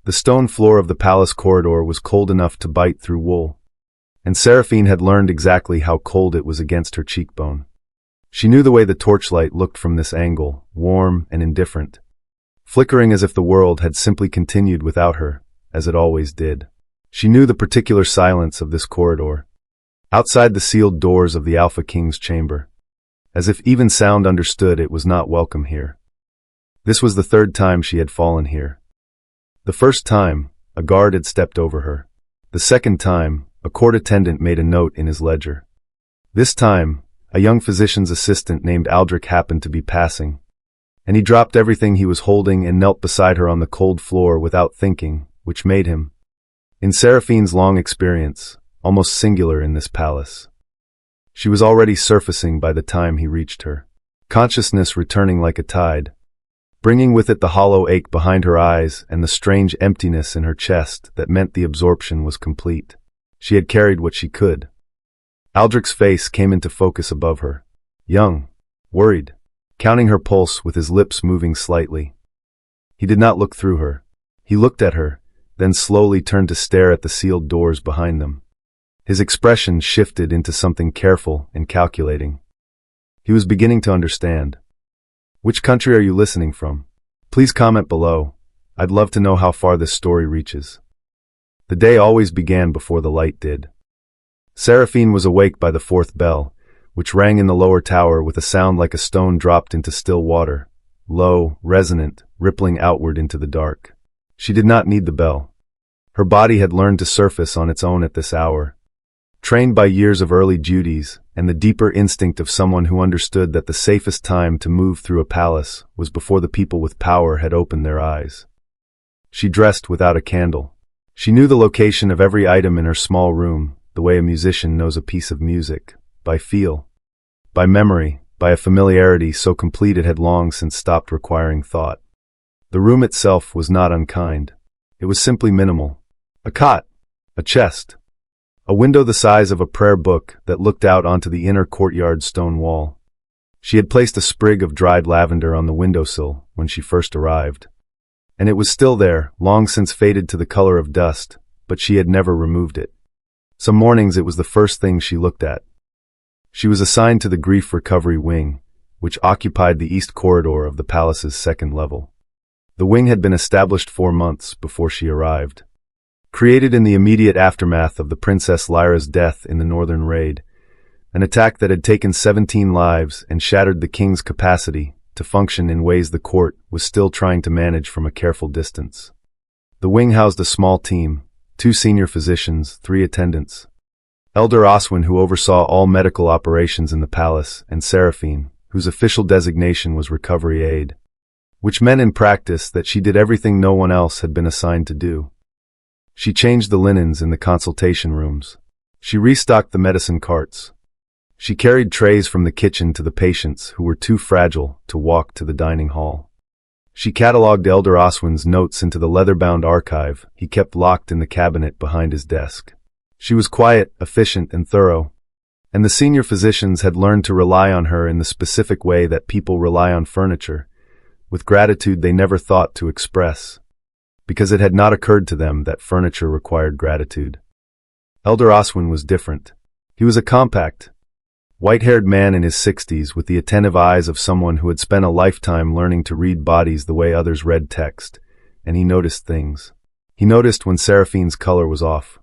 The stone floor of the palace corridor was cold enough to bite through wool, and Seraphine had learned exactly how cold it was against her cheekbone. She knew the way the torchlight looked from this angle, warm and indifferent, flickering as if the world had simply continued without her, as it always did. She knew the particular silence of this corridor, outside the sealed doors of the Alpha King's chamber, as if even sound understood it was not welcome here. This was the third time she had fallen here. The first time, a guard had stepped over her. The second time, a court attendant made a note in his ledger. This time, a young physician's assistant named Aldrich happened to be passing, and he dropped everything he was holding and knelt beside her on the cold floor without thinking, which made him, in Seraphine's long experience, almost singular in this palace. She was already surfacing by the time he reached her, consciousness returning like a tide, bringing with it the hollow ache behind her eyes and the strange emptiness in her chest that meant the absorption was complete. She had carried what she could. Aldrich's face came into focus above her, young, worried, counting her pulse with his lips moving slightly. He did not look through her. He looked at her, then slowly turned to stare at the sealed doors behind them. His expression shifted into something careful and calculating. He was beginning to understand. Which country are you listening from? Please comment below. I'd love to know how far this story reaches. The day always began before the light did. Seraphine was awake by the fourth bell, which rang in the lower tower with a sound like a stone dropped into still water, low, resonant, rippling outward into the dark. She did not need the bell. Her body had learned to surface on its own at this hour, trained by years of early duties and the deeper instinct of someone who understood that the safest time to move through a palace was before the people with power had opened their eyes. She dressed without a candle. She knew the location of every item in her small room, the way a musician knows a piece of music, by feel, by memory, by a familiarity so complete it had long since stopped requiring thought. The room itself was not unkind. It was simply minimal. A cot, a chest, a window the size of a prayer book that looked out onto the inner courtyard stone wall. She had placed a sprig of dried lavender on the windowsill when she first arrived, and it was still there, long since faded to the color of dust, but she had never removed it. Some mornings it was the first thing she looked at. She was assigned to the grief recovery wing, which occupied the east corridor of the palace's second level. The wing had been established 4 months before she arrived. Created in the immediate aftermath of the Princess Lyra's death in the northern raid, an attack that had taken 17 lives and shattered the king's capacity to function in ways the court was still trying to manage from a careful distance. The wing housed a small team, 2 senior physicians, 3 attendants, Elder Oswin, who oversaw all medical operations in the palace, and Seraphine, whose official designation was recovery aide, which meant in practice that she did everything no one else had been assigned to do. She changed the linens in the consultation rooms. She restocked the medicine carts. She carried trays from the kitchen to the patients who were too fragile to walk to the dining hall. She catalogued Elder Oswin's notes into the leather-bound archive he kept locked in the cabinet behind his desk. She was quiet, efficient, and thorough, and the senior physicians had learned to rely on her in the specific way that people rely on furniture, with gratitude they never thought to express, because it had not occurred to them that furniture required gratitude. Elder Oswin was different. He was a compact, white-haired man in his 60s with the attentive eyes of someone who had spent a lifetime learning to read bodies the way others read text, and he noticed things. He noticed when Seraphine's color was off.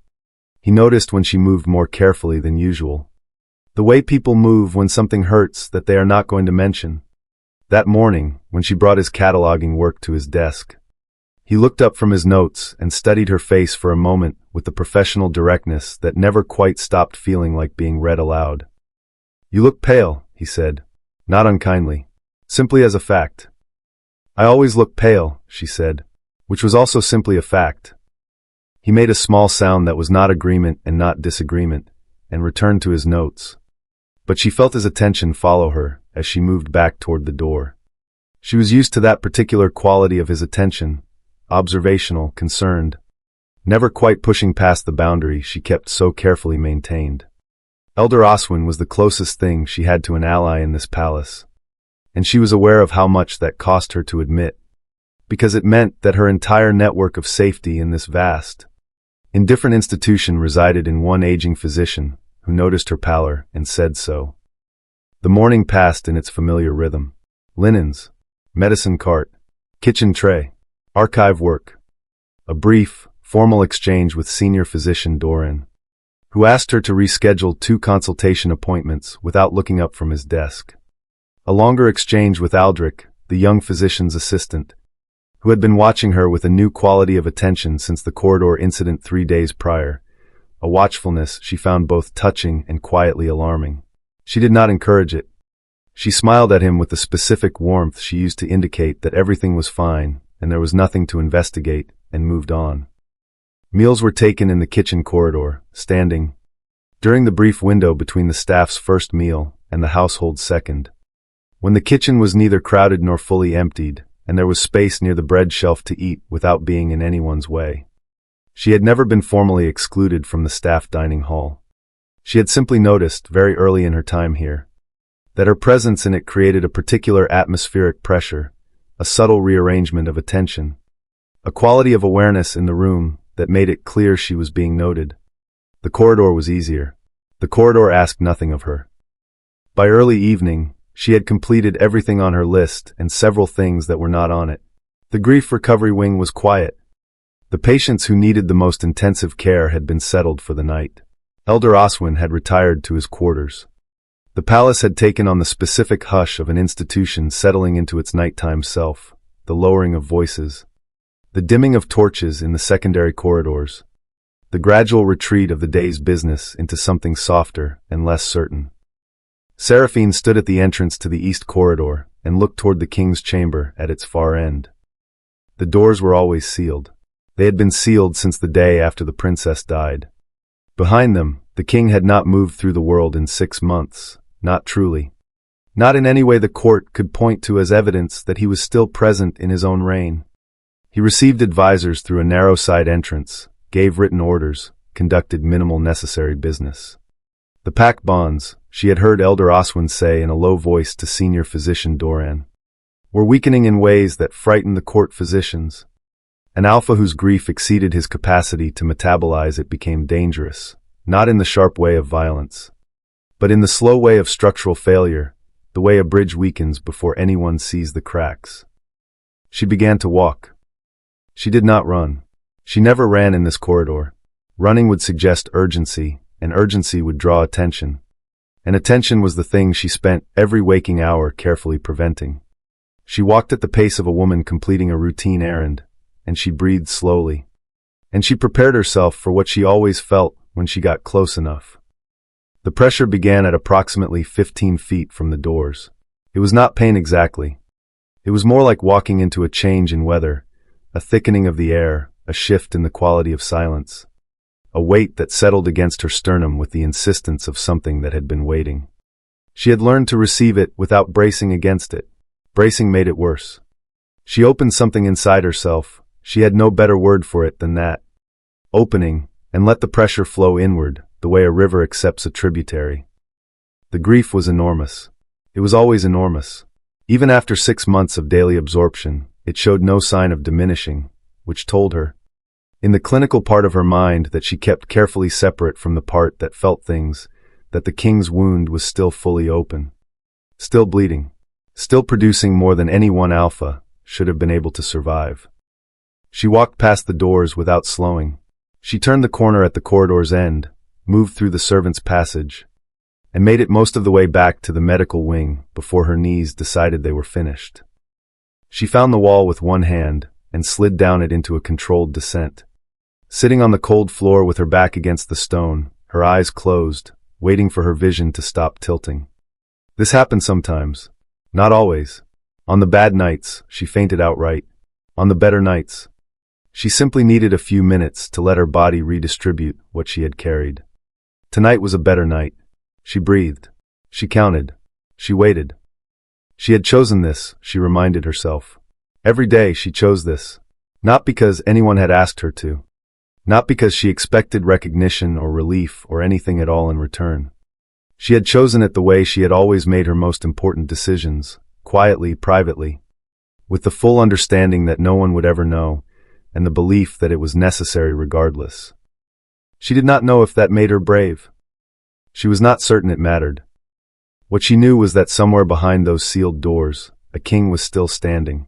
He noticed when she moved more carefully than usual. The way people move when something hurts that they are not going to mention. That morning, when she brought his cataloging work to his desk, he looked up from his notes and studied her face for a moment with the professional directness that never quite stopped feeling like being read aloud. "You look pale," he said, not unkindly, simply as a fact. "I always look pale," she said, which was also simply a fact. He made a small sound that was not agreement and not disagreement, and returned to his notes. But she felt his attention follow her as she moved back toward the door. She was used to that particular quality of his attention, observational, concerned, never quite pushing past the boundary she kept so carefully maintained. Elder Oswin was the closest thing she had to an ally in this palace, and she was aware of how much that cost her to admit. because it meant that her entire network of safety in this vast, indifferent institution resided in one aging physician who noticed her pallor and said so. The morning passed in its familiar rhythm. Linens, medicine cart, kitchen tray, archive work. A brief, formal exchange with senior physician Doran, who asked her to reschedule 2 consultation appointments without looking up from his desk. A longer exchange with Aldrich, the young physician's assistant, who had been watching her with a new quality of attention since the corridor incident 3 days prior, a watchfulness she found both touching and quietly alarming. She did not encourage it. She smiled at him with the specific warmth she used to indicate that everything was fine and there was nothing to investigate, and moved on. Meals were taken in the kitchen corridor, standing during the brief window between the staff's first meal and the household's second, when the kitchen was neither crowded nor fully emptied, and there was space near the bread shelf to eat without being in anyone's way. She had never been formally excluded from the staff dining hall. She had simply noticed, very early in her time here, that her presence in it created a particular atmospheric pressure, a subtle rearrangement of attention, a quality of awareness in the room that made it clear she was being noted. The corridor was easier. The corridor asked nothing of her. By early evening, she had completed everything on her list and several things that were not on it. The grief recovery wing was quiet. The patients who needed the most intensive care had been settled for the night. Elder Oswin had retired to his quarters. The palace had taken on the specific hush of an institution settling into its nighttime self, the lowering of voices, the dimming of torches in the secondary corridors, the gradual retreat of the day's business into something softer and less certain. Seraphine stood at the entrance to the east corridor and looked toward the king's chamber at its far end. The doors were always sealed. They had been sealed since the day after the princess died. Behind them, the king had not moved through the world in 6 months, not truly. Not in any way the court could point to as evidence that he was still present in his own reign. He received advisors through a narrow side entrance, gave written orders, conducted minimal necessary business. The pack bonds, she had heard Elder Oswin say in a low voice to senior physician Doran, were weakening in ways that frightened the court physicians. An alpha whose grief exceeded his capacity to metabolize it became dangerous, not in the sharp way of violence, but in the slow way of structural failure, the way a bridge weakens before anyone sees the cracks. She began to walk. She did not run. She never ran in this corridor. Running would suggest urgency, and urgency would draw attention. And attention was the thing she spent every waking hour carefully preventing. She walked at the pace of a woman completing a routine errand, and she breathed slowly. And she prepared herself for what she always felt when she got close enough. The pressure began at approximately 15 feet from the doors. It was not pain exactly. It was more like walking into a change in weather, a thickening of the air, a shift in the quality of silence. A weight that settled against her sternum with the insistence of something that had been waiting. She had learned to receive it without bracing against it. Bracing made it worse. She opened something inside herself. She had no better word for it than that. Opening, and let the pressure flow inward, the way a river accepts a tributary. The grief was enormous. It was always enormous. Even after 6 months of daily absorption, it showed no sign of diminishing, which told her, in the clinical part of her mind that she kept carefully separate from the part that felt things, that the king's wound was still fully open. Still bleeding. Still producing more than any one alpha should have been able to survive. She walked past the doors without slowing. She turned the corner at the corridor's end, moved through the servants' passage, and made it most of the way back to the medical wing before her knees decided they were finished. She found the wall with one hand and slid down it into a controlled descent. Sitting on the cold floor with her back against the stone, her eyes closed, waiting for her vision to stop tilting. This happened sometimes. Not always. On the bad nights, she fainted outright. On the better nights, she simply needed a few minutes to let her body redistribute what she had carried. Tonight was a better night. She breathed. She counted. She waited. She had chosen this, she reminded herself. Every day she chose this. Not because anyone had asked her to. Not because she expected recognition or relief or anything at all in return. She had chosen it the way she had always made her most important decisions, quietly, privately. with the full understanding that no one would ever know, and the belief that it was necessary regardless. She did not know if that made her brave. She was not certain it mattered. What she knew was that somewhere behind those sealed doors, a king was still standing.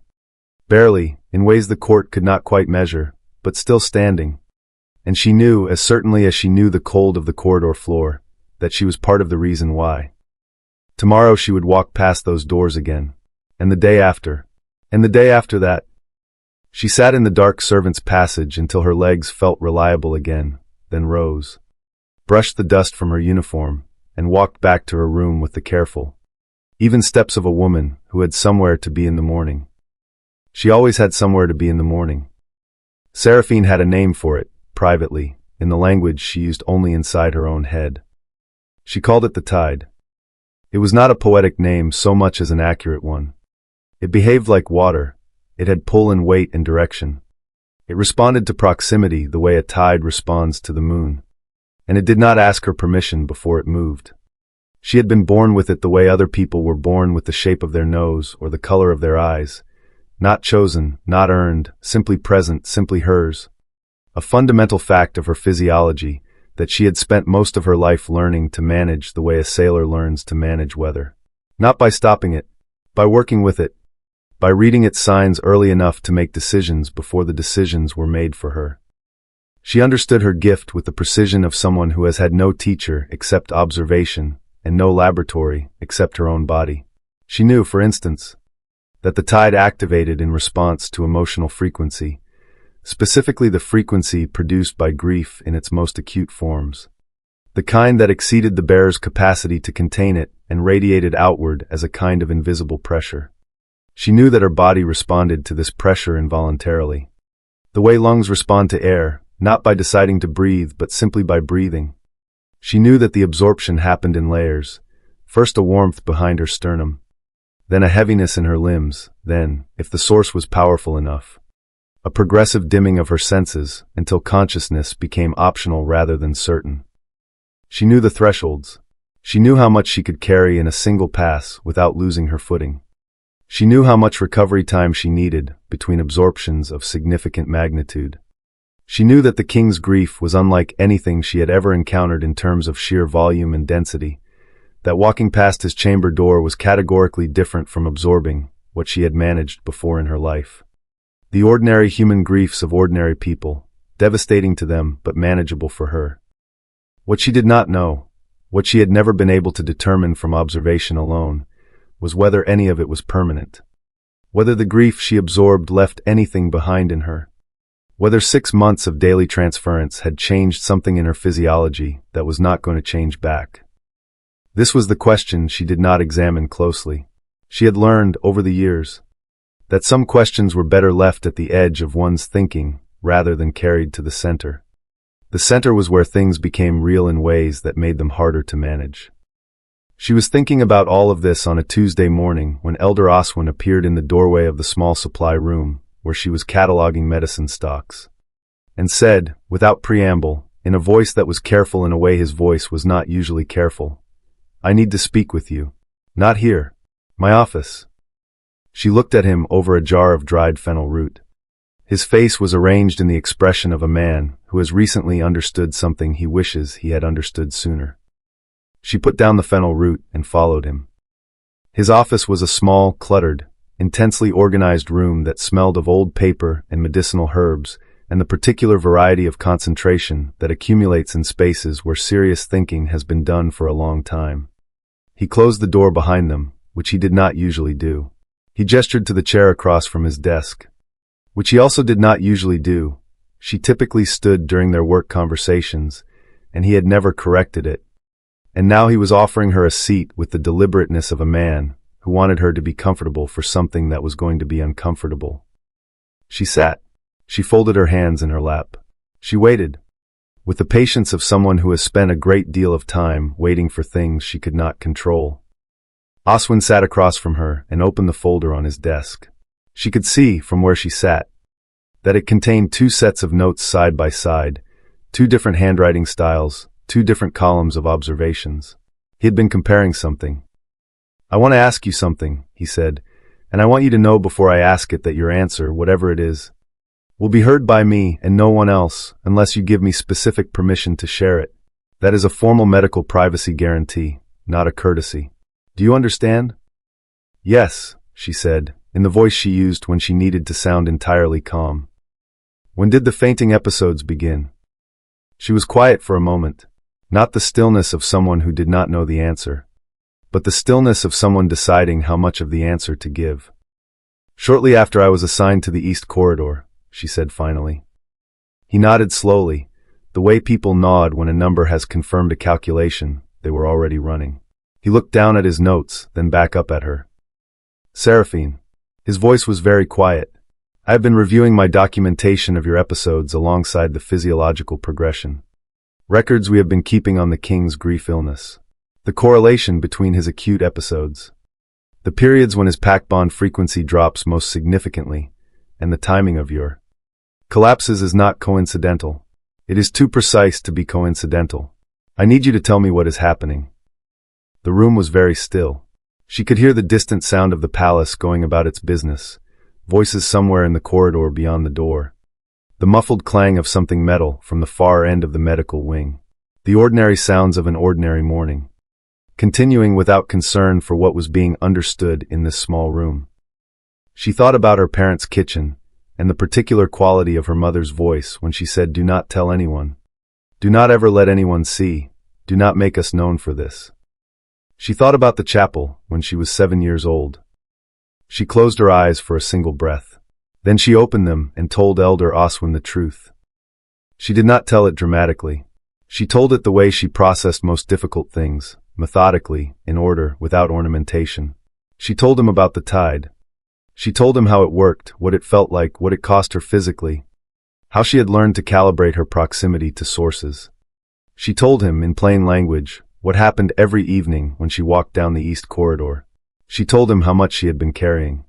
Barely, in ways the court could not quite measure, but still standing. And she knew, as certainly as she knew the cold of the corridor floor, that she was part of the reason why. Tomorrow she would walk past those doors again. And the day after. And the day after that. She sat in the dark servants' passage until her legs felt reliable again, then rose, brushed the dust from her uniform, and walked back to her room with the careful, even steps of a woman who had somewhere to be in the morning. She always had somewhere to be in the morning. Seraphine had a name for it, privately, in the language she used only inside her own head. She called it the tide. It was not a poetic name so much as an accurate one. It behaved like water. It had pull and weight and direction. It responded to proximity the way a tide responds to the moon. And it did not ask her permission before it moved. She had been born with it the way other people were born with the shape of their nose or the color of their eyes. Not chosen, not earned, simply present, simply hers. A fundamental fact of her physiology that she had spent most of her life learning to manage the way a sailor learns to manage weather. Not by stopping it, by working with it, by reading its signs early enough to make decisions before the decisions were made for her. She understood her gift with the precision of someone who has had no teacher except observation and no laboratory except her own body. She knew, for instance, that the tide activated in response to emotional frequency, specifically the frequency produced by grief in its most acute forms, the kind that exceeded the bearer's capacity to contain it and radiated outward as a kind of invisible pressure. She knew that her body responded to this pressure involuntarily, the way lungs respond to air, not by deciding to breathe but simply by breathing. She knew that the absorption happened in layers, first a warmth behind her sternum, then a heaviness in her limbs, then, if the source was powerful enough, a progressive dimming of her senses until consciousness became optional rather than certain. She knew the thresholds. She knew how much she could carry in a single pass without losing her footing. She knew how much recovery time she needed between absorptions of significant magnitude. She knew that the king's grief was unlike anything she had ever encountered in terms of sheer volume and density, that walking past his chamber door was categorically different from absorbing what she had managed before in her life. The ordinary human griefs of ordinary people, devastating to them but manageable for her. What she did not know, what she had never been able to determine from observation alone, was whether any of it was permanent. Whether the grief she absorbed left anything behind in her. Whether 6 months of daily transference had changed something in her physiology that was not going to change back. This was the question she did not examine closely. She had learned, over the years, that some questions were better left at the edge of one's thinking rather than carried to the center. The center was where things became real in ways that made them harder to manage. She was thinking about all of this on a Tuesday morning when Elder Oswin appeared in the doorway of the small supply room where she was cataloging medicine stocks, and said, without preamble, in a voice that was careful in a way his voice was not usually careful, "I need to speak with you. Not here. My office." She looked at him over a jar of dried fennel root. His face was arranged in the expression of a man who has recently understood something he wishes he had understood sooner. She put down the fennel root and followed him. His office was a small, cluttered, intensely organized room that smelled of old paper and medicinal herbs and the particular variety of concentration that accumulates in spaces where serious thinking has been done for a long time. He closed the door behind them, which he did not usually do. He gestured to the chair across from his desk, which he also did not usually do. She typically stood during their work conversations, and he had never corrected it. And now he was offering her a seat with the deliberateness of a man who wanted her to be comfortable for something that was going to be uncomfortable. She sat. She folded her hands in her lap. She waited, with the patience of someone who has spent a great deal of time waiting for things she could not control. Oswin sat across from her and opened the folder on his desk. She could see, from where she sat, that it contained 2 sets of notes side by side, 2 different handwriting styles, 2 different columns of observations. He had been comparing something. "I want to ask you something," he said, And I want you to know before I ask it that your answer, whatever it is, will be heard by me and no one else unless you give me specific permission to share it. That is a formal medical privacy guarantee, not a courtesy. Do you understand? Yes, she said, in the voice she used when she needed to sound entirely calm. When did the fainting episodes begin? She was quiet for a moment, not the stillness of someone who did not know the answer, but the stillness of someone deciding how much of the answer to give. Shortly after I was assigned to the East Corridor, she said finally. He nodded slowly, the way people nod when a number has confirmed a calculation they were already running. He looked down at his notes, then back up at her. Seraphine. His voice was very quiet. I have been reviewing my documentation of your episodes alongside the physiological progression. Records we have been keeping on the king's grief illness. The correlation between his acute episodes. The periods when his pack bond frequency drops most significantly, and the timing of your collapses is not coincidental. It is too precise to be coincidental. I need you to tell me what is happening. The room was very still. She could hear the distant sound of the palace going about its business, voices somewhere in the corridor beyond the door, the muffled clang of something metal from the far end of the medical wing, the ordinary sounds of an ordinary morning, continuing without concern for what was being understood in this small room. She thought about her parents' kitchen, and the particular quality of her mother's voice when she said, "Do not tell anyone. Do not ever let anyone see. Do not make us known for this." She thought about the chapel when she was 7 years old. She closed her eyes for a single breath. Then she opened them and told Elder Oswin the truth. She did not tell it dramatically. She told it the way she processed most difficult things, methodically, in order, without ornamentation. She told him about the tide. She told him how it worked, what it felt like, what it cost her physically, how she had learned to calibrate her proximity to sources. She told him, in plain language, what happened every evening when she walked down the East Corridor. She told him how much she had been carrying.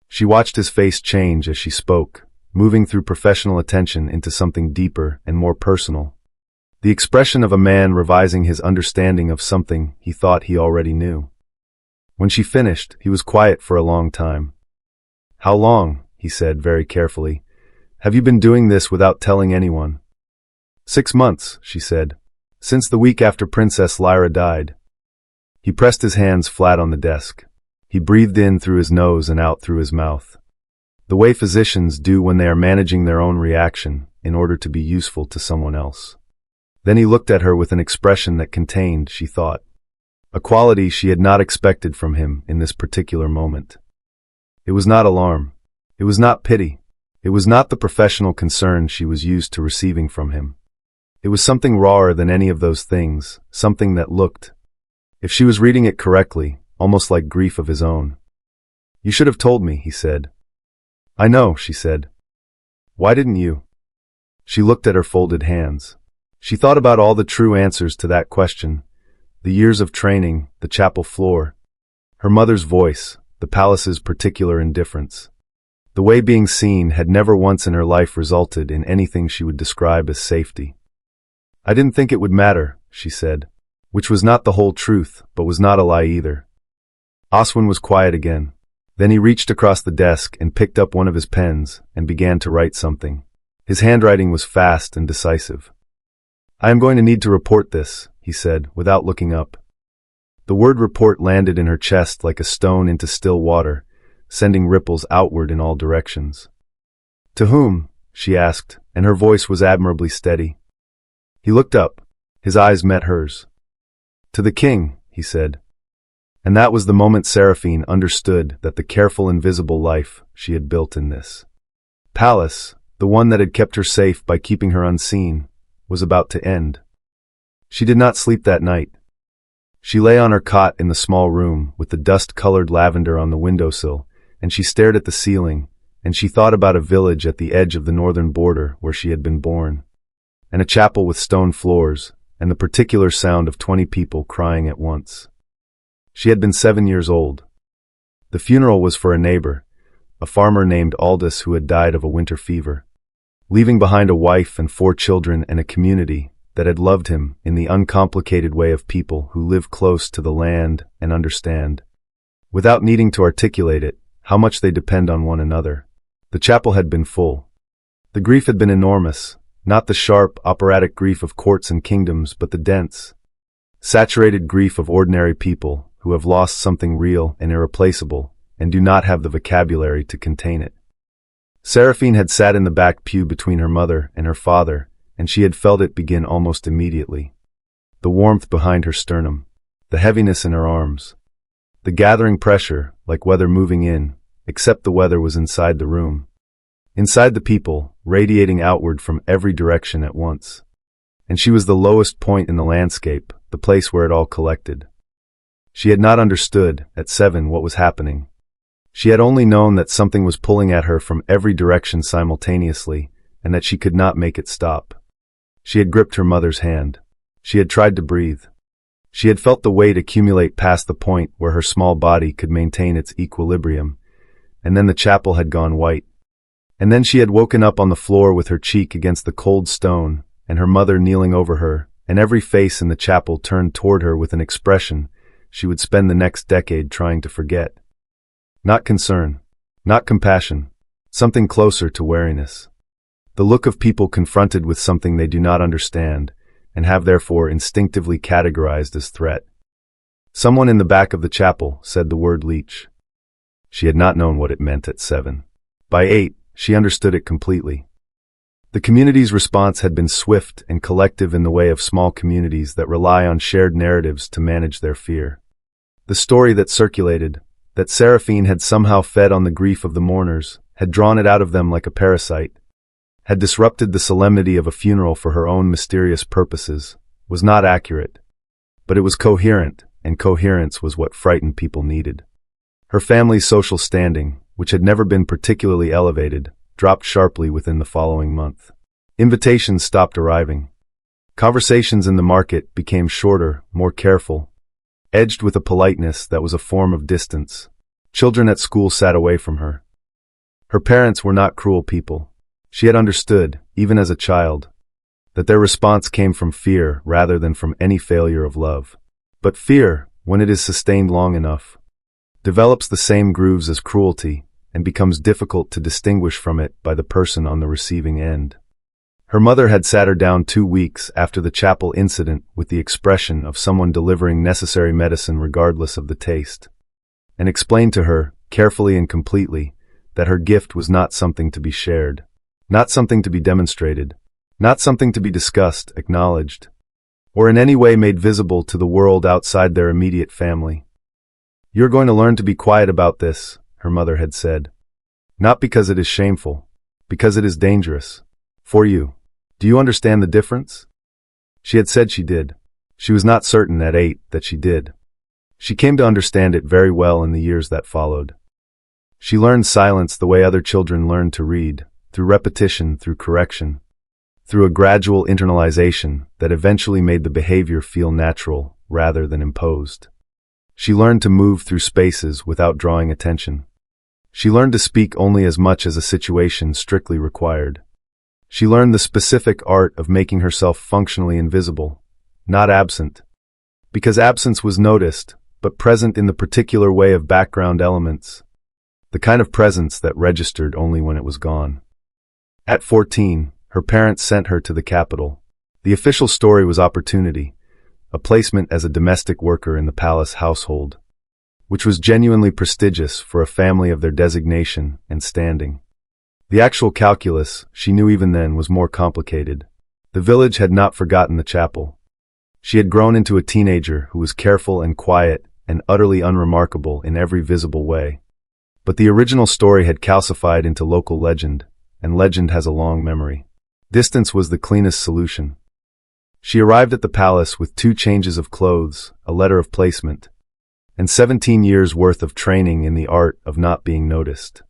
She watched his face change as she spoke, moving through professional attention into something deeper and more personal. The expression of a man revising his understanding of something he thought he already knew. When she finished, he was quiet for a long time. "How long?" he said very carefully. "Have you been doing this without telling anyone?" 6 months, she said. "Since the week after Princess Lyra died." He pressed his hands flat on the desk. He breathed in through his nose and out through his mouth, the way physicians do when they are managing their own reaction in order to be useful to someone else. Then he looked at her with an expression that contained, she thought, a quality she had not expected from him in this particular moment. It was not alarm. It was not pity. It was not the professional concern she was used to receiving from him. It was something rawer than any of those things, something that looked, if she was reading it correctly, almost like grief of his own. "You should have told me," he said. "I know," she said. "Why didn't you?" She looked at her folded hands. She thought about all the true answers to that question, the years of training, the chapel floor, her mother's voice, the palace's particular indifference. The way being seen had never once in her life resulted in anything she would describe as safety. "I didn't think it would matter," she said, which was not the whole truth, but was not a lie either. Oswin was quiet again. Then he reached across the desk and picked up one of his pens and began to write something. His handwriting was fast and decisive. "I am going to need to report this," he said, without looking up. The word report landed in her chest like a stone into still water, sending ripples outward in all directions. "To whom?" she asked, and her voice was admirably steady. He looked up. His eyes met hers. "To the king," he said. And that was the moment Seraphine understood that the careful invisible life she had built in this palace, the one that had kept her safe by keeping her unseen, was about to end. She did not sleep that night. She lay on her cot in the small room with the dust-colored lavender on the windowsill, and she stared at the ceiling, and she thought about a village at the edge of the northern border where she had been born, and a chapel with stone floors, and the particular sound of 20 people crying at once. She had been 7 years old. The funeral was for a neighbor, a farmer named Aldous who had died of a winter fever, leaving behind a wife and 4 children and a community that had loved him in the uncomplicated way of people who live close to the land and understand, without needing to articulate it, how much they depend on one another. The chapel had been full. The grief had been enormous, not the sharp, operatic grief of courts and kingdoms, but the dense, saturated grief of ordinary people who have lost something real and irreplaceable and do not have the vocabulary to contain it. Seraphine had sat in the back pew between her mother and her father, and she had felt it begin almost immediately. The warmth behind her sternum, the heaviness in her arms, the gathering pressure, like weather moving in, except the weather was inside the room. Inside the people, radiating outward from every direction at once. And she was the lowest point in the landscape, the place where it all collected. She had not understood, at 7, what was happening. She had only known that something was pulling at her from every direction simultaneously, and that she could not make it stop. She had gripped her mother's hand. She had tried to breathe. She had felt the weight accumulate past the point where her small body could maintain its equilibrium, and then the chapel had gone white. And then she had woken up on the floor with her cheek against the cold stone, and her mother kneeling over her, and every face in the chapel turned toward her with an expression she would spend the next decade trying to forget. Not concern, not compassion, something closer to wariness. The look of people confronted with something they do not understand, and have therefore instinctively categorized as threat. Someone in the back of the chapel said the word leech. She had not known what it meant at 7. By 8, she understood it completely. The community's response had been swift and collective in the way of small communities that rely on shared narratives to manage their fear. The story that circulated, that Seraphine had somehow fed on the grief of the mourners, had drawn it out of them like a parasite, had disrupted the solemnity of a funeral for her own mysterious purposes, was not accurate. But it was coherent, and coherence was what frightened people needed. Her family's social standing, which had never been particularly elevated, dropped sharply within the following month. Invitations stopped arriving. Conversations in the market became shorter, more careful, edged with a politeness that was a form of distance. Children at school sat away from her. Her parents were not cruel people. She had understood, even as a child, that their response came from fear rather than from any failure of love. But fear, when it is sustained long enough, develops the same grooves as cruelty and becomes difficult to distinguish from it by the person on the receiving end. Her mother had sat her down 2 weeks after the chapel incident with the expression of someone delivering necessary medicine regardless of the taste, and explained to her, carefully and completely, that her gift was not something to be shared, not something to be demonstrated, not something to be discussed, acknowledged, or in any way made visible to the world outside their immediate family. "You're going to learn to be quiet about this," her mother had said. "Not because it is shameful, because it is dangerous. For you. Do you understand the difference?" She had said she did. She was not certain at 8 that she did. She came to understand it very well in the years that followed. She learned silence the way other children learned to read, through repetition, through correction, through a gradual internalization that eventually made the behavior feel natural rather than imposed. She learned to move through spaces without drawing attention. She learned to speak only as much as a situation strictly required. She learned the specific art of making herself functionally invisible, not absent, because absence was noticed, but present in the particular way of background elements, the kind of presence that registered only when it was gone. At 14, her parents sent her to the capital. The official story was opportunity, a placement as a domestic worker in the palace household, which was genuinely prestigious for a family of their designation and standing. The actual calculus, she knew even then, was more complicated. The village had not forgotten the chapel. She had grown into a teenager who was careful and quiet and utterly unremarkable in every visible way. But the original story had calcified into local legend, and legend has a long memory. Distance was the cleanest solution. She arrived at the palace with 2 changes of clothes, a letter of placement, and 17 years' worth of training in the art of not being noticed.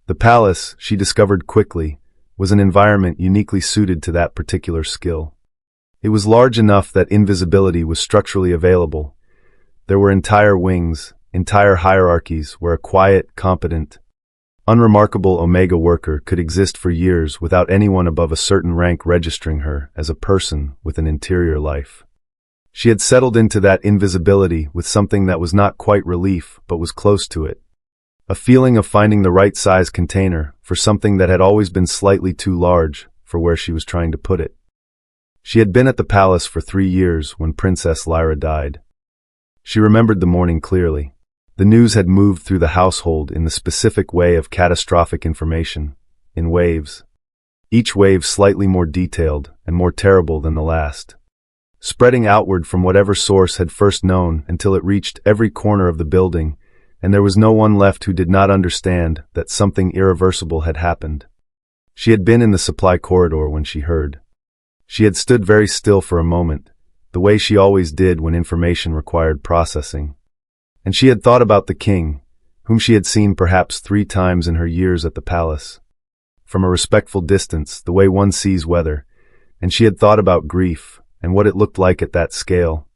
The palace, she discovered quickly, was an environment uniquely suited to that particular skill. It was large enough that invisibility was structurally available. There were entire wings, entire hierarchies where a quiet, competent, unremarkable Omega worker could exist for years without anyone above a certain rank registering her as a person with an interior life. She had settled into that invisibility with something that was not quite relief but was close to it. A feeling of finding the right size container for something that had always been slightly too large for where she was trying to put it. She had been at the palace for 3 years when Princess Lyra died. She remembered the morning clearly. The news had moved through the household in the specific way of catastrophic information, in waves. Each wave slightly more detailed and more terrible than the last, spreading outward from whatever source had first known until it reached every corner of the building, and there was no one left who did not understand that something irreversible had happened. She had been in the supply corridor when she heard. She had stood very still for a moment, the way she always did when information required processing. And she had thought about the king, whom she had seen perhaps 3 times in her years at the palace. From a respectful distance, the way one sees weather, and she had thought about grief, and what it looked like at that scale,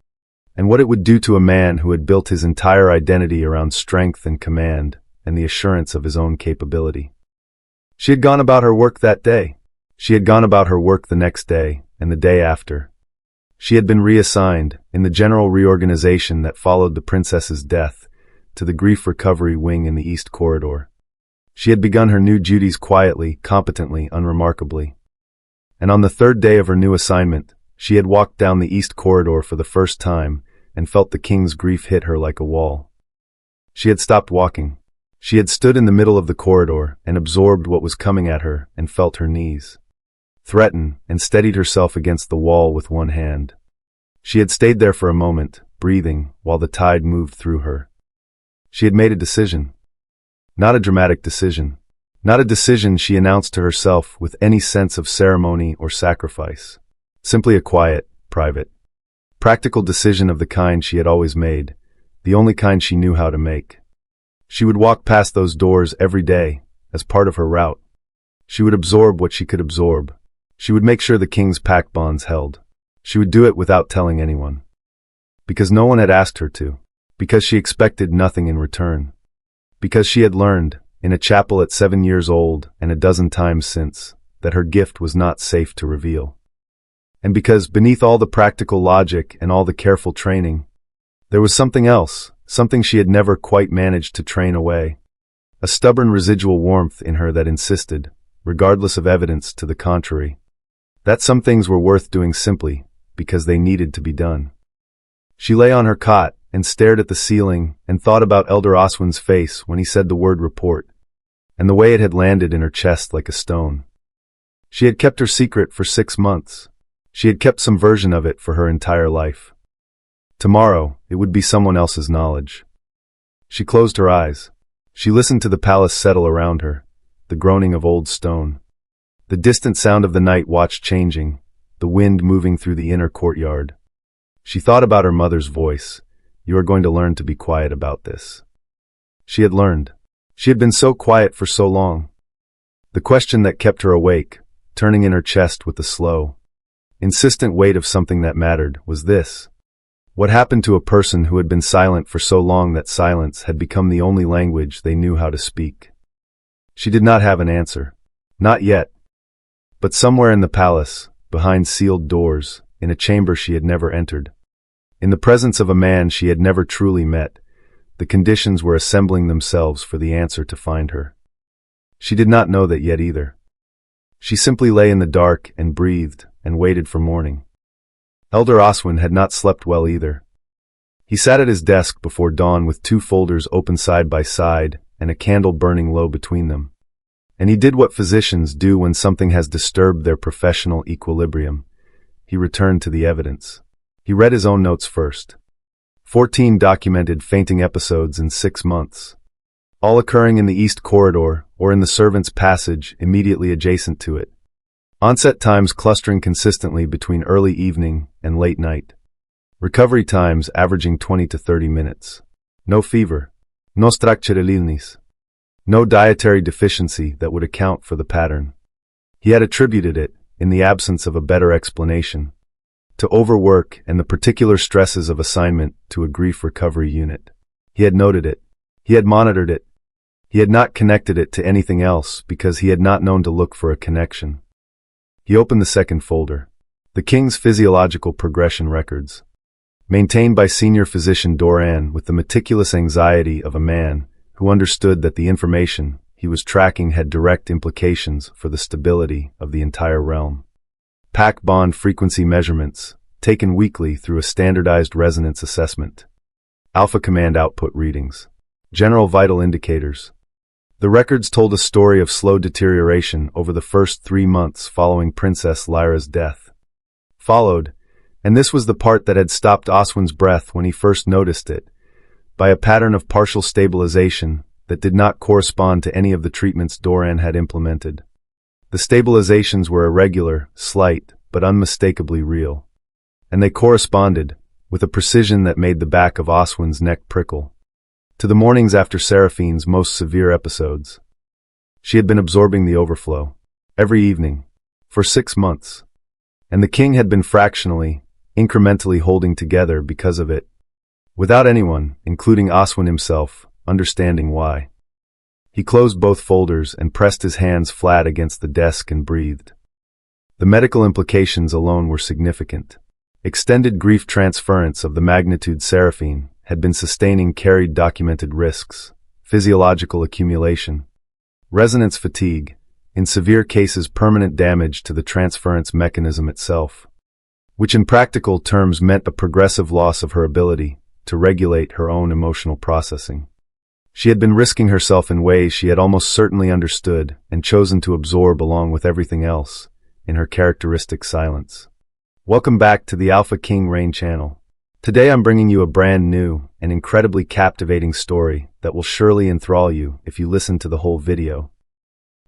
and what it would do to a man who had built his entire identity around strength and command, and the assurance of his own capability. She had gone about her work that day. She had gone about her work the next day, and the day after. She had been reassigned, in the general reorganization that followed the princess's death, to the grief recovery wing in the East Corridor. She had begun her new duties quietly, competently, unremarkably. And on the 3rd day of her new assignment, she had walked down the East Corridor for the first time and felt the king's grief hit her like a wall. She had stopped walking. She had stood in the middle of the corridor and absorbed what was coming at her and felt her knees threaten and steadied herself against the wall with one hand. She had stayed there for a moment, breathing, while the tide moved through her. She had made a decision. Not a dramatic decision. Not a decision she announced to herself with any sense of ceremony or sacrifice. Simply a quiet, private, practical decision of the kind she had always made, the only kind she knew how to make. She would walk past those doors every day, as part of her route. She would absorb what she could absorb. She would make sure the king's pact bonds held. She would do it without telling anyone. Because no one had asked her to. Because she expected nothing in return. Because she had learned, in a chapel at 7 years old and a dozen times since, that her gift was not safe to reveal. And because, beneath all the practical logic and all the careful training, there was something else, something she had never quite managed to train away. A stubborn residual warmth in her that insisted, regardless of evidence to the contrary, that some things were worth doing simply because they needed to be done. She lay on her cot and stared at the ceiling and thought about Elder Oswin's face when he said the word report, and the way it had landed in her chest like a stone. She had kept her secret for 6 months. She had kept some version of it for her entire life. Tomorrow, it would be someone else's knowledge. She closed her eyes. She listened to the palace settle around her, the groaning of old stone, the distant sound of the night watch changing, the wind moving through the inner courtyard. She thought about her mother's voice. You are going to learn to be quiet about this. She had learned. She had been so quiet for so long. The question that kept her awake, turning in her chest with the slow, insistent weight of something that mattered, was this. What happened to a person who had been silent for so long that silence had become the only language they knew how to speak? She did not have an answer. Not yet. But somewhere in the palace, behind sealed doors, in a chamber she had never entered, in the presence of a man she had never truly met, the conditions were assembling themselves for the answer to find her. She did not know that yet either. She simply lay in the dark and breathed and waited for morning. Elder Oswin had not slept well either. He sat at his desk before dawn with 2 folders open side by side and a candle burning low between them. And he did what physicians do when something has disturbed their professional equilibrium. He returned to the evidence. He read his own notes first. 14 documented fainting episodes in 6 months, all occurring in the East Corridor or in the servants' passage immediately adjacent to it. Onset times clustering consistently between early evening and late night. Recovery times averaging 20 to 30 minutes. No fever. No structural illness. No dietary deficiency that would account for the pattern. He had attributed it, in the absence of a better explanation, to overwork and the particular stresses of assignment to a grief recovery unit. He had noted it. He had monitored it. He had not connected it to anything else because he had not known to look for a connection. He opened the second folder. The King's Physiological Progression Records. Maintained by senior physician Doran with the meticulous anxiety of a man who understood that the information he was tracking had direct implications for the stability of the entire realm. Pack bond frequency measurements, taken weekly through a standardized resonance assessment. Alpha command output readings. General vital indicators. The records told a story of slow deterioration over the first 3 months following Princess Lyra's death. Followed, and this was the part that had stopped Oswin's breath when he first noticed it, by a pattern of partial stabilization that did not correspond to any of the treatments Doran had implemented. The stabilizations were irregular, slight, but unmistakably real. And they corresponded, with a precision that made the back of Oswin's neck prickle, to the mornings after Seraphine's most severe episodes. She had been absorbing the overflow, every evening, for 6 months. And the king had been fractionally, incrementally holding together because of it, without anyone, including Oswin himself, understanding why. He closed both folders and pressed his hands flat against the desk and breathed. The medical implications alone were significant. Extended grief transference of the magnitude Seraphine had been sustaining carried documented risks, physiological accumulation, resonance fatigue, in severe cases permanent damage to the transference mechanism itself, which in practical terms meant a progressive loss of her ability to regulate her own emotional processing. She had been risking herself in ways she had almost certainly understood and chosen to absorb along with everything else, in her characteristic silence. Welcome back to the Alpha King Caelan channel. Today I'm bringing you a brand new and incredibly captivating story that will surely enthrall you if you listen to the whole video.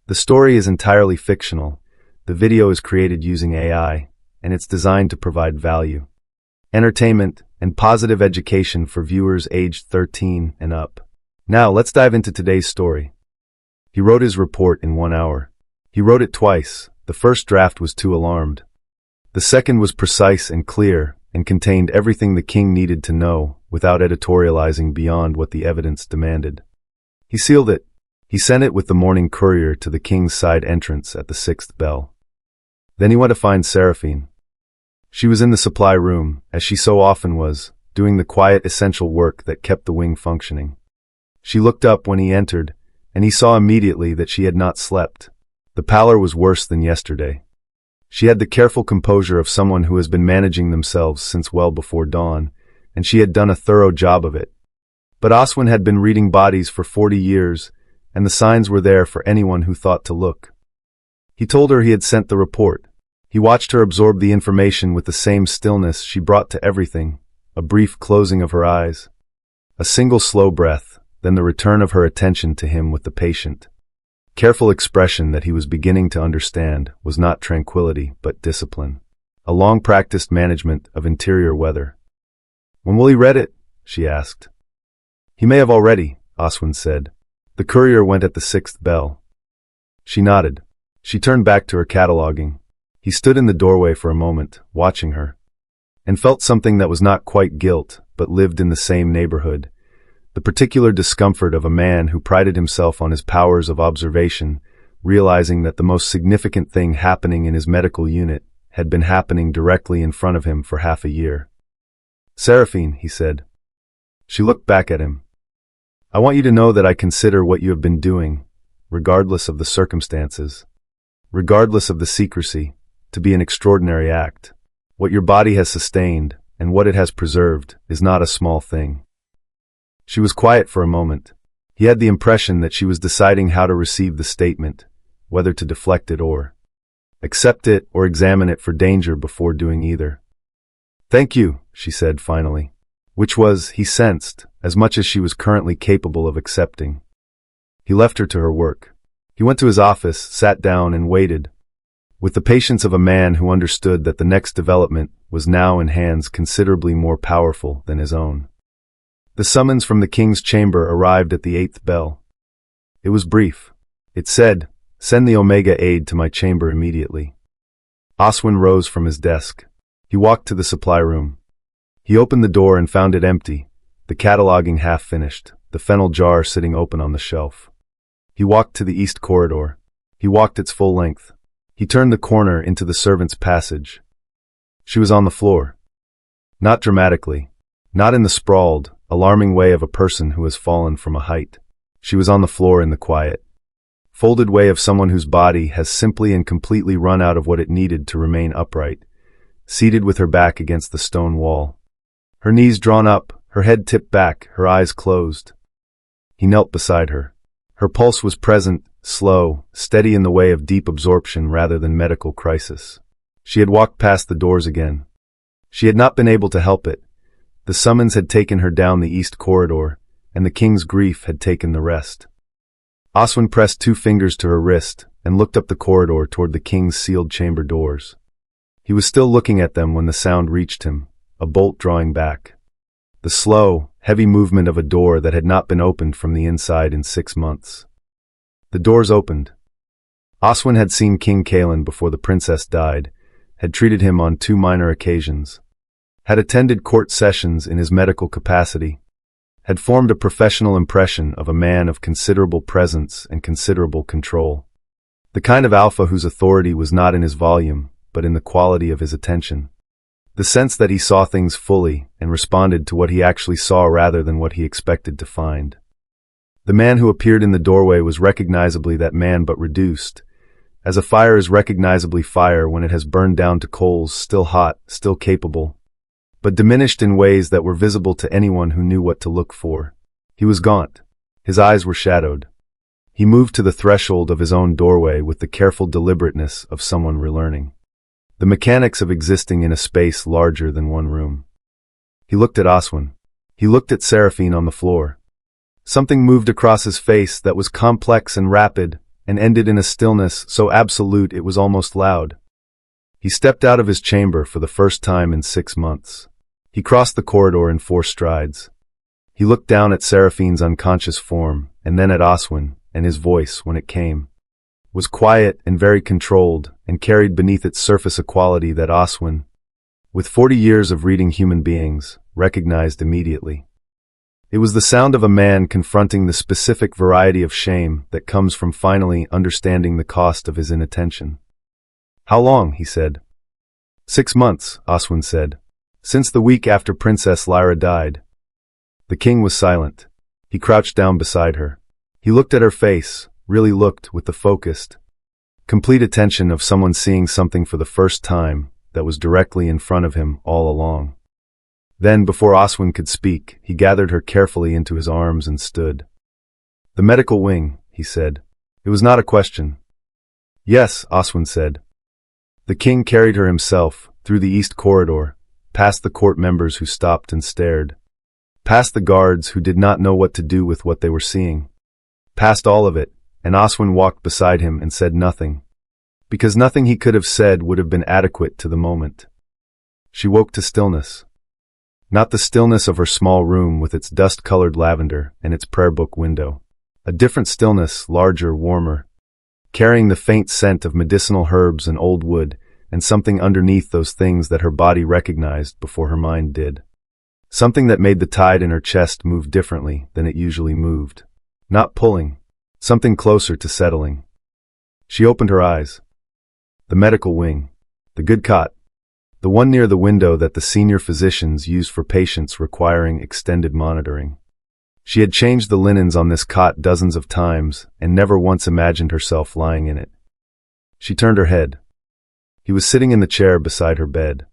The story is entirely fictional. The video is created using AI, and it's designed to provide value, entertainment, and positive education for viewers aged 13 and up. Now, let's dive into today's story. He wrote his report in 1 hour. He wrote it twice. The first draft was too alarmed. The second was precise and clear, and contained everything the king needed to know without editorializing beyond what the evidence demanded. He sealed it. He sent it with the morning courier to the king's side entrance at the 6th bell. Then he went to find Seraphine. She was in the supply room, as she so often was, doing the quiet, essential work that kept the wing functioning. She looked up when he entered, and he saw immediately that she had not slept. The pallor was worse than yesterday. She had the careful composure of someone who has been managing themselves since well before dawn, and she had done a thorough job of it. But Oswin had been reading bodies for 40 years, and the signs were there for anyone who thought to look. He told her he had sent the report. He watched her absorb the information with the same stillness she brought to everything, a brief closing of her eyes, a single slow breath, then the return of her attention to him with the patient, careful expression that he was beginning to understand was not tranquility but discipline, a long-practiced management of interior weather. "When will he read it?" she asked. "He may have already," Oswin said. "The courier went at the 6th bell." She nodded. She turned back to her cataloging. He stood in the doorway for a moment, watching her, and felt something that was not quite guilt, but lived in the same neighborhood. The particular discomfort of a man who prided himself on his powers of observation, realizing that the most significant thing happening in his medical unit had been happening directly in front of him for half a year. "Seraphine," he said. She looked back at him. "I want you to know that I consider what you have been doing, regardless of the circumstances, regardless of the secrecy, to be an extraordinary act. What your body has sustained, and what it has preserved, is not a small thing." She was quiet for a moment. He had the impression that she was deciding how to receive the statement, whether to deflect it or accept it or examine it for danger before doing either. "Thank you," she said finally, which was, he sensed, as much as she was currently capable of accepting. He left her to her work. He went to his office, sat down, and waited, with the patience of a man who understood that the next development was now in hands considerably more powerful than his own. The summons from the king's chamber arrived at the 8th bell. It was brief. It said, "Send the Omega aide to my chamber immediately." Oswin rose from his desk. He walked to the supply room. He opened the door and found it empty, the cataloging half finished, the fennel jar sitting open on the shelf. He walked to the east corridor. He walked its full length. He turned the corner into the servants' passage. She was on the floor. Not dramatically. Not in the sprawled, alarming way of a person who has fallen from a height. She was on the floor in the quiet, folded way of someone whose body has simply and completely run out of what it needed to remain upright, seated with her back against the stone wall. Her knees drawn up, her head tipped back, her eyes closed. He knelt beside her. Her pulse was present, slow, steady in the way of deep absorption rather than medical crisis. She had walked past the doors again. She had not been able to help it. The summons had taken her down the east corridor, and the king's grief had taken the rest. Oswin pressed 2 fingers to her wrist and looked up the corridor toward the king's sealed chamber doors. He was still looking at them when the sound reached him, a bolt drawing back. The slow, heavy movement of a door that had not been opened from the inside in 6 months. The doors opened. Oswin had seen King Caelan before the princess died, had treated him on 2 minor occasions, had attended court sessions in his medical capacity, had formed a professional impression of a man of considerable presence and considerable control. The kind of alpha whose authority was not in his volume, but in the quality of his attention. The sense that he saw things fully and responded to what he actually saw rather than what he expected to find. The man who appeared in the doorway was recognizably that man but reduced, as a fire is recognizably fire when it has burned down to coals still hot, still capable, but diminished in ways that were visible to anyone who knew what to look for. He was gaunt. His eyes were shadowed. He moved to the threshold of his own doorway with the careful deliberateness of someone relearning the mechanics of existing in a space larger than one room. He looked at Oswin. He looked at Seraphine on the floor. Something moved across his face that was complex and rapid, and ended in a stillness so absolute it was almost loud. He stepped out of his chamber for the first time in 6 months. He crossed the corridor in 4 strides. He looked down at Seraphine's unconscious form, and then at Oswin, and his voice, when it came, was quiet and very controlled, and carried beneath its surface a quality that Oswin, with 40 years of reading human beings, recognized immediately. It was the sound of a man confronting the specific variety of shame that comes from finally understanding the cost of his inattention. "How long?" he said. 6 months, Oswin said. "Since the week after Princess Lyra died." The king was silent. He crouched down beside her. He looked at her face, really looked with the focused, complete attention of someone seeing something for the first time that was directly in front of him all along. Then, before Oswin could speak, he gathered her carefully into his arms and stood. "The medical wing," he said. It was not a question. "Yes," Oswin said. The king carried her himself, through the east corridor, past the court members who stopped and stared, past the guards who did not know what to do with what they were seeing, past all of it, and Oswin walked beside him and said nothing, because nothing he could have said would have been adequate to the moment. She woke to stillness. Not the stillness of her small room with its dust-colored lavender and its prayer book window. A different stillness, larger, warmer, carrying the faint scent of medicinal herbs and old wood, and something underneath those things that her body recognized before her mind did. Something that made the tide in her chest move differently than it usually moved. Not pulling. Something closer to settling. She opened her eyes. The medical wing. The good cot. The one near the window that the senior physicians use for patients requiring extended monitoring. She had changed the linens on this cot dozens of times and never once imagined herself lying in it. She turned her head. He was sitting in the chair beside her bed.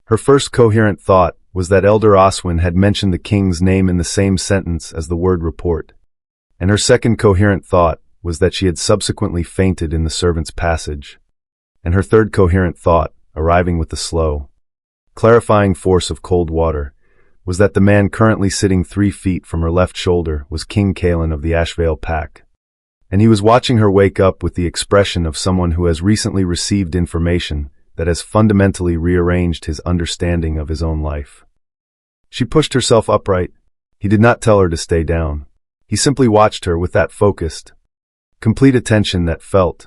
Her first coherent thought was that Elder Oswin had mentioned the king's name in the same sentence as the word report, and her second coherent thought was that she had subsequently fainted in the servants' passage, and her third coherent thought, arriving with the slow, clarifying force of cold water, was that the man currently sitting 3 feet from her left shoulder was King Caelan of the Ashvale Pack, and he was watching her wake up with the expression of someone who has recently received information that has fundamentally rearranged his understanding of his own life. She pushed herself upright. He did not tell her to stay down. He simply watched her with that focused, complete attention that felt.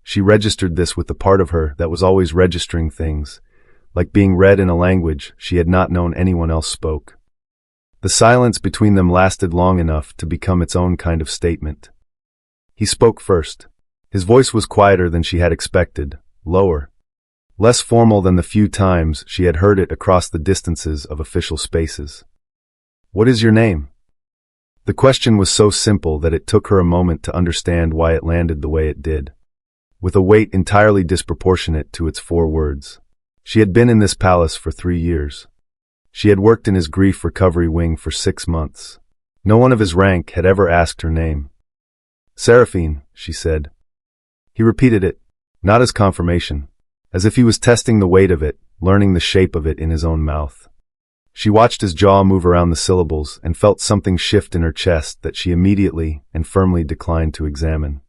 She registered this with the part of her that was always registering things, like being read in a language she had not known anyone else spoke. The silence between them lasted long enough to become its own kind of statement. He spoke first. His voice was quieter than she had expected, lower, less formal than the few times she had heard it across the distances of official spaces. "What is your name?" The question was so simple that it took her a moment to understand why it landed the way it did. With a weight entirely disproportionate to its 4 words. She had been in this palace for 3 years. She had worked in his grief recovery wing for 6 months. No one of his rank had ever asked her name. "Seraphine," she said. He repeated it, not as confirmation, as if he was testing the weight of it, learning the shape of it in his own mouth. She watched his jaw move around the syllables and felt something shift in her chest that she immediately and firmly declined to examine.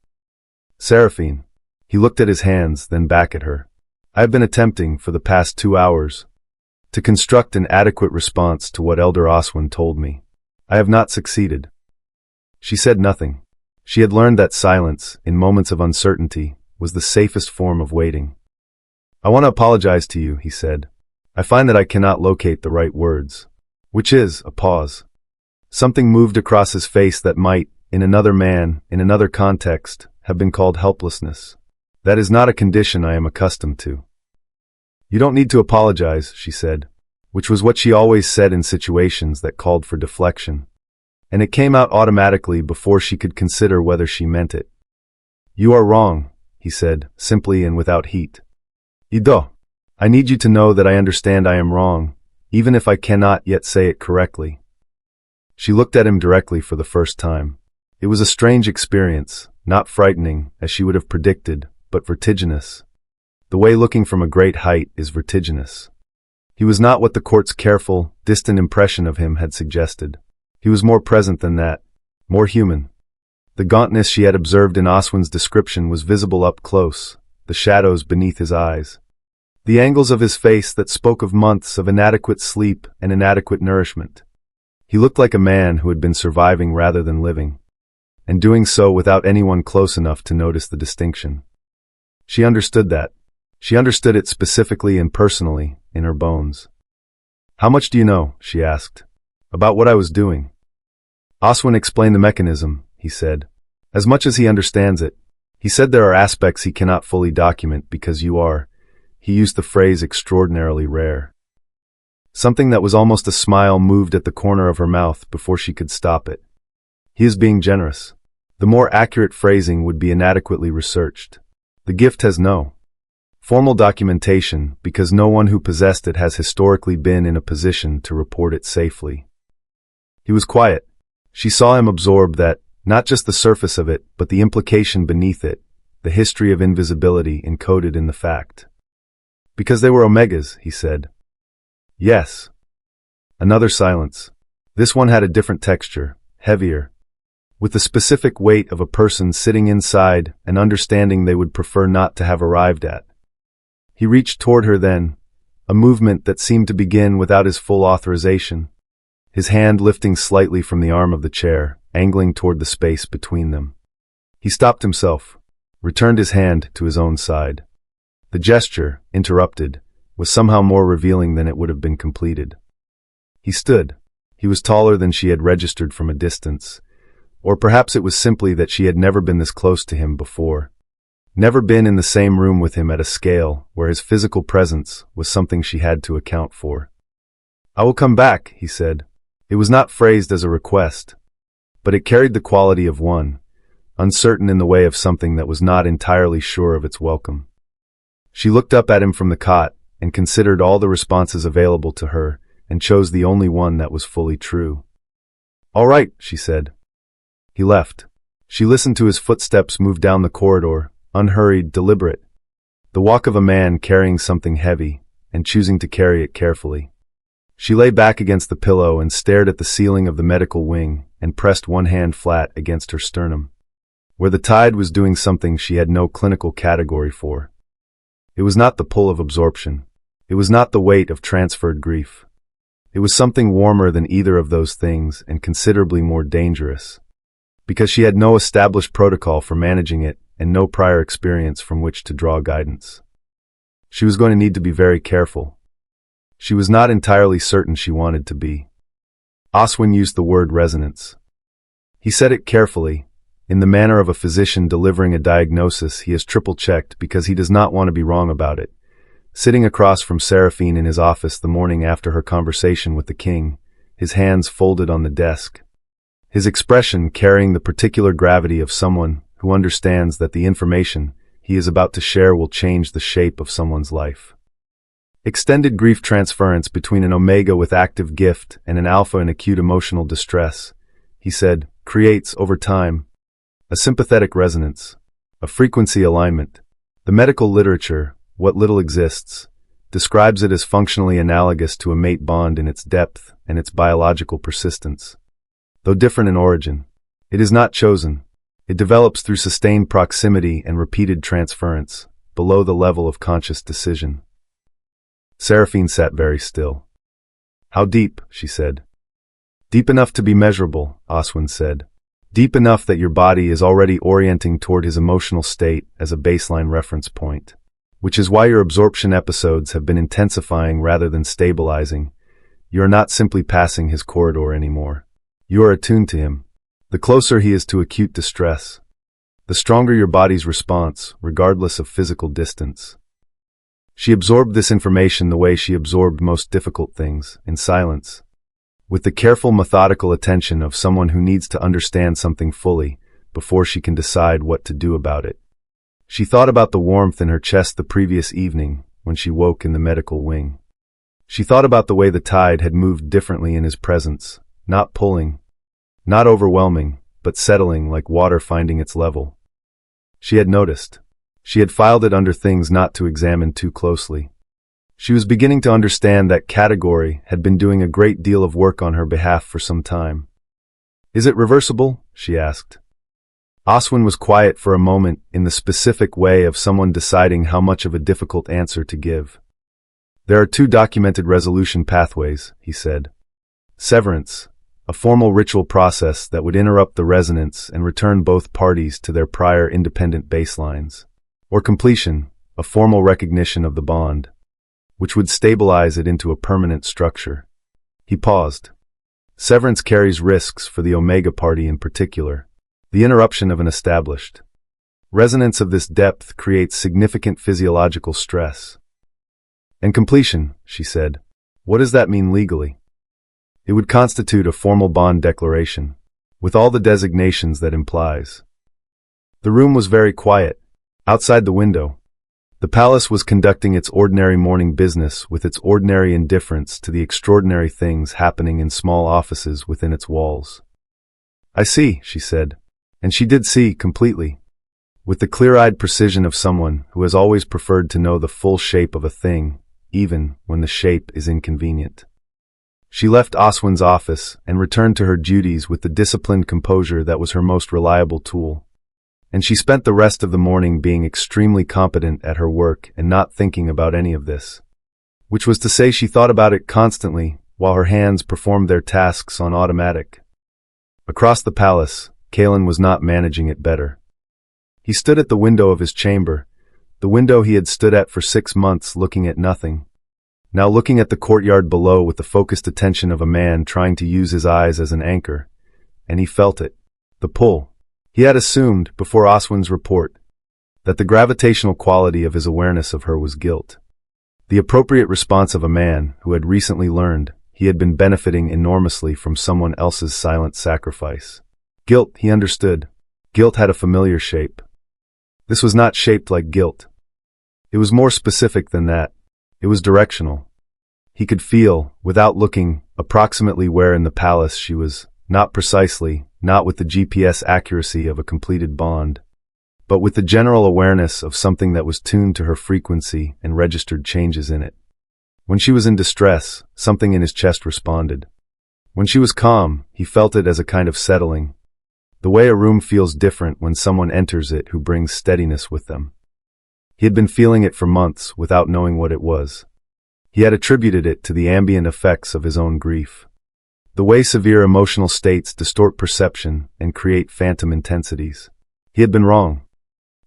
"Seraphine." He looked at his hands, then back at her. "I have been attempting, for the past 2 hours, to construct an adequate response to what Elder Oswin told me. I have not succeeded." She said nothing. She had learned that silence, in moments of uncertainty, was the safest form of waiting. "I want to apologize to you," he said. "I find that I cannot locate the right words." Which is a pause. Something moved across his face that might, in another man, in another context, have been called helplessness. "That is not a condition I am accustomed to." "You don't need to apologize," she said, which was what she always said in situations that called for deflection. And it came out automatically before she could consider whether she meant it. "You are wrong," he said, simply and without heat. "Ido. I need you to know that I understand I am wrong, even if I cannot yet say it correctly." She looked at him directly for the first time. It was a strange experience, not frightening, as she would have predicted, but vertiginous. The way looking from a great height is vertiginous. He was not what the court's careful, distant impression of him had suggested. He was more present than that, more human. The gauntness she had observed in Oswin's description was visible up close, the shadows beneath his eyes. The angles of his face that spoke of months of inadequate sleep and inadequate nourishment. He looked like a man who had been surviving rather than living, and doing so without anyone close enough to notice the distinction. She understood that. She understood it specifically and personally, in her bones. "How much do you know?" she asked. "About what I was doing?" Oswin explained the mechanism, he said. "As much as he understands it. He said there are aspects he cannot fully document because you are," he used the phrase, "extraordinarily rare." Something that was almost a smile moved at the corner of her mouth before she could stop it. He is being generous. The more accurate phrasing would be inadequately researched. The gift has no formal documentation because no one who possessed it has historically been in a position to report it safely. He was quiet. She saw him absorb that, not just the surface of it, but the implication beneath it, the history of invisibility encoded in the fact. "Because they were omegas," he said. "Yes." Another silence. This one had a different texture, heavier, with the specific weight of a person sitting inside and understanding they would prefer not to have arrived at. He reached toward her then, a movement that seemed to begin without his full authorization, his hand lifting slightly from the arm of the chair, angling toward the space between them. He stopped himself, returned his hand to his own side. The gesture, interrupted, was somehow more revealing than it would have been completed. He stood. He was taller than she had registered from a distance, or perhaps it was simply that she had never been this close to him before. Never been in the same room with him at a scale where his physical presence was something she had to account for. "I will come back," he said. It was not phrased as a request, but it carried the quality of one, uncertain in the way of something that was not entirely sure of its welcome. She looked up at him from the cot and considered all the responses available to her and chose the only one that was fully true. "All right," she said. He left. She listened to his footsteps move down the corridor, unhurried, deliberate. The walk of a man carrying something heavy and choosing to carry it carefully. She lay back against the pillow and stared at the ceiling of the medical wing and pressed one hand flat against her sternum, where the tide was doing something she had no clinical category for. It was not the pull of absorption. It was not the weight of transferred grief. It was something warmer than either of those things and considerably more dangerous, because she had no established protocol for managing it and no prior experience from which to draw guidance. She was going to need to be very careful. She was not entirely certain she wanted to be. Oswin used the word resonance. He said it carefully, in the manner of a physician delivering a diagnosis he has triple-checked because he does not want to be wrong about it. Sitting across from Seraphine in his office the morning after her conversation with the king, his hands folded on the desk, his expression carrying the particular gravity of someone who understands that the information he is about to share will change the shape of someone's life. Extended grief transference between an Omega with active gift and an Alpha in acute emotional distress, he said, creates, over time, a sympathetic resonance, a frequency alignment. The medical literature, what little exists, describes it as functionally analogous to a mate bond in its depth and its biological persistence. Though different in origin, it is not chosen. It develops through sustained proximity and repeated transference, below the level of conscious decision. Seraphine sat very still. How deep, she said. Deep enough to be measurable, Oswin said. Deep enough that your body is already orienting toward his emotional state as a baseline reference point. Which is why your absorption episodes have been intensifying rather than stabilizing. You are not simply passing his corridor anymore. You are attuned to him. The closer he is to acute distress, the stronger your body's response, regardless of physical distance. She absorbed this information the way she absorbed most difficult things, in silence, with the careful, methodical attention of someone who needs to understand something fully before she can decide what to do about it. She thought about the warmth in her chest the previous evening when she woke in the medical wing. She thought about the way the tide had moved differently in his presence, not pulling, not overwhelming, but settling like water finding its level. She had noticed. She had filed it under things not to examine too closely. She was beginning to understand that category had been doing a great deal of work on her behalf for some time. Is it reversible? She asked. Oswin was quiet for a moment in the specific way of someone deciding how much of a difficult answer to give. There are two documented resolution pathways, he said. Severance, a formal ritual process that would interrupt the resonance and return both parties to their prior independent baselines. Or completion, a formal recognition of the bond, which would stabilize it into a permanent structure. He paused. Severance carries risks for the Omega party in particular. The interruption of an established resonance of this depth creates significant physiological stress. And completion, she said. What does that mean legally? It would constitute a formal bond declaration, with all the designations that implies. The room was very quiet. Outside the window, the palace was conducting its ordinary morning business with its ordinary indifference to the extraordinary things happening in small offices within its walls. I see, she said. And she did see completely, with the clear-eyed precision of someone who has always preferred to know the full shape of a thing, even when the shape is inconvenient. She left Oswin's office and returned to her duties with the disciplined composure that was her most reliable tool. And she spent the rest of the morning being extremely competent at her work and not thinking about any of this. Which was to say she thought about it constantly while her hands performed their tasks on automatic. Across the palace, Caelan was not managing it better. He stood at the window of his chamber, the window he had stood at for 6 months looking at nothing, now looking at the courtyard below with the focused attention of a man trying to use his eyes as an anchor, and he felt it, the pull. He had assumed, before Oswin's report, that the gravitational quality of his awareness of her was guilt. The appropriate response of a man who had recently learned he had been benefiting enormously from someone else's silent sacrifice. Guilt, he understood. Guilt had a familiar shape. This was not shaped like guilt. It was more specific than that. It was directional. He could feel, without looking, approximately where in the palace she was, not precisely, not with the GPS accuracy of a completed bond, but with the general awareness of something that was tuned to her frequency and registered changes in it. When she was in distress, something in his chest responded. When she was calm, he felt it as a kind of settling. The way a room feels different when someone enters it who brings steadiness with them. He had been feeling it for months without knowing what it was. He had attributed it to the ambient effects of his own grief. The way severe emotional states distort perception and create phantom intensities. He had been wrong.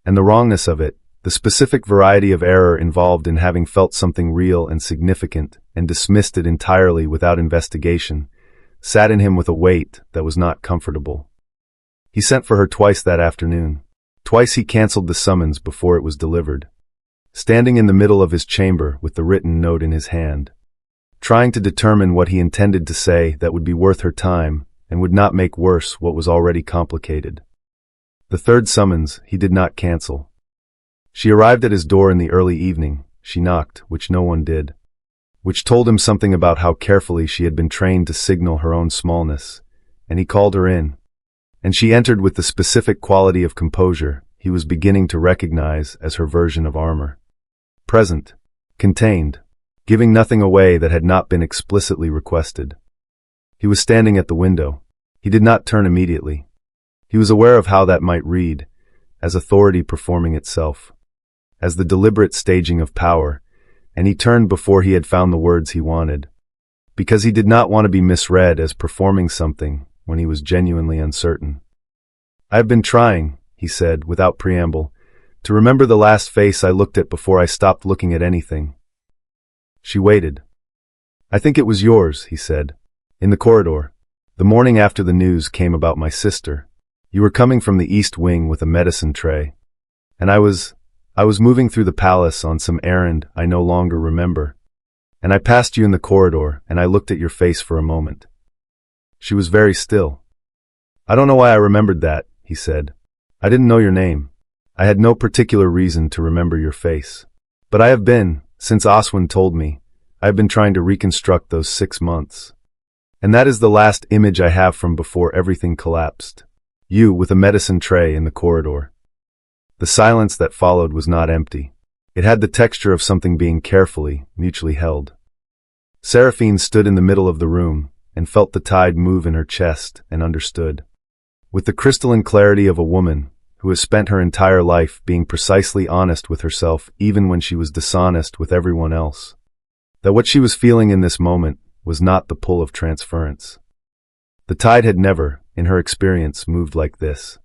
And the wrongness of it, the specific variety of error involved in having felt something real and significant and dismissed it entirely without investigation, sat in him with a weight that was not comfortable. He sent for her twice that afternoon. Twice he canceled the summons before it was delivered. Standing in the middle of his chamber with the written note in his hand, trying to determine what he intended to say that would be worth her time and would not make worse what was already complicated. The third summons he did not cancel. She arrived at his door in the early evening. She knocked, which no one did, which told him something about how carefully she had been trained to signal her own smallness, and he called her in. And she entered with the specific quality of composure he was beginning to recognize as her version of armor. Present, contained, giving nothing away that had not been explicitly requested. He was standing at the window. He did not turn immediately. He was aware of how that might read, as authority performing itself, as the deliberate staging of power, and he turned before he had found the words he wanted, because he did not want to be misread as performing something when he was genuinely uncertain. "I have been trying," he said, without preamble, "to remember the last face I looked at before I stopped looking at anything." She waited. "I think it was yours," he said, "in the corridor, the morning after the news came about my sister. You were coming from the East Wing with a medicine tray, and I was moving through the palace on some errand I no longer remember, and I passed you in the corridor and I looked at your face for a moment." She was very still. "I don't know why I remembered that," he said. "I didn't know your name. I had no particular reason to remember your face. But I have been, since Oswin told me, I have been trying to reconstruct those 6 months. And that is the last image I have from before everything collapsed. You with a medicine tray in the corridor." The silence that followed was not empty. It had the texture of something being carefully, mutually held. Seraphine stood in the middle of the room and felt the tide move in her chest and understood. With the crystalline clarity of a woman who has spent her entire life being precisely honest with herself even when she was dishonest with everyone else, that what she was feeling in this moment was not the pull of transference. The tide had never, in her experience, moved like this.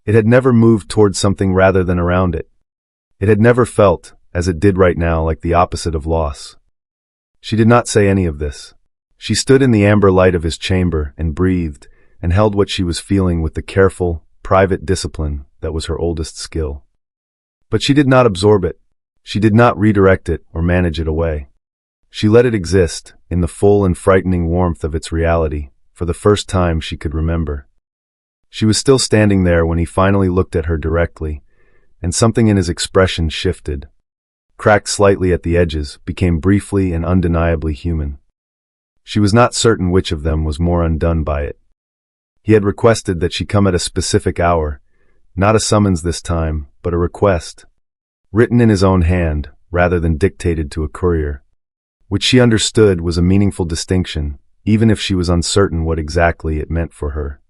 It had never moved towards something rather than around it. It had never felt, as it did right now, like the opposite of loss. She did not say any of this. She stood in the amber light of his chamber and breathed and held what she was feeling with the careful, private discipline that was her oldest skill. But she did not absorb it. She did not redirect it or manage it away. She let it exist, in the full and frightening warmth of its reality, for the first time she could remember. She was still standing there when he finally looked at her directly, and something in his expression shifted. Cracked slightly at the edges, became briefly and undeniably human. She was not certain which of them was more undone by it. He had requested that she come at a specific hour, not a summons this time, but a request, written in his own hand, rather than dictated to a courier, which she understood was a meaningful distinction, even if she was uncertain what exactly it meant for her.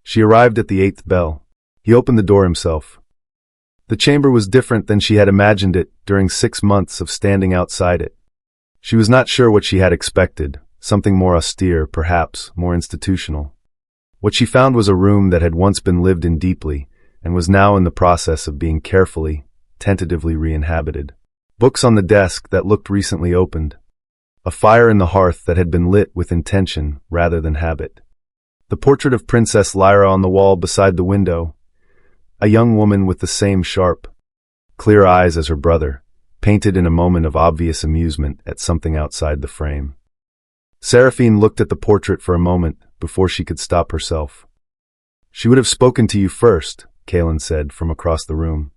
She arrived at the 8th bell. He opened the door himself. The chamber was different than she had imagined it during 6 months of standing outside it. She was not sure what she had expected, something more austere, perhaps, more institutional. What she found was a room that had once been lived in deeply, and was now in the process of being carefully, tentatively re-inhabited. Books on the desk that looked recently opened. A fire in the hearth that had been lit with intention rather than habit. The portrait of Princess Lyra on the wall beside the window. A young woman with the same sharp, clear eyes as her brother, painted in a moment of obvious amusement at something outside the frame. Seraphine looked at the portrait for a moment before she could stop herself. "She would have spoken to you first," Caelan said from across the room.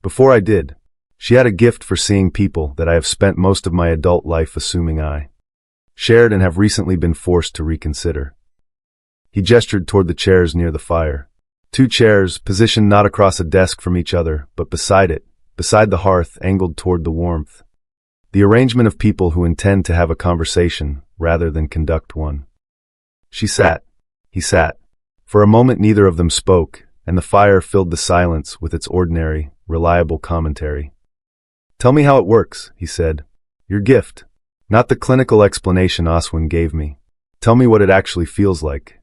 "Before I did. She had a gift for seeing people that I have spent most of my adult life assuming I shared and have recently been forced to reconsider." He gestured toward the chairs near the fire. 2 chairs, positioned not across a desk from each other, but beside it, beside the hearth, angled toward the warmth. The arrangement of people who intend to have a conversation rather than conduct one. She sat. He sat. For a moment neither of them spoke, and the fire filled the silence with its ordinary, reliable commentary. "Tell me how it works," he said. "Your gift. Not the clinical explanation Oswin gave me. Tell me what it actually feels like."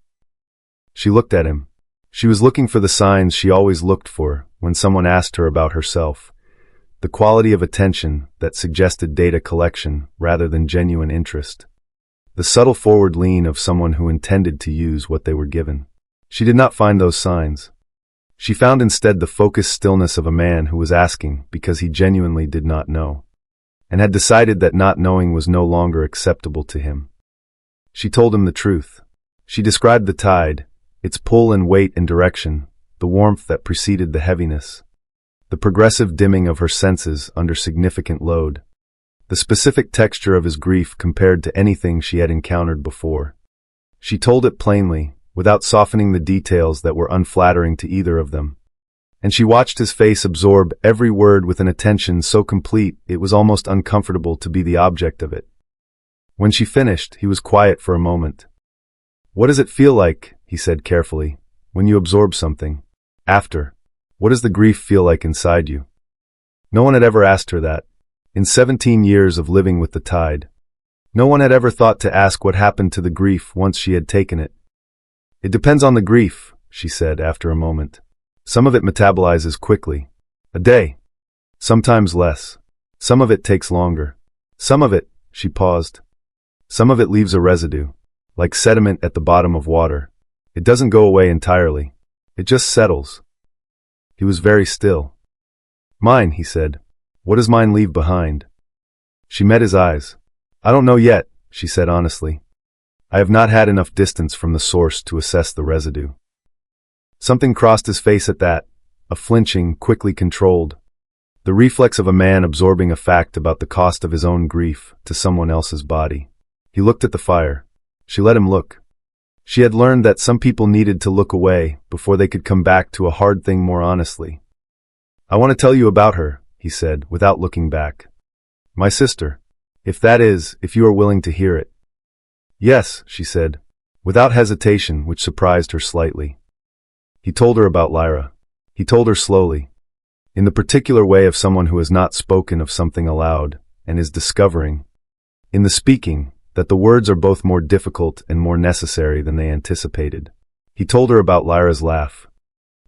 She looked at him. She was looking for the signs she always looked for when someone asked her about herself. The quality of attention that suggested data collection rather than genuine interest. The subtle forward lean of someone who intended to use what they were given. She did not find those signs. She found instead the focused stillness of a man who was asking because he genuinely did not know, and had decided that not knowing was no longer acceptable to him. She told him the truth. She described the tide, its pull and weight and direction, the warmth that preceded the heaviness, the progressive dimming of her senses under significant load, the specific texture of his grief compared to anything she had encountered before. She told it plainly, without softening the details that were unflattering to either of them. And she watched his face absorb every word with an attention so complete it was almost uncomfortable to be the object of it. When she finished, he was quiet for a moment. "What does it feel like," he said carefully, "when you absorb something? After? What does the grief feel like inside you?" No one had ever asked her that. In 17 years of living with the tide, no one had ever thought to ask what happened to the grief once she had taken it. "It depends on the grief," she said after a moment. "Some of it metabolizes quickly. A day. Sometimes less. Some of it takes longer. Some of it," she paused. "Some of it leaves a residue, like sediment at the bottom of water. It doesn't go away entirely. It just settles." He was very still. "Mine," he said. "What does mine leave behind?" She met his eyes. "I don't know yet," she said honestly. "I have not had enough distance from the source to assess the residue." Something crossed his face at that, a flinching, quickly controlled. The reflex of a man absorbing a fact about the cost of his own grief to someone else's body. He looked at the fire. She let him look. She had learned that some people needed to look away before they could come back to a hard thing more honestly. "I want to tell you about her," he said, without looking back. "My sister. If you are willing to hear it." "Yes," she said, without hesitation, which surprised her slightly. He told her about Lyra. He told her slowly, in the particular way of someone who has not spoken of something aloud, and is discovering, in the speaking, that the words are both more difficult and more necessary than they anticipated. He told her about Lyra's laugh,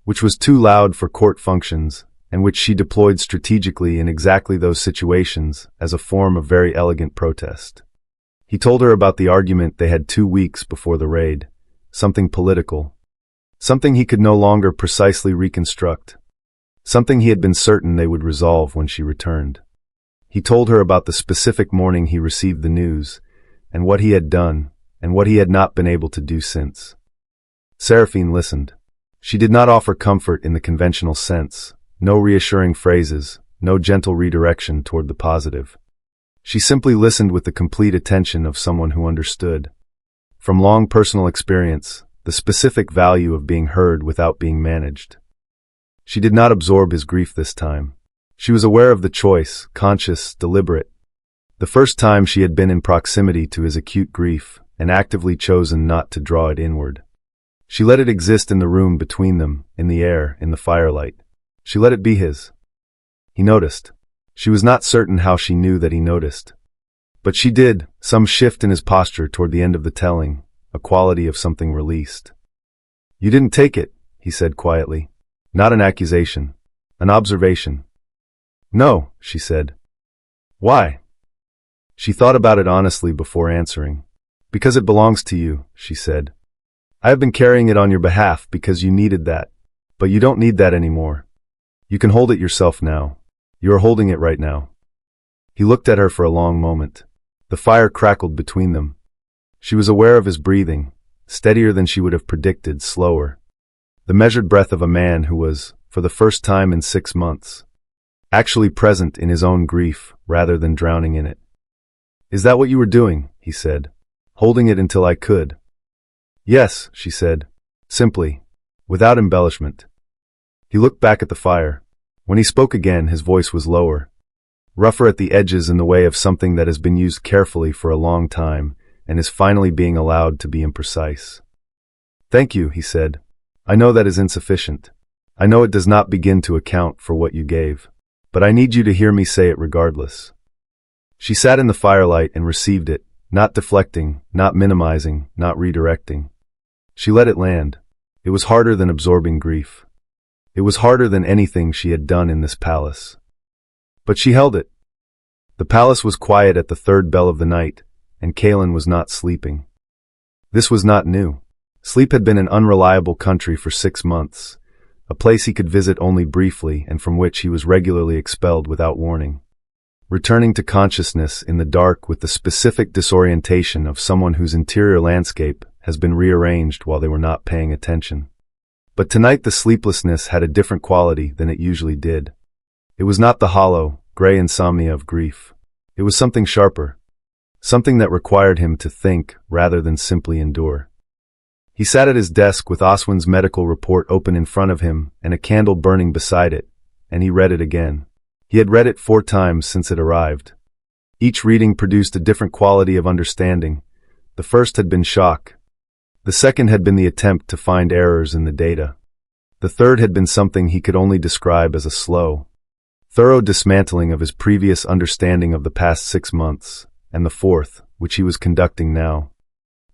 which was too loud for court functions, and which she deployed strategically in exactly those situations as a form of very elegant protest. He told her about the argument they had 2 weeks before the raid, something political, something he could no longer precisely reconstruct, something he had been certain they would resolve when she returned. He told her about the specific morning he received the news, and what he had done, and what he had not been able to do since. Seraphine listened. She did not offer comfort in the conventional sense, no reassuring phrases, no gentle redirection toward the positive. She simply listened with the complete attention of someone who understood, from long personal experience, the specific value of being heard without being managed. She did not absorb his grief this time. She was aware of the choice, conscious, deliberate. The first time she had been in proximity to his acute grief, and actively chosen not to draw it inward. She let it exist in the room between them, in the air, in the firelight. She let it be his. He noticed. She was not certain how she knew that he noticed. But she did, some shift in his posture toward the end of the telling, a quality of something released. "You didn't take it," he said quietly. "Not an accusation. An observation." "No," she said. "Why?" She thought about it honestly before answering. "Because it belongs to you," she said. "I have been carrying it on your behalf because you needed that. But you don't need that anymore. You can hold it yourself now. You are holding it right now." He looked at her for a long moment. The fire crackled between them. She was aware of his breathing, steadier than she would have predicted, slower. The measured breath of a man who was, for the first time in 6 months, actually present in his own grief rather than drowning in it. "Is that what you were doing?" he said. "Holding it until I could?" "Yes," she said, simply, without embellishment. He looked back at the fire. When he spoke again, his voice was lower, rougher at the edges in the way of something that has been used carefully for a long time and is finally being allowed to be imprecise. "Thank you," he said. "I know that is insufficient. I know it does not begin to account for what you gave. But I need you to hear me say it regardless." She sat in the firelight and received it, not deflecting, not minimizing, not redirecting. She let it land. It was harder than absorbing grief. It was harder than anything she had done in this palace. But she held it. The palace was quiet at the 3rd bell of the night, and Caelan was not sleeping. This was not new. Sleep had been an unreliable country for 6 months, a place he could visit only briefly and from which he was regularly expelled without warning. Returning to consciousness in the dark with the specific disorientation of someone whose interior landscape has been rearranged while they were not paying attention. But tonight the sleeplessness had a different quality than it usually did. It was not the hollow, gray insomnia of grief. It was something sharper. Something that required him to think rather than simply endure. He sat at his desk with Oswin's medical report open in front of him and a candle burning beside it, and he read it again. He had read it 4 times since it arrived. Each reading produced a different quality of understanding. The first had been shock. The second had been the attempt to find errors in the data. The third had been something he could only describe as a slow, thorough dismantling of his previous understanding of the past 6 months, and the fourth, which he was conducting now,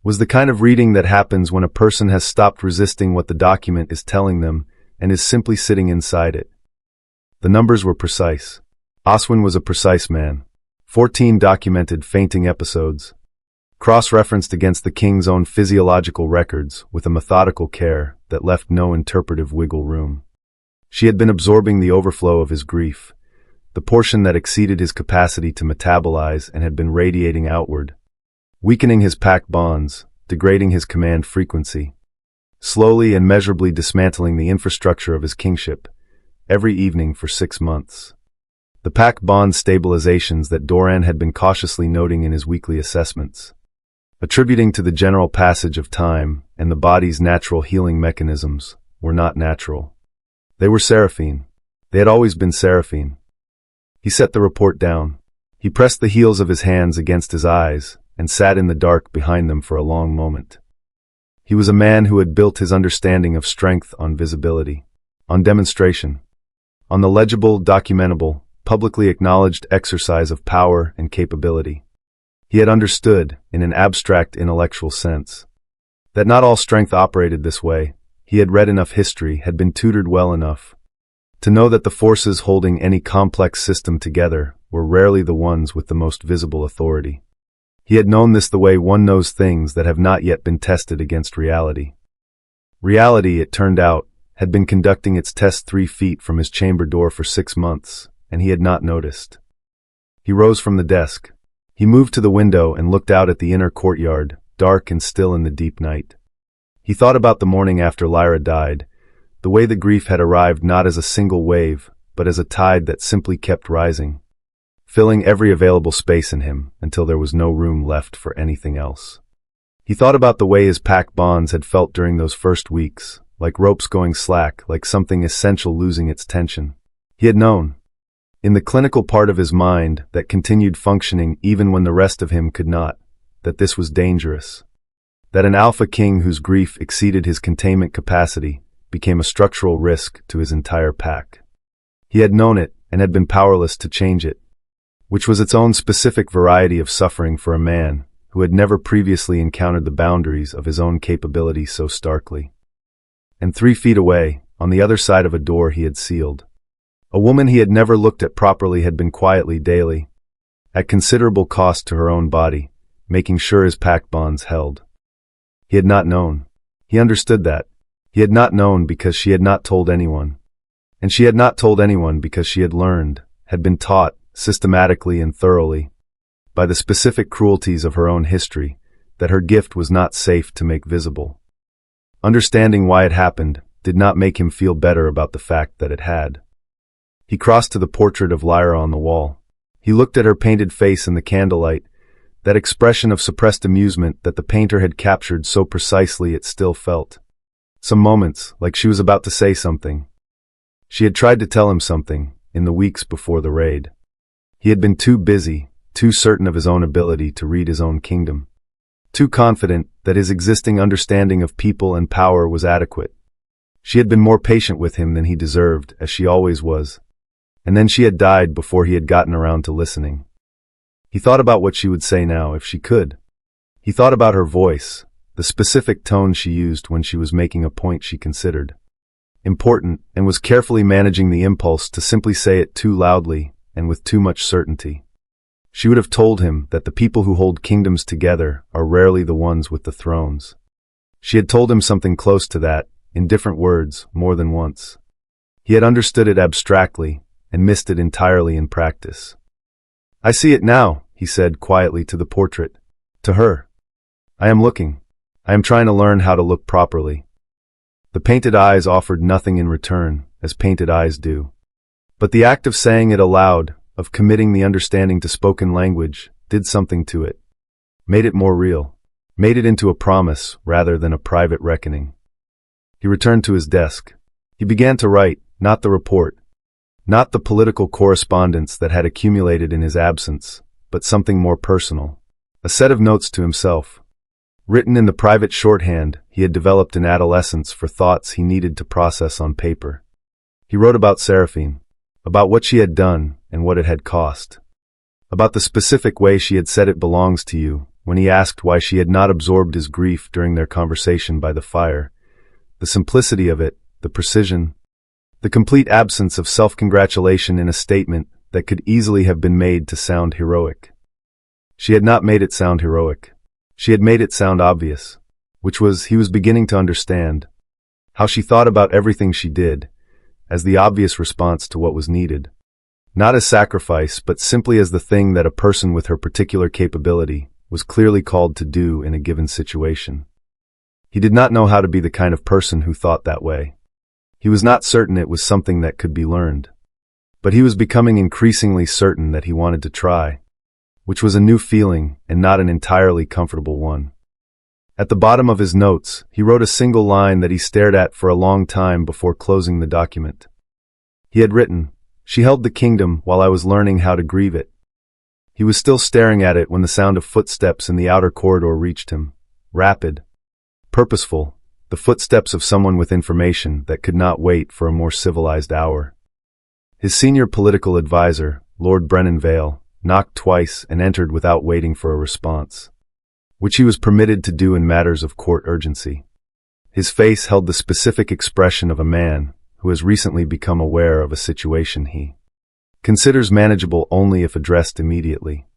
was the kind of reading that happens when a person has stopped resisting what the document is telling them and is simply sitting inside it. The numbers were precise. Oswin was a precise man. 14 documented fainting episodes, cross-referenced against the king's own physiological records with a methodical care that left no interpretive wiggle room. She had been absorbing the overflow of his grief, the portion that exceeded his capacity to metabolize and had been radiating outward, weakening his pack bonds, degrading his command frequency, slowly and measurably dismantling the infrastructure of his kingship, every evening for 6 months. The pack bond stabilizations that Doran had been cautiously noting in his weekly assessments, attributing to the general passage of time and the body's natural healing mechanisms, were not natural. They were Seraphine. They had always been Seraphine. He set the report down. He pressed the heels of his hands against his eyes and sat in the dark behind them for a long moment. He was a man who had built his understanding of strength on visibility, on demonstration, on the legible, documentable, publicly acknowledged exercise of power and capability. He had understood, in an abstract intellectual sense, that not all strength operated this way. He had read enough history, had been tutored well enough, to know that the forces holding any complex system together were rarely the ones with the most visible authority. He had known this the way one knows things that have not yet been tested against reality. Reality, it turned out, had been conducting its test 3 feet from his chamber door for 6 months, and he had not noticed. He rose from the desk. He moved to the window and looked out at the inner courtyard, dark and still in the deep night. He thought about the morning after Lyra died, the way the grief had arrived not as a single wave, but as a tide that simply kept rising, filling every available space in him until there was no room left for anything else. He thought about the way his pack bonds had felt during those first weeks, like ropes going slack, like something essential losing its tension. He had known, in the clinical part of his mind that continued functioning even when the rest of him could not, that this was dangerous. That an Alpha King whose grief exceeded his containment capacity became a structural risk to his entire pack. He had known it and had been powerless to change it, which was its own specific variety of suffering for a man who had never previously encountered the boundaries of his own capability so starkly. And 3 feet away, on the other side of a door he had sealed, a woman he had never looked at properly had been quietly daily, at considerable cost to her own body, making sure his pack bonds held. He had not known. He understood that. He had not known because she had not told anyone. And she had not told anyone because she had learned, had been taught, systematically and thoroughly, by the specific cruelties of her own history, that her gift was not safe to make visible. Understanding why it happened did not make him feel better about the fact that it had. He crossed to the portrait of Lyra on the wall. He looked at her painted face in the candlelight, that expression of suppressed amusement that the painter had captured so precisely it still felt. Some moments, like she was about to say something. She had tried to tell him something, in the weeks before the raid. He had been too busy, too certain of his own ability to read his own kingdom, too confident that his existing understanding of people and power was adequate. She had been more patient with him than he deserved, as she always was. And then she had died before he had gotten around to listening. He thought about what she would say now if she could. He thought about her voice, the specific tone she used when she was making a point she considered important, and was carefully managing the impulse to simply say it too loudly and with too much certainty. She would have told him that the people who hold kingdoms together are rarely the ones with the thrones. She had told him something close to that, in different words, more than once. He had understood it abstractly, and missed it entirely in practice. "I see it now," he said quietly to the portrait. To her. "I am looking. I am trying to learn how to look properly." The painted eyes offered nothing in return, as painted eyes do. But the act of saying it aloud, of committing the understanding to spoken language, did something to it. Made it more real. Made it into a promise rather than a private reckoning. He returned to his desk. He began to write, not the report, not the political correspondence that had accumulated in his absence, but something more personal. A set of notes to himself. Written in the private shorthand he had developed in adolescence for thoughts he needed to process on paper. He wrote about Seraphine, about what she had done and what it had cost. About the specific way she had said it belongs to you, when he asked why she had not absorbed his grief during their conversation by the fire. The simplicity of it, the precision, the complete absence of self-congratulation in a statement that could easily have been made to sound heroic. She had not made it sound heroic. She had made it sound obvious, which was, he was beginning to understand, how she thought about everything she did, as the obvious response to what was needed. Not as sacrifice, but simply as the thing that a person with her particular capability was clearly called to do in a given situation. He did not know how to be the kind of person who thought that way. He was not certain it was something that could be learned. But he was becoming increasingly certain that he wanted to try, which was a new feeling and not an entirely comfortable one. At the bottom of his notes, he wrote a single line that he stared at for a long time before closing the document. He had written, "She held the kingdom while I was learning how to grieve it." He was still staring at it when the sound of footsteps in the outer corridor reached him. Rapid, purposeful, the footsteps of someone with information that could not wait for a more civilized hour. His senior political advisor, Lord Brennan Vale, knocked twice and entered without waiting for a response, which he was permitted to do in matters of court urgency. His face held the specific expression of a man who has recently become aware of a situation he considers manageable only if addressed immediately.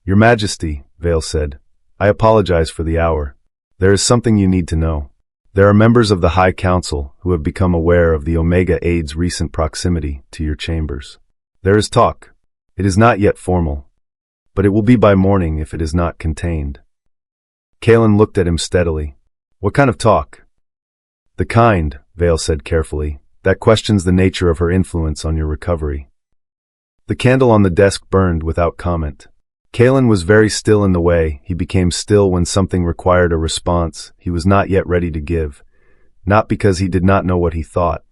"Your Majesty," Vale said, "I apologize for the hour. There is something you need to know. There are members of the High Council who have become aware of the Omega Aide's recent proximity to your chambers. There is talk. It is not yet formal, but it will be by morning if it is not contained." Caelan looked at him steadily. "What kind of talk?" "The kind," Vale said carefully, "that questions the nature of her influence on your recovery." The candle on the desk burned without comment. Caelan was very still in the way he became still when something required a response he was not yet ready to give, not because he did not know what he thought,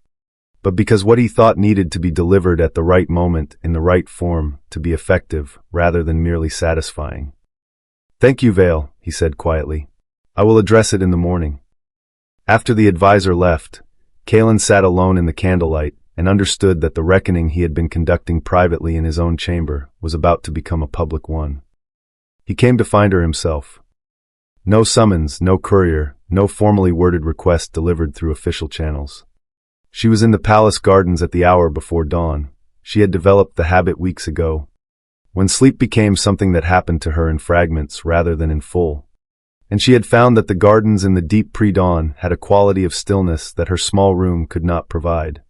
but because what he thought needed to be delivered at the right moment in the right form to be effective rather than merely satisfying. "Thank you, Vale," he said quietly. "I will address it in the morning." After the advisor left, Caelan sat alone in the candlelight and understood that the reckoning he had been conducting privately in his own chamber was about to become a public one. He came to find her himself. No summons, no courier, no formally worded request delivered through official channels. She was in the palace gardens at the hour before dawn. She had developed the habit weeks ago, when sleep became something that happened to her in fragments rather than in full. And she had found that the gardens in the deep pre-dawn had a quality of stillness that her small room could not provide.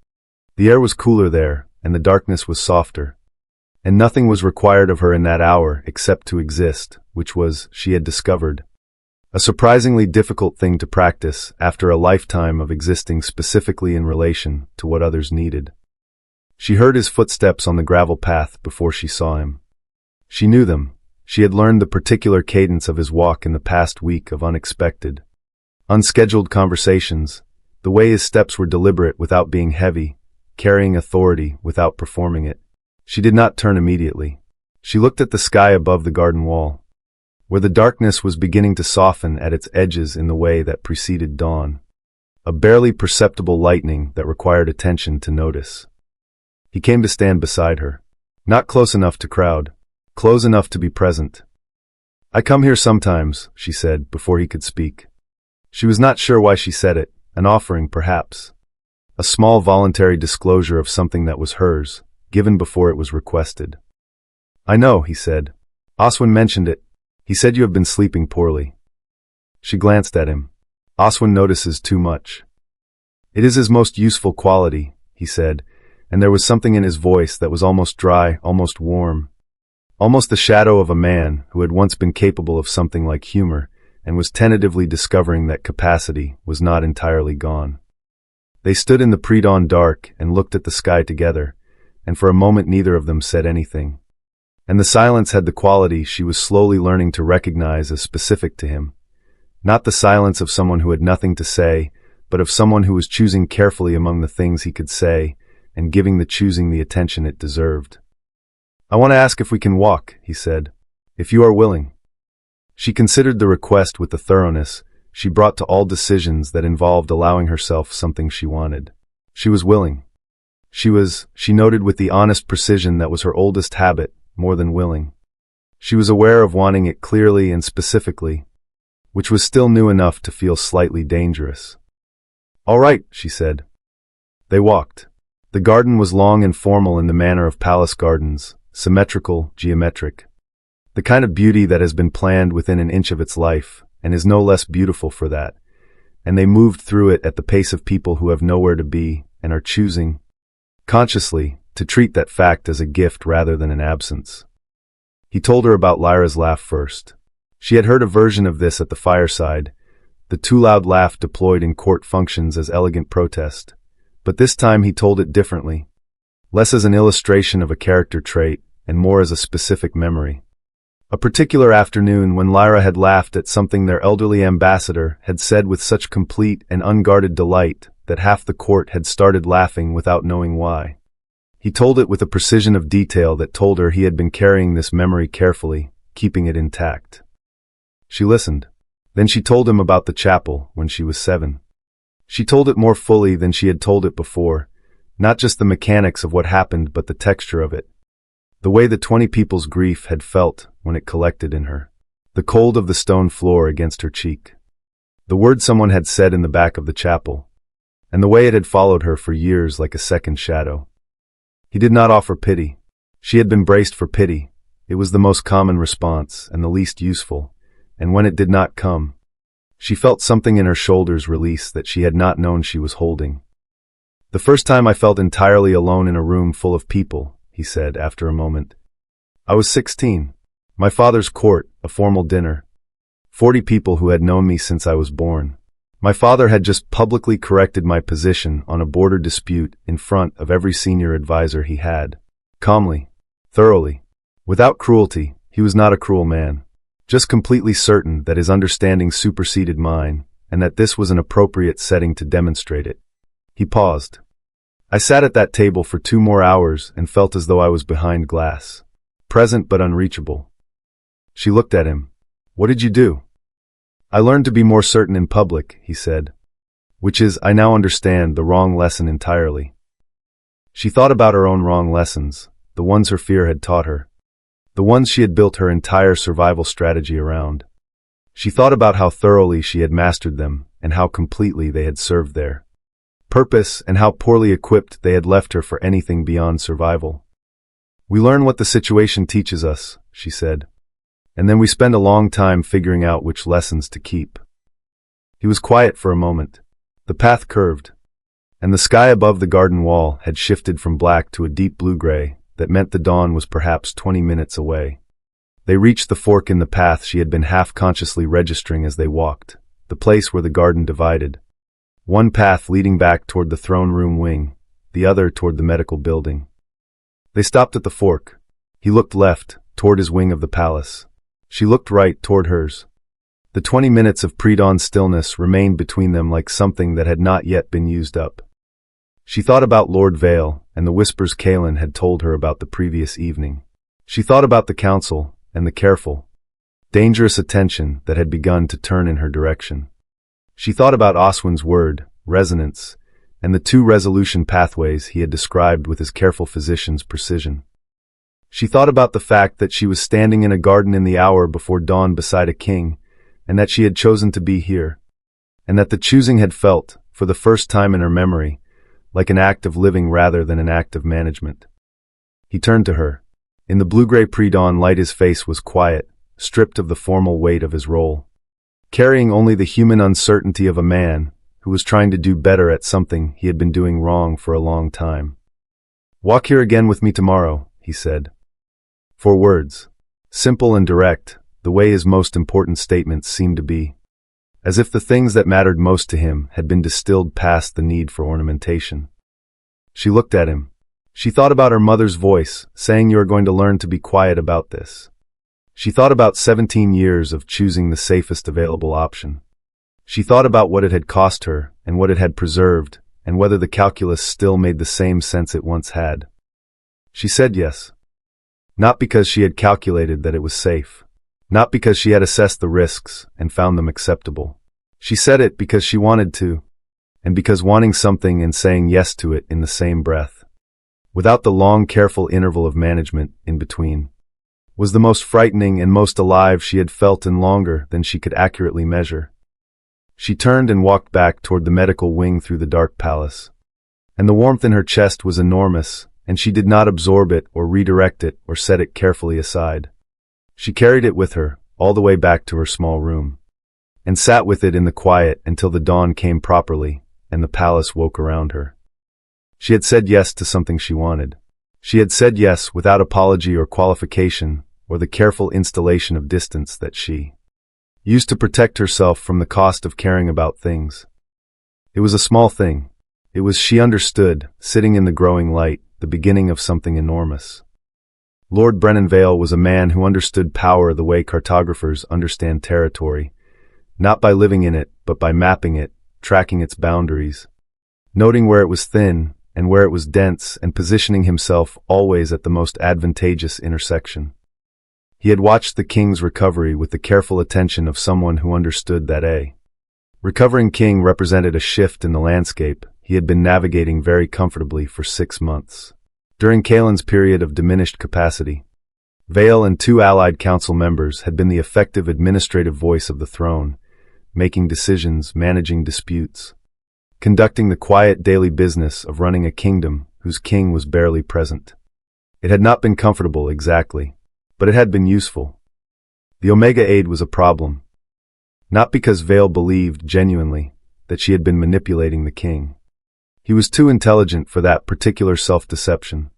The air was cooler there, and the darkness was softer. And nothing was required of her in that hour except to exist, which was, she had discovered, a surprisingly difficult thing to practice after a lifetime of existing specifically in relation to what others needed. She heard his footsteps on the gravel path before she saw him. She knew them. She had learned the particular cadence of his walk in the past week of unexpected, unscheduled conversations, the way his steps were deliberate without being heavy, carrying authority without performing it. She did not turn immediately. She looked at the sky above the garden wall, where the darkness was beginning to soften at its edges in the way that preceded dawn, a barely perceptible lightning that required attention to notice. He came to stand beside her, not close enough to crowd, close enough to be present. "I come here sometimes," she said, before he could speak. She was not sure why she said it, an offering perhaps. A small voluntary disclosure of something that was hers, given before it was requested. "I know," he said. "Oswin mentioned it. He said you have been sleeping poorly." She glanced at him. "Oswin notices too much." "It is his most useful quality," he said, and there was something in his voice that was almost dry, almost warm, almost the shadow of a man who had once been capable of something like humor, and was tentatively discovering that capacity was not entirely gone. They stood in the pre-dawn dark and looked at the sky together, and for a moment neither of them said anything. And the silence had the quality she was slowly learning to recognize as specific to him. Not the silence of someone who had nothing to say, but of someone who was choosing carefully among the things he could say, and giving the choosing the attention it deserved. "I want to ask if we can walk," he said, "if you are willing." She considered the request with the thoroughness she brought to all decisions that involved allowing herself something she wanted. She was willing. She noted with the honest precision that was her oldest habit, more than willing. She was aware of wanting it clearly and specifically, which was still new enough to feel slightly dangerous. "All right," she said. They walked. The garden was long and formal in the manner of palace gardens, symmetrical, geometric. The kind of beauty that has been planned within an inch of its life, and is no less beautiful for that. And they moved through it at the pace of people who have nowhere to be, and are choosing, consciously, to treat that fact as a gift rather than an absence. He told her about Lyra's laugh first. She had heard a version of this at the fireside, the too loud laugh deployed in court functions as elegant protest. But this time he told it differently, less as an illustration of a character trait, and more as a specific memory. A particular afternoon when Lyra had laughed at something their elderly ambassador had said with such complete and unguarded delight that half the court had started laughing without knowing why. He told it with a precision of detail that told her he had been carrying this memory carefully, keeping it intact. She listened. Then she told him about the chapel when she was 7. She told it more fully than she had told it before, not just the mechanics of what happened but the texture of it. The way the 20 people's grief had felt when it collected in her. The cold of the stone floor against her cheek. The word someone had said in the back of the chapel. And the way it had followed her for years like a second shadow. He did not offer pity. She had been braced for pity. It was the most common response and the least useful. And when it did not come, she felt something in her shoulders release that she had not known she was holding. "The first time I felt entirely alone in a room full of people," he said after a moment. "I was 16. My father's court, a formal dinner. 40 people who had known me since I was born. My father had just publicly corrected my position on a border dispute in front of every senior advisor he had. Calmly, thoroughly, without cruelty. He was not a cruel man. Just completely certain that his understanding superseded mine, and that this was an appropriate setting to demonstrate it." He paused. "I sat at that table for 2 more hours and felt as though I was behind glass. Present but unreachable." She looked at him. "What did you do?" "I learned to be more certain in public," he said. "Which is, I now understand, the wrong lesson entirely." She thought about her own wrong lessons, the ones her fear had taught her. The ones she had built her entire survival strategy around. She thought about how thoroughly she had mastered them, and how completely they had served their purpose, and how poorly equipped they had left her for anything beyond survival. "We learn what the situation teaches us," she said. "And then we spend a long time figuring out which lessons to keep." He was quiet for a moment. The path curved, and the sky above the garden wall had shifted from black to a deep blue-gray that meant the dawn was perhaps 20 minutes away. They reached the fork in the path she had been half-consciously registering as they walked, the place where the garden divided. One path leading back toward the throne room wing, the other toward the medical building. They stopped at the fork. He looked left, toward his wing of the palace. She looked right, toward hers. The 20 minutes of pre-dawn stillness remained between them like something that had not yet been used up. She thought about Lord Vale and the whispers Caelan had told her about the previous evening. She thought about the council and the careful, dangerous attention that had begun to turn in her direction. She thought about Oswin's word, resonance, and the 2 resolution pathways he had described with his careful physician's precision. She thought about the fact that she was standing in a garden in the hour before dawn beside a king, and that she had chosen to be here, and that the choosing had felt, for the first time in her memory, like an act of living rather than an act of management. He turned to her. In the blue-gray pre-dawn light his face was quiet, stripped of the formal weight of his role, carrying only the human uncertainty of a man who was trying to do better at something he had been doing wrong for a long time. "Walk here again with me tomorrow," he said. 4 words. Simple and direct, the way his most important statements seemed to be. as if the things that mattered most to him had been distilled past the need for ornamentation. She looked at him. She thought about her mother's voice, saying, "You are going to learn to be quiet about this." She thought about 17 years of choosing the safest available option. She thought about what it had cost her, and what it had preserved, and whether the calculus still made the same sense it once had. She said yes. Not because she had calculated that it was safe. Not because she had assessed the risks and found them acceptable. She said it because she wanted to, and because wanting something and saying yes to it in the same breath, without the long, careful interval of management in between, was the most frightening and most alive she had felt in longer than she could accurately measure. She turned and walked back toward the medical wing through the dark palace. And the warmth in her chest was enormous, and she did not absorb it or redirect it or set it carefully aside. She carried it with her, all the way back to her small room, and sat with it in the quiet until the dawn came properly, and the palace woke around her. She had said yes to something she wanted. She had said yes without apology or qualification, or the careful installation of distance that she used to protect herself from the cost of caring about things. It was a small thing. It was, she understood, sitting in the growing light, the beginning of something enormous. Lord Brennan Vale was a man who understood power the way cartographers understand territory, not by living in it, but by mapping it, tracking its boundaries, noting where it was thin and where it was dense, and positioning himself always at the most advantageous intersection. He had watched the king's recovery with the careful attention of someone who understood that a recovering king represented a shift in the landscape he had been navigating very comfortably for 6 months. During Caelan's period of diminished capacity, Vale and 2 allied council members had been the effective administrative voice of the throne, making decisions, managing disputes, conducting the quiet daily business of running a kingdom whose king was barely present. It had not been comfortable exactly, but it had been useful. The Omega aide was a problem, not because Vale believed genuinely that she had been manipulating the king. He was too intelligent for that particular self-deception.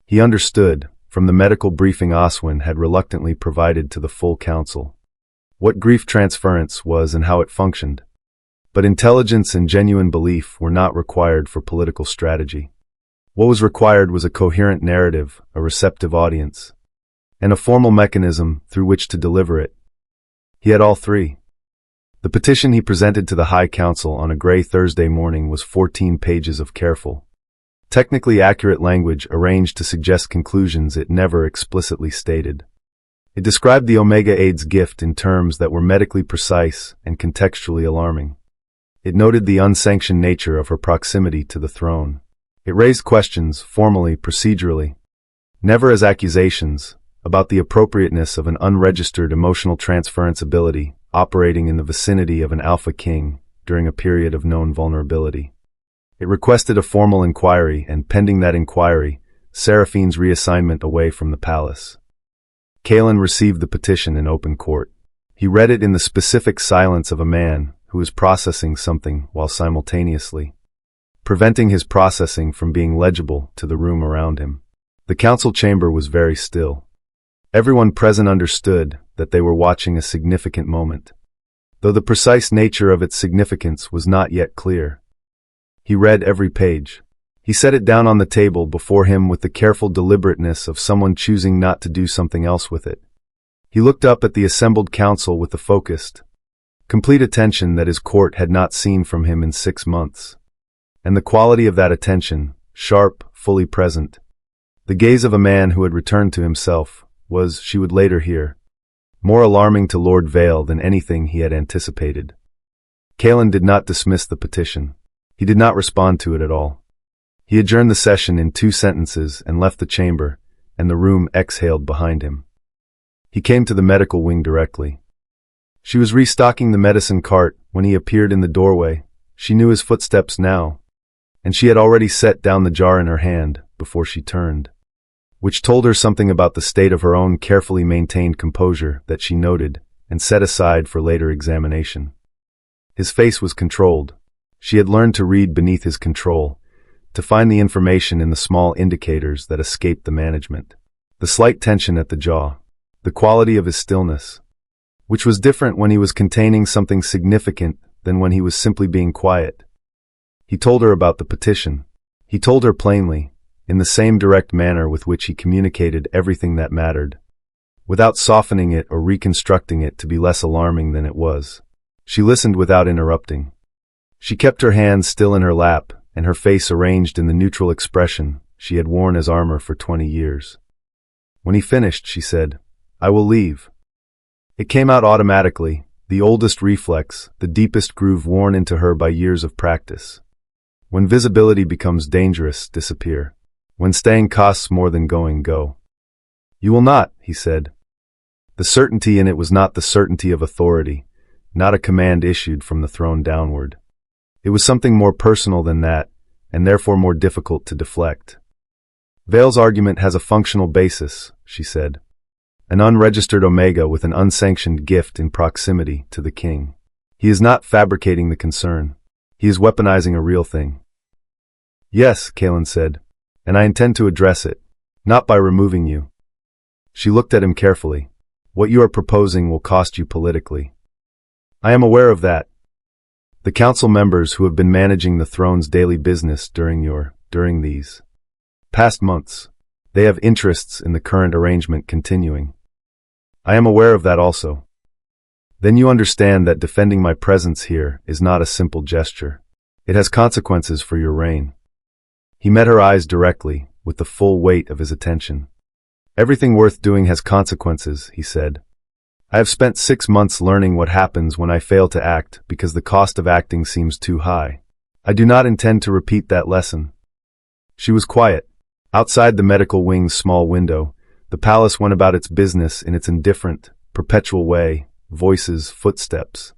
He understood, from the medical briefing Oswin had reluctantly provided to the full council, what grief transference was and how it functioned. But intelligence and genuine belief were not required for political strategy. What was required was a coherent narrative, a receptive audience, and a formal mechanism through which to deliver it. He had all three. The petition he presented to the High Council on a gray Thursday morning was 14 pages of careful, technically accurate language arranged to suggest conclusions it never explicitly stated. It described the Omega aide's gift in terms that were medically precise and contextually alarming. It noted the unsanctioned nature of her proximity to the throne. It raised questions, formally, procedurally, never as accusations, about the appropriateness of an unregistered emotional transference ability operating in the vicinity of an Alpha King during a period of known vulnerability. It requested a formal inquiry, and pending that inquiry, Seraphine's reassignment away from the palace. Caelan received the petition in open court. He read it in the specific silence of a man who was processing something while simultaneously preventing his processing from being legible to the room around him. The council chamber was very still. Everyone present understood that they were watching a significant moment, though the precise nature of its significance was not yet clear. He read every page. He set it down on the table before him with the careful deliberateness of someone choosing not to do something else with it. He looked up at the assembled council with the focused, complete attention that his court had not seen from him in 6 months. And the quality of that attention, sharp, fully present, the gaze of a man who had returned to himself, was, she would later hear, more alarming to Lord Vale than anything he had anticipated. Caelan did not dismiss the petition. He did not respond to it at all. He adjourned the session in 2 sentences and left the chamber, and the room exhaled behind him. He came to the medical wing directly. She was restocking the medicine cart when he appeared in the doorway. She knew his footsteps now, and she had already set down the jar in her hand before she turned, which told her something about the state of her own carefully maintained composure that she noted and set aside for later examination. His face was controlled. She had learned to read beneath his control, to find the information in the small indicators that escaped the management. The slight tension at the jaw, the quality of his stillness, which was different when he was containing something significant than when he was simply being quiet. He told her about the petition. He told her plainly, in the same direct manner with which he communicated everything that mattered, without softening it or reconstructing it to be less alarming than it was. She listened without interrupting. She kept her hands still in her lap, and her face arranged in the neutral expression she had worn as armor for 20 years. When he finished, she said, "I will leave." It came out automatically, the oldest reflex, the deepest groove worn into her by years of practice. When visibility becomes dangerous, disappear. When staying costs more than going, go. "You will not," he said. The certainty in it was not the certainty of authority, not a command issued from the throne downward. It was something more personal than that, and therefore more difficult to deflect. "Vale's argument has a functional basis," she said. "An unregistered omega with an unsanctioned gift in proximity to the king. He is not fabricating the concern. He is weaponizing a real thing." "Yes," Caelan said, "and I intend to address it, not by removing you." She looked at him carefully. "What you are proposing will cost you politically." "I am aware of that. The council members who have been managing the throne's daily business during these past months, they have interests in the current arrangement continuing." "I am aware of that also." "Then you understand that defending my presence here is not a simple gesture. It has consequences for your reign." He met her eyes directly, with the full weight of his attention. "Everything worth doing has consequences," he said. "I have spent 6 months learning what happens when I fail to act because the cost of acting seems too high. I do not intend to repeat that lesson." She was quiet. Outside the medical wing's small window, the palace went about its business in its indifferent, perpetual way, voices, footsteps.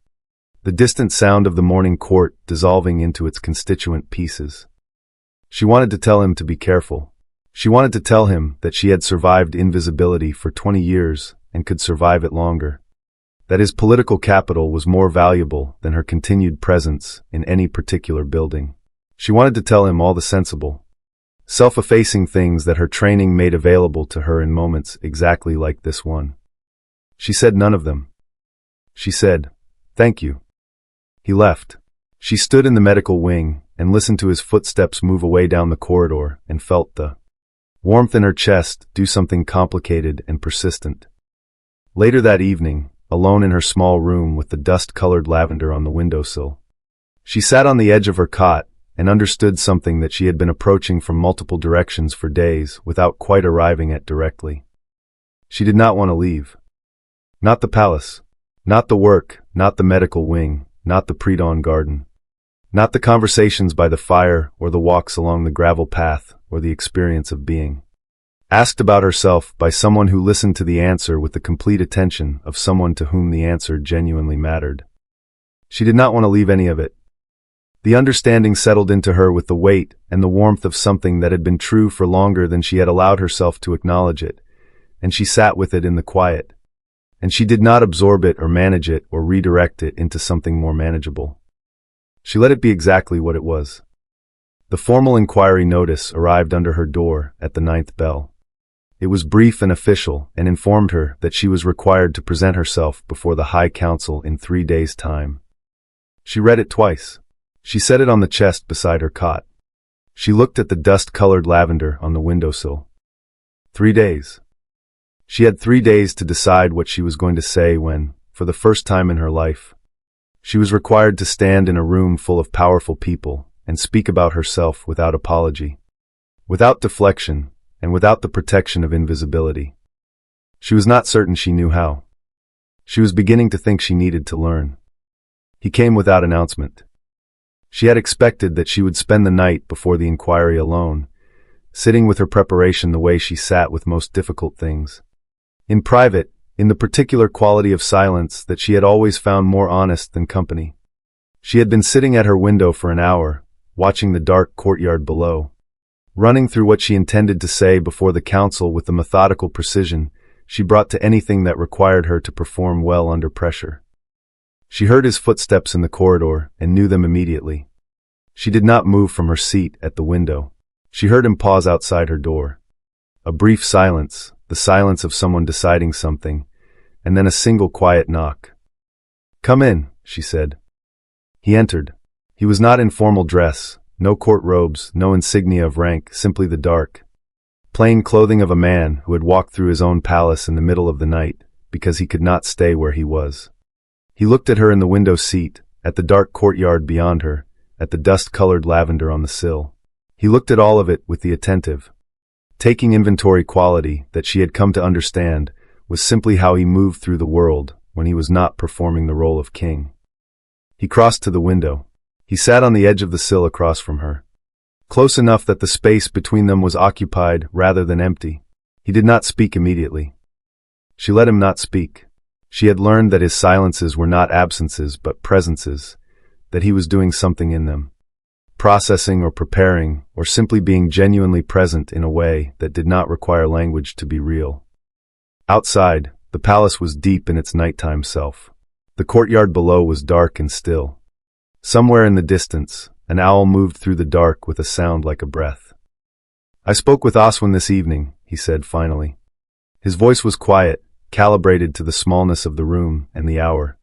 The distant sound of the morning court dissolving into its constituent pieces. She wanted to tell him to be careful. She wanted to tell him that she had survived invisibility for 20 years and could survive it longer. That his political capital was more valuable than her continued presence in any particular building. She wanted to tell him all the sensible, self-effacing things that her training made available to her in moments exactly like this one. She said none of them. She said, "Thank you." He left. She stood in the medical wing and listened to his footsteps move away down the corridor and felt the warmth in her chest do something complicated and persistent. Later that evening, alone in her small room with the dust-colored lavender on the windowsill, she sat on the edge of her cot and understood something that she had been approaching from multiple directions for days without quite arriving at directly. She did not want to leave. Not the palace. Not the work, not the medical wing, not the pre-dawn garden. Not the conversations by the fire or the walks along the gravel path or the experience of being asked about herself by someone who listened to the answer with the complete attention of someone to whom the answer genuinely mattered. She did not want to leave any of it. The understanding settled into her with the weight and the warmth of something that had been true for longer than she had allowed herself to acknowledge it, and she sat with it in the quiet. And she did not absorb it or manage it or redirect it into something more manageable. She let it be exactly what it was. The formal inquiry notice arrived under her door at the 9th bell. It was brief and official and informed her that she was required to present herself before the High Council in 3 days' time. She read it twice. She set it on the chest beside her cot. She looked at the dust-colored lavender on the windowsill. 3 days. She had 3 days to decide what she was going to say when, for the first time in her life, she was required to stand in a room full of powerful people and speak about herself without apology, without deflection, and without the protection of invisibility. She was not certain she knew how. She was beginning to think she needed to learn. He came without announcement. She had expected that she would spend the night before the inquiry alone, sitting with her preparation the way she sat with most difficult things. In private, in the particular quality of silence that she had always found more honest than company. She had been sitting at her window for an hour, watching the dark courtyard below, running through what she intended to say before the council with the methodical precision she brought to anything that required her to perform well under pressure. She heard his footsteps in the corridor and knew them immediately. She did not move from her seat at the window. She heard him pause outside her door. A brief silence, the silence of someone deciding something, and then a single quiet knock. "Come in," she said. He entered. He was not in formal dress, no court robes, no insignia of rank, simply the dark, plain clothing of a man who had walked through his own palace in the middle of the night because he could not stay where he was. He looked at her in the window seat, at the dark courtyard beyond her, at the dust-colored lavender on the sill. He looked at all of it with the attentive, taking inventory quality that she had come to understand was simply how he moved through the world when he was not performing the role of king. He crossed to the window. He sat on the edge of the sill across from her, close enough that the space between them was occupied rather than empty. He did not speak immediately. She let him not speak. She had learned that his silences were not absences but presences, that he was doing something in them, processing or preparing or simply being genuinely present in a way that did not require language to be real. Outside, the palace was deep in its nighttime self. The courtyard below was dark and still. Somewhere in the distance, an owl moved through the dark with a sound like a breath. "I spoke with Oswin this evening," he said finally. His voice was quiet, calibrated to the smallness of the room and the hour.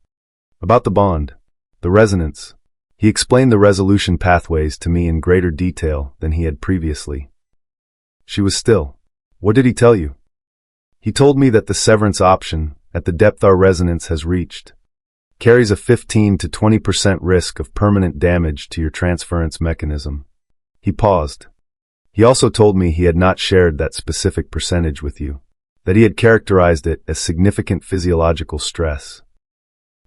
"About the bond, the resonance." He explained the resolution pathways to me in greater detail than he had previously. She was still. "What did he tell you?" "He told me that the severance option, at the depth our resonance has reached, carries a 15 to 20% risk of permanent damage to your transference mechanism." He paused. "He also told me he had not shared that specific percentage with you, that he had characterized it as significant physiological stress."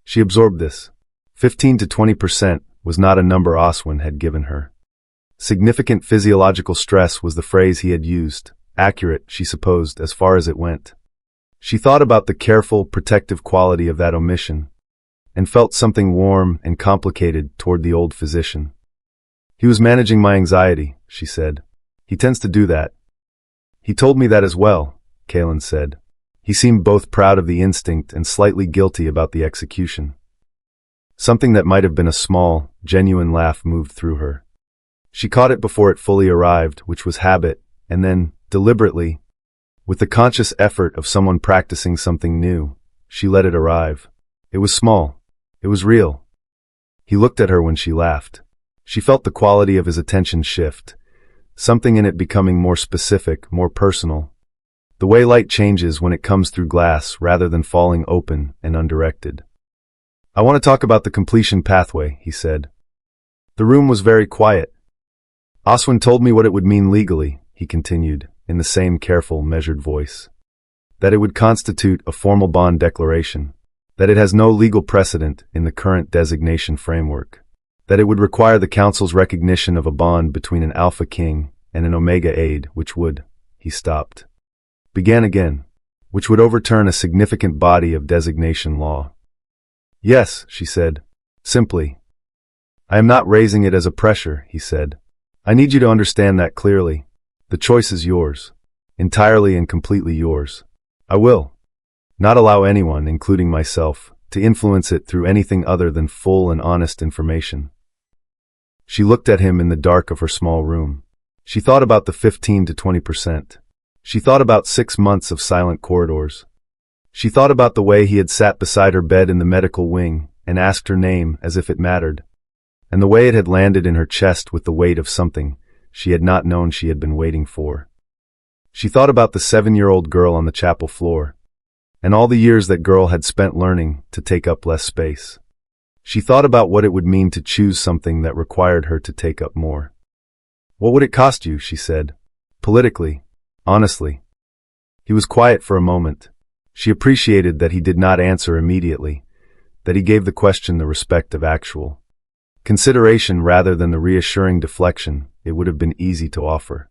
She absorbed this. 15 to 20% was not a number Oswin had given her. Significant physiological stress was the phrase he had used, accurate, she supposed, as far as it went. She thought about the careful, protective quality of that omission, and felt something warm and complicated toward the old physician. "He was managing my anxiety," she said. "He tends to do that." "He told me that as well," Caelan said. He seemed both proud of the instinct and slightly guilty about the execution. Something that might have been a small, genuine laugh moved through her. She caught it before it fully arrived, which was habit, and then, deliberately, with the conscious effort of someone practicing something new, she let it arrive. It was small. It was real. He looked at her when she laughed. She felt the quality of his attention shift, something in it becoming more specific, more personal. The way light changes when it comes through glass rather than falling open and undirected. "I want to talk about the completion pathway," he said. The room was very quiet. "Oswin told me what it would mean legally," he continued, in the same careful, measured voice. "That it would constitute a formal bond declaration. That it has no legal precedent in the current designation framework. That it would require the Council's recognition of a bond between an Alpha King and an Omega aide, which would," he stopped. Began again, "which would overturn a significant body of designation law." "Yes," she said, simply. "I am not raising it as a pressure," he said. "I need you to understand that clearly. The choice is yours. Entirely and completely yours. I will not allow anyone, including myself, to influence it through anything other than full and honest information." She looked at him in the dark of her small room. She thought about the 15 to 20%. She thought about 6 months of silent corridors. She thought about the way he had sat beside her bed in the medical wing and asked her name as if it mattered, and the way it had landed in her chest with the weight of something she had not known she had been waiting for. She thought about the 7-year-old girl on the chapel floor, and all the years that girl had spent learning to take up less space. She thought about what it would mean to choose something that required her to take up more. "What would it cost you?" she said. "Politically, honestly." He was quiet for a moment. She appreciated that he did not answer immediately, that he gave the question the respect of actual consideration rather than the reassuring deflection it would have been easy to offer.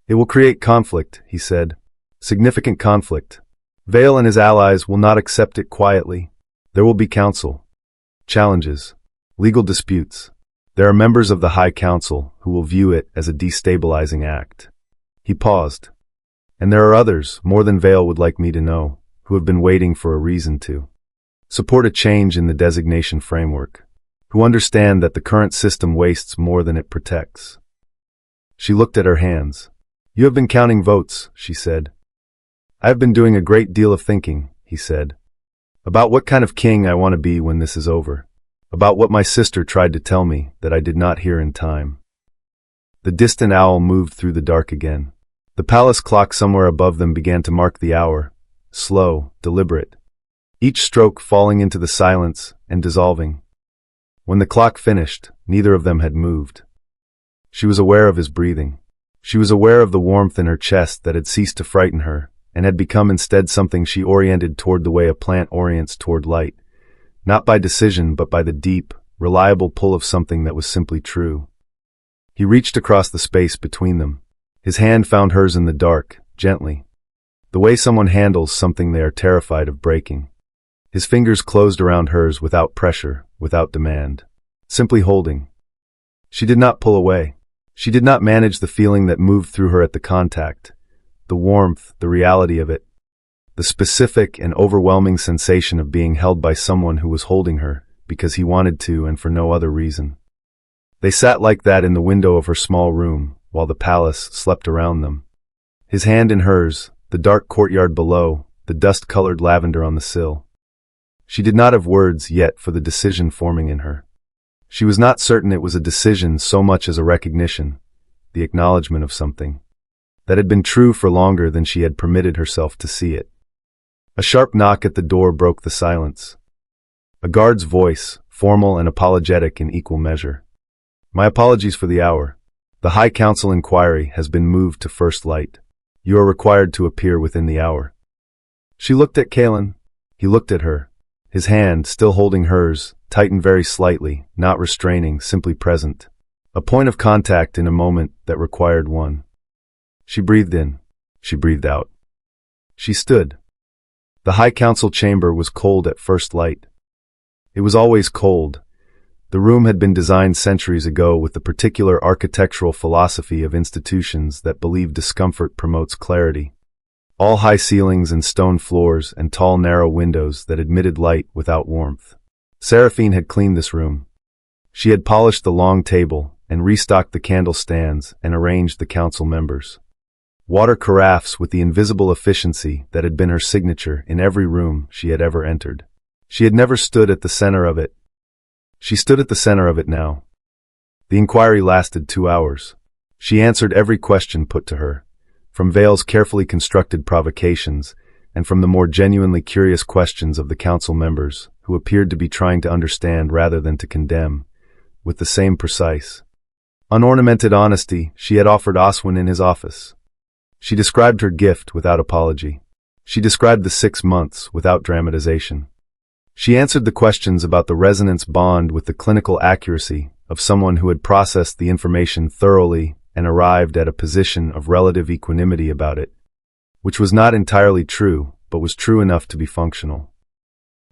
"It will create conflict," he said. "Significant conflict. Vale and his allies will not accept it quietly. There will be council challenges, legal disputes. There are members of the High Council who will view it as a destabilizing act." He paused. "And there are others, more than Vale would like me to know, who have been waiting for a reason to support a change in the designation framework, who understand that the current system wastes more than it protects." She looked at her hands. "You have been counting votes," she said. "I have been doing a great deal of thinking," he said. About what kind of king I want to be when this is over. About what my sister tried to tell me that I did not hear in time. The distant owl moved through the dark again. The palace clock somewhere above them began to mark the hour, slow, deliberate, each stroke falling into the silence and dissolving. When the clock finished, neither of them had moved. She was aware of his breathing. She was aware of the warmth in her chest that had ceased to frighten her, and had become instead something she oriented toward the way a plant orients toward light, not by decision but by the deep, reliable pull of something that was simply true. He reached across the space between them. His hand found hers in the dark, gently, the way someone handles something they are terrified of breaking. His fingers closed around hers without pressure, without demand, simply holding. She did not pull away. She did not manage the feeling that moved through her at the contact, the warmth, the reality of it, the specific and overwhelming sensation of being held by someone who was holding her because he wanted to and for no other reason. They sat like that in the window of her small room, while the palace slept around them. His hand in hers, the dark courtyard below, the dust-colored lavender on the sill. She did not have words yet for the decision forming in her. She was not certain it was a decision so much as a recognition, the acknowledgement of something that had been true for longer than she had permitted herself to see it. A sharp knock at the door broke the silence. A guard's voice, formal and apologetic in equal measure. My apologies for the hour. The High Council inquiry has been moved to first light. You are required to appear within the hour. She looked at Caelan. He looked at her. His hand, still holding hers, tightened very slightly, not restraining, simply present. A point of contact in a moment that required one. She breathed in. She breathed out. She stood. The High Council chamber was cold at first light. It was always cold. The room had been designed centuries ago with the particular architectural philosophy of institutions that believe discomfort promotes clarity. All high ceilings and stone floors and tall narrow windows that admitted light without warmth. Seraphine had cleaned this room. She had polished the long table and restocked the candle stands and arranged the council members. Water carafes with the invisible efficiency that had been her signature in every room she had ever entered. She had never stood at the center of it. She stood at the center of it now. The inquiry lasted 2 hours. She answered every question put to her, from Vale's carefully constructed provocations, and from the more genuinely curious questions of the council members, who appeared to be trying to understand rather than to condemn, with the same precise, unornamented honesty she had offered Oswin in his office. She described her gift without apology. She described the 6 months without dramatization. She answered the questions about the resonance bond with the clinical accuracy of someone who had processed the information thoroughly and arrived at a position of relative equanimity about it, which was not entirely true, but was true enough to be functional.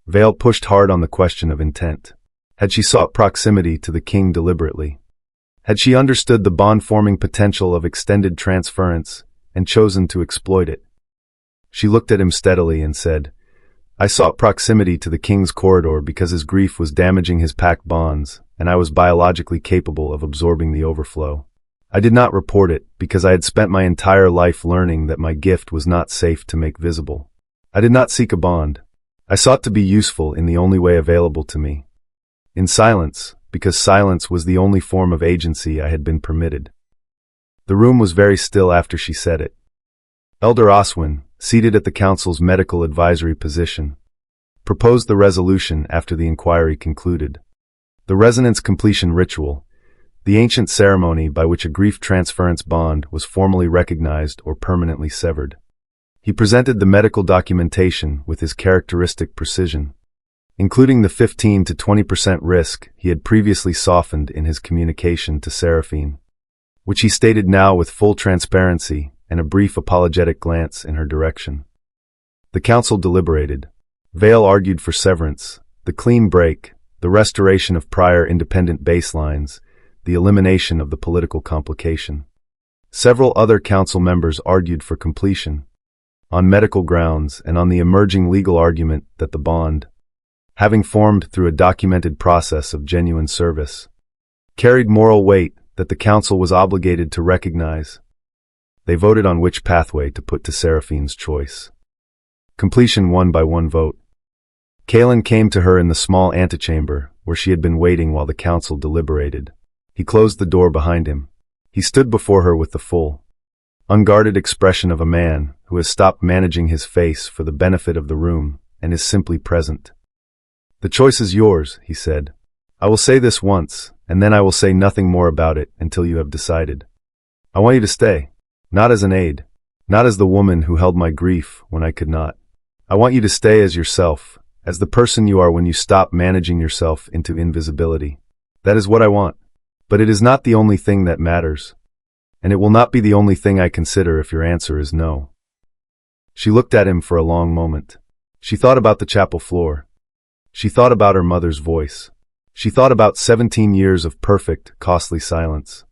Vale pushed hard on the question of intent. Had she sought proximity to the king deliberately? Had she understood the bond-forming potential of extended transference and chosen to exploit it? She looked at him steadily and said, I sought proximity to the king's corridor because his grief was damaging his pact bonds, and I was biologically capable of absorbing the overflow. I did not report it because I had spent my entire life learning that my gift was not safe to make visible. I did not seek a bond. I sought to be useful in the only way available to me. In silence, because silence was the only form of agency I had been permitted. The room was very still after she said it. Elder Oswin, seated at the council's medical advisory position, proposed the resolution after the inquiry concluded. The resonance completion ritual, the ancient ceremony by which a grief transference bond was formally recognized or permanently severed. He presented the medical documentation with his characteristic precision, including the 15 to 20% risk he had previously softened in his communication to Seraphine, which he stated now with full transparency and a brief apologetic glance in her direction. The council deliberated. Vale argued for severance, the clean break, the restoration of prior independent baselines, the elimination of the political complication. Several other council members argued for completion, on medical grounds and on the emerging legal argument that the bond, having formed through a documented process of genuine service, carried moral weight that the council was obligated to recognize. They voted on which pathway to put to Seraphine's choice. Completion won by 1 vote. Caelan came to her in the small antechamber, where she had been waiting while the council deliberated. He closed the door behind him. He stood before her with the full, unguarded expression of a man who has stopped managing his face for the benefit of the room and is simply present. "The choice is yours," he said. "I will say this once, and then I will say nothing more about it until you have decided. I want you to stay, not as an aide, not as the woman who held my grief when I could not. I want you to stay as yourself, as the person you are when you stop managing yourself into invisibility. That is what I want. But it is not the only thing that matters. And it will not be the only thing I consider if your answer is no." She looked at him for a long moment. She thought about the chapel floor. She thought about her mother's voice. She thought about 17 years of perfect, costly silence.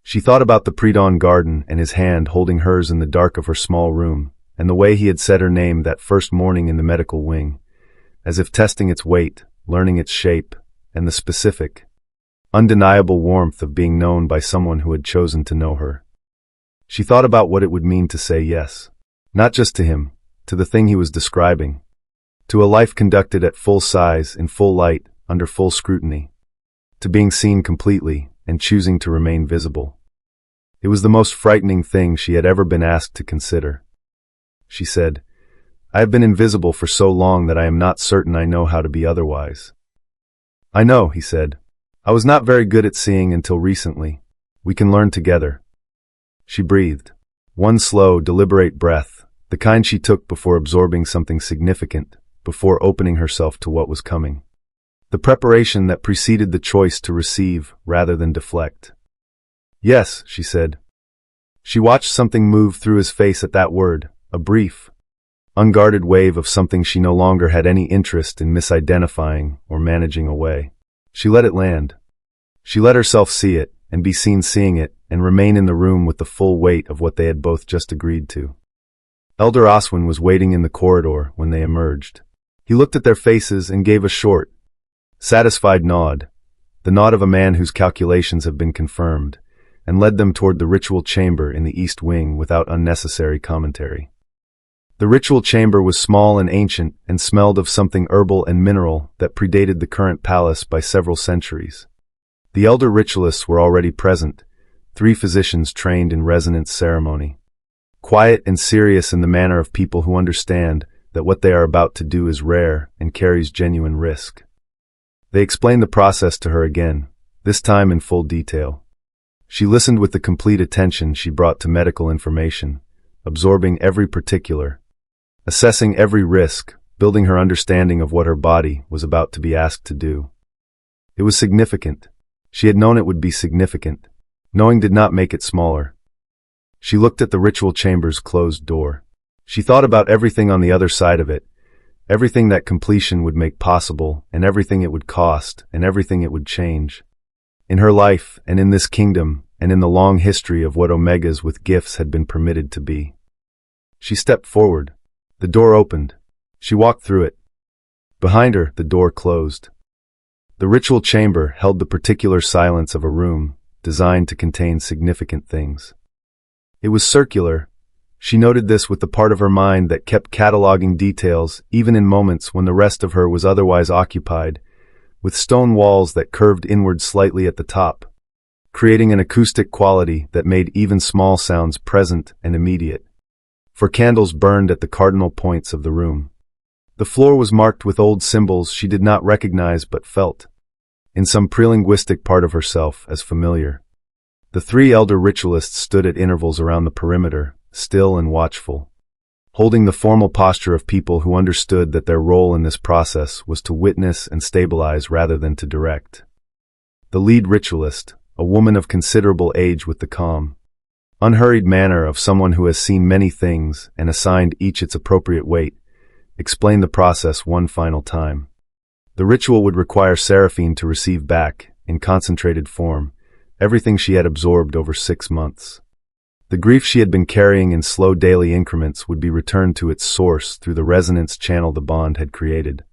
She thought about the pre-dawn garden and his hand holding hers in the dark of her small room, and the way he had said her name that first morning in the medical wing, as if testing its weight, learning its shape, and the specific, undeniable warmth of being known by someone who had chosen to know her. She thought about what it would mean to say yes, not just to him, to the thing he was describing, to a life conducted at full size, in full light, under full scrutiny, to being seen completely and choosing to remain visible. It was the most frightening thing she had ever been asked to consider. She said, "I have been invisible for so long that I am not certain I know how to be otherwise." "I know," he said. "I was not very good at seeing until recently. We can learn together." She breathed. One slow, deliberate breath, the kind she took before absorbing something significant, before opening herself to what was coming. The preparation that preceded the choice to receive rather than deflect. "Yes," she said. She watched something move through his face at that word, a brief, unguarded wave of something she no longer had any interest in misidentifying or managing away. She let it land. She let herself see it, and be seen seeing it, and remain in the room with the full weight of what they had both just agreed to. Elder Oswin was waiting in the corridor when they emerged. He looked at their faces and gave a short, satisfied nod, the nod of a man whose calculations have been confirmed, and led them toward the ritual chamber in the east wing without unnecessary commentary. The ritual chamber was small and ancient and smelled of something herbal and mineral that predated the current palace by several centuries. The elder ritualists were already present, 3 physicians trained in resonance ceremony. Quiet and serious in the manner of people who understand that what they are about to do is rare and carries genuine risk. They explained the process to her again, this time in full detail. She listened with the complete attention she brought to medical information, absorbing every particular, assessing every risk, building her understanding of what her body was about to be asked to do. It was significant. She had known it would be significant. Knowing did not make it smaller. She looked at the ritual chamber's closed door. She thought about everything on the other side of it, everything that completion would make possible, and everything it would cost, and everything it would change. In her life, and in this kingdom, and in the long history of what Omegas with gifts had been permitted to be. She stepped forward. The door opened. She walked through it. Behind her, the door closed. The ritual chamber held the particular silence of a room designed to contain significant things. It was circular. She noted this with the part of her mind that kept cataloging details even in moments when the rest of her was otherwise occupied, with stone walls that curved inward slightly at the top, creating an acoustic quality that made even small sounds present and immediate. For candles burned at the cardinal points of the room. The floor was marked with old symbols she did not recognize but felt, in some prelinguistic part of herself, as familiar. The 3 elder ritualists stood at intervals around the perimeter, still and watchful, holding the formal posture of people who understood that their role in this process was to witness and stabilize rather than to direct. The lead ritualist, a woman of considerable age with the calm, unhurried manner of someone who has seen many things and assigned each its appropriate weight, explained the process one final time. The ritual would require Seraphine to receive back, in concentrated form, everything she had absorbed over 6 months. The grief she had been carrying in slow daily increments would be returned to its source through the resonance channel the bond had created,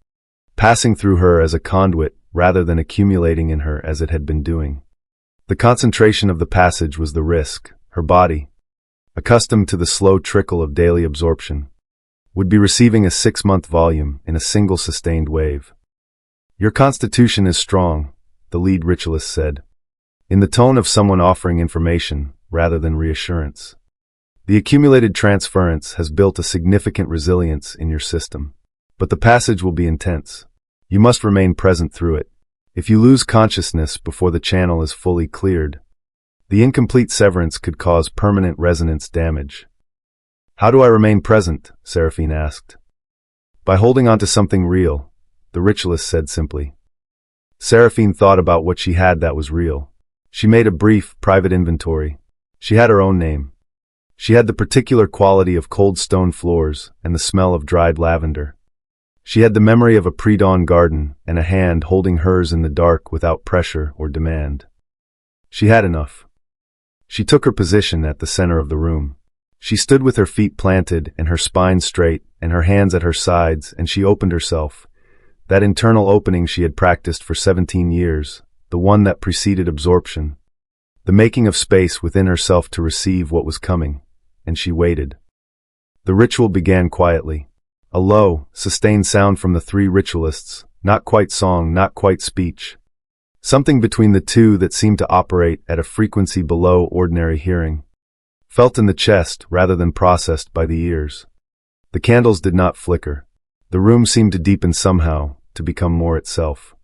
passing through her as a conduit rather than accumulating in her as it had been doing. The concentration of the passage was the risk, her body, accustomed to the slow trickle of daily absorption, would be receiving a 6-month volume in a single sustained wave. Your constitution is strong, the lead ritualist said, in the tone of someone offering information rather than reassurance. The accumulated transference has built a significant resilience in your system. But the passage will be intense. You must remain present through it. If you lose consciousness before the channel is fully cleared, the incomplete severance could cause permanent resonance damage. How do I remain present? Seraphine asked. By holding on to something real, the ritualist said simply. Seraphine thought about what she had that was real. She made a brief, private inventory. She had her own name. She had the particular quality of cold stone floors and the smell of dried lavender. She had the memory of a pre-dawn garden and a hand holding hers in the dark without pressure or demand. She had enough. She took her position at the center of the room. She stood with her feet planted and her spine straight and her hands at her sides, and she opened herself. That internal opening she had practiced for 17 years, the one that preceded absorption. The making of space within herself to receive what was coming, and she waited. The ritual began quietly. A low, sustained sound from the three ritualists, not quite song, not quite speech. Something between the two that seemed to operate at a frequency below ordinary hearing. Felt in the chest rather than processed by the ears. The candles did not flicker. The room seemed to deepen somehow, to become more itself.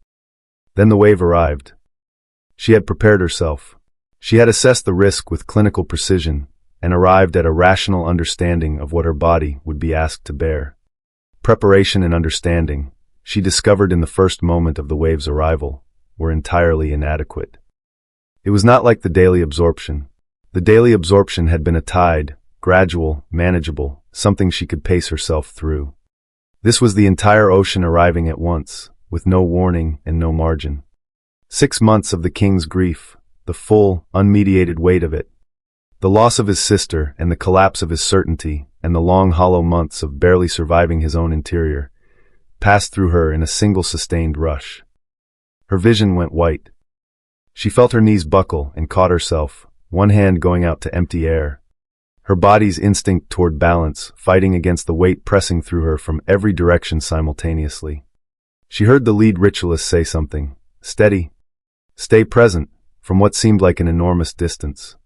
Then the wave arrived. She had prepared herself. She had assessed the risk with clinical precision and arrived at a rational understanding of what her body would be asked to bear. Preparation and understanding, she discovered in the first moment of the wave's arrival, were entirely inadequate. It was not like the daily absorption. The daily absorption had been a tide, gradual, manageable, something she could pace herself through. This was the entire ocean arriving at once, with no warning and no margin. 6 months of the king's grief, the full, unmediated weight of it. The loss of his sister and the collapse of his certainty and the long hollow months of barely surviving his own interior passed through her in a single sustained rush. Her vision went white. She felt her knees buckle and caught herself, one hand going out to empty air. Her body's instinct toward balance, fighting against the weight pressing through her from every direction simultaneously. She heard the lead ritualist say something. Steady. Stay present, from what seemed like an enormous distance.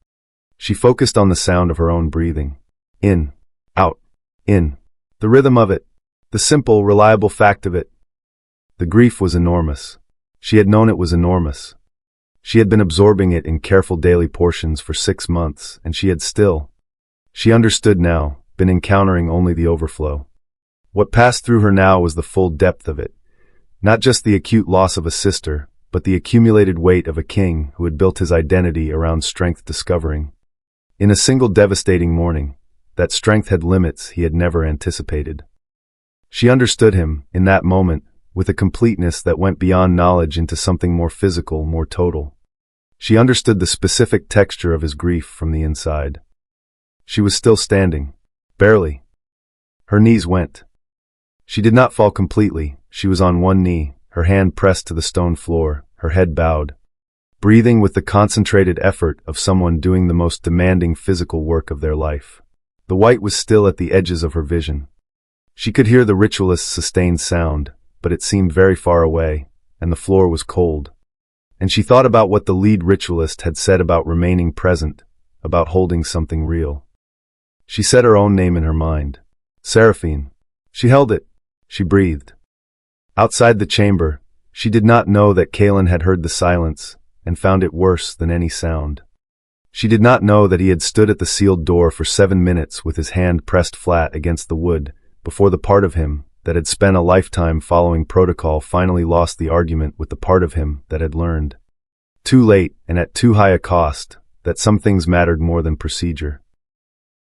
She focused on the sound of her own breathing. In, out, in. The rhythm of it. The simple, reliable fact of it. The grief was enormous. She had known it was enormous. She had been absorbing it in careful daily portions for 6 months, and she understood now, been encountering only the overflow. What passed through her now was the full depth of it. Not just the acute loss of a sister, but the accumulated weight of a king who had built his identity around strength discovering. In a single devastating morning, that strength had limits he had never anticipated. She understood him, in that moment, with a completeness that went beyond knowledge into something more physical, more total. She understood the specific texture of his grief from the inside. She was still standing. Barely. Her knees went. She did not fall completely. She was on one knee, her hand pressed to the stone floor, her head bowed. Breathing with the concentrated effort of someone doing the most demanding physical work of their life. The white was still at the edges of her vision. She could hear the ritualist's sustained sound, but it seemed very far away, and the floor was cold. And she thought about what the lead ritualist had said about remaining present, about holding something real. She said her own name in her mind. Seraphine. She held it. She breathed. Outside the chamber, she did not know that Caelan had heard the silence, and found it worse than any sound. She did not know that he had stood at the sealed door for 7 minutes with his hand pressed flat against the wood, before the part of him that had spent a lifetime following protocol finally lost the argument with the part of him that had learned. Too late, and at too high a cost, that some things mattered more than procedure.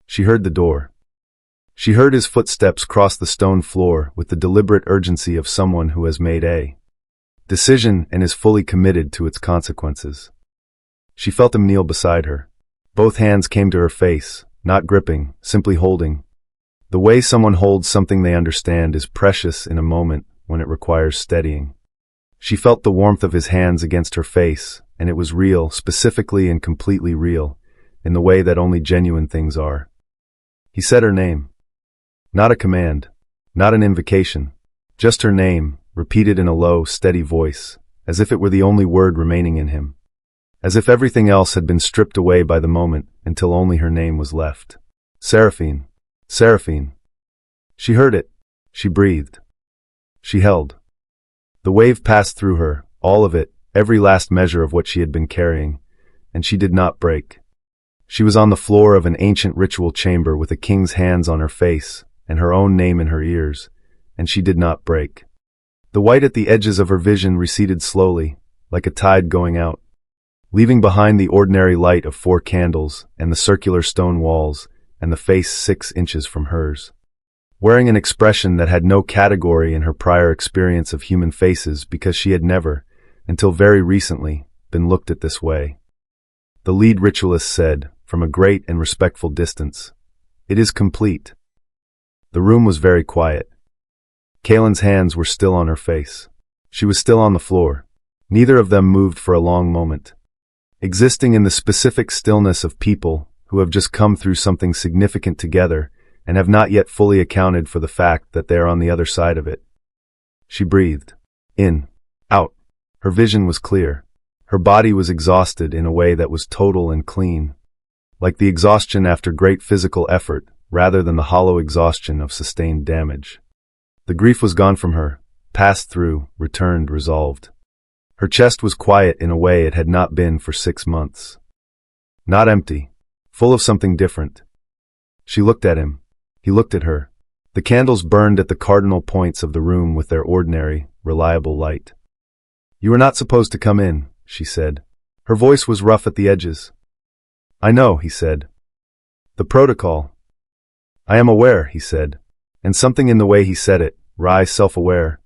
She heard the door. She heard his footsteps cross the stone floor with the deliberate urgency of someone who has made a decision and is fully committed to its consequences. She felt him kneel beside her. Both hands came to her face, not gripping, simply holding. The way someone holds something they understand is precious in a moment when it requires steadying. She felt the warmth of his hands against her face, and it was real, specifically and completely real, in the way that only genuine things are. He said her name. Not a command, Not an invocation. Just her name, repeated in a low, steady voice, as if it were the only word remaining in him. As if everything else had been stripped away by the moment until only her name was left. Seraphine. Seraphine. She heard it. She breathed. She held. The wave passed through her, all of it, every last measure of what she had been carrying, and she did not break. She was on the floor of an ancient ritual chamber with a king's hands on her face and her own name in her ears, and she did not break. The white at the edges of her vision receded slowly, like a tide going out, leaving behind the ordinary light of 4 candles and the circular stone walls and the face 6 inches from hers. Wearing an expression that had no category in her prior experience of human faces because she had never, until very recently, been looked at this way. The lead ritualist said, from a great and respectful distance, "It is complete." The room was very quiet. Caelan's hands were still on her face. She was still on the floor. Neither of them moved for a long moment. Existing in the specific stillness of people who have just come through something significant together and have not yet fully accounted for the fact that they are on the other side of it. She breathed. In. Out. Her vision was clear. Her body was exhausted in a way that was total and clean, like the exhaustion after great physical effort rather than the hollow exhaustion of sustained damage. The grief was gone from her, passed through, returned, resolved. Her chest was quiet in a way it had not been for 6 months. Not empty, full of something different. She looked at him. He looked at her. The candles burned at the cardinal points of the room with their ordinary, reliable light. "You are not supposed to come in," she said. Her voice was rough at the edges. "I know," he said. "The protocol." "I am aware," he said. And something in the way he said it, wry, self-aware,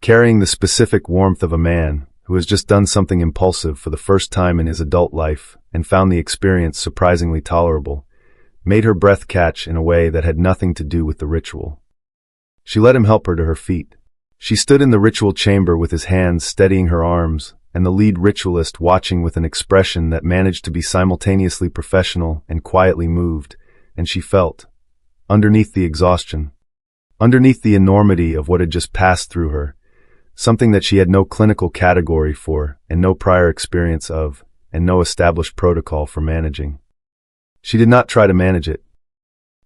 carrying the specific warmth of a man who has just done something impulsive for the first time in his adult life and found the experience surprisingly tolerable, made her breath catch in a way that had nothing to do with the ritual. She let him help her to her feet. She stood in the ritual chamber with his hands steadying her arms, and the lead ritualist watching with an expression that managed to be simultaneously professional and quietly moved, and she felt, underneath the exhaustion, underneath the enormity of what had just passed through her, something that she had no clinical category for and no prior experience of and no established protocol for managing. She did not try to manage it.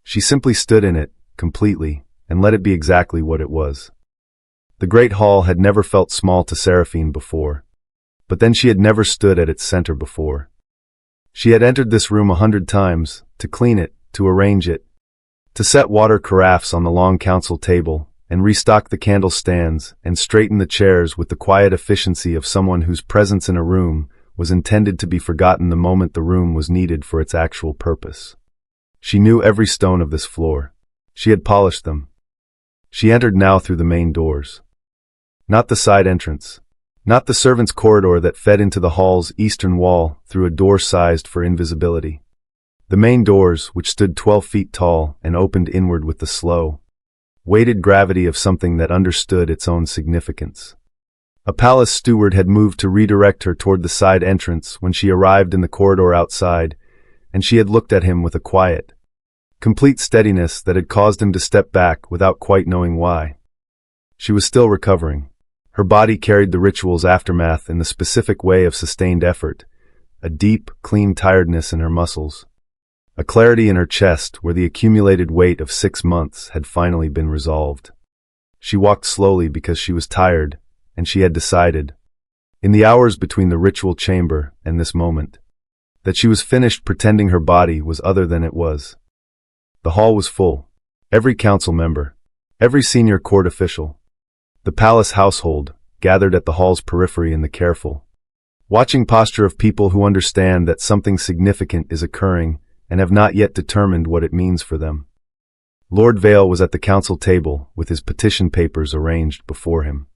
She simply stood in it, completely, and let it be exactly what it was. The great hall had never felt small to Seraphine before, but then she had never stood at its center before. She had entered this room 100 times, to clean it, to arrange it, to set water carafes on the long council table, and restock the candle stands, and straighten the chairs with the quiet efficiency of someone whose presence in a room was intended to be forgotten the moment the room was needed for its actual purpose. She knew every stone of this floor. She had polished them. She entered now through the main doors. Not the side entrance. Not the servants' corridor that fed into the hall's eastern wall through a door sized for invisibility. The main doors, which stood 12 feet tall and opened inward with the slow, weighted gravity of something that understood its own significance. A palace steward had moved to redirect her toward the side entrance when she arrived in the corridor outside, and she had looked at him with a quiet, complete steadiness that had caused him to step back without quite knowing why. She was still recovering. Her body carried the ritual's aftermath in the specific way of sustained effort, a deep, clean tiredness in her muscles, a clarity in her chest where the accumulated weight of 6 months had finally been resolved. She walked slowly because she was tired, and she had decided, in the hours between the ritual chamber and this moment, that she was finished pretending her body was other than it was. The hall was full. Every council member, every senior court official, the palace household gathered at the hall's periphery in the careful, watching posture of people who understand that something significant is occurring and have not yet determined what it means for them. Lord Vale was at the council table with his petition papers arranged before him.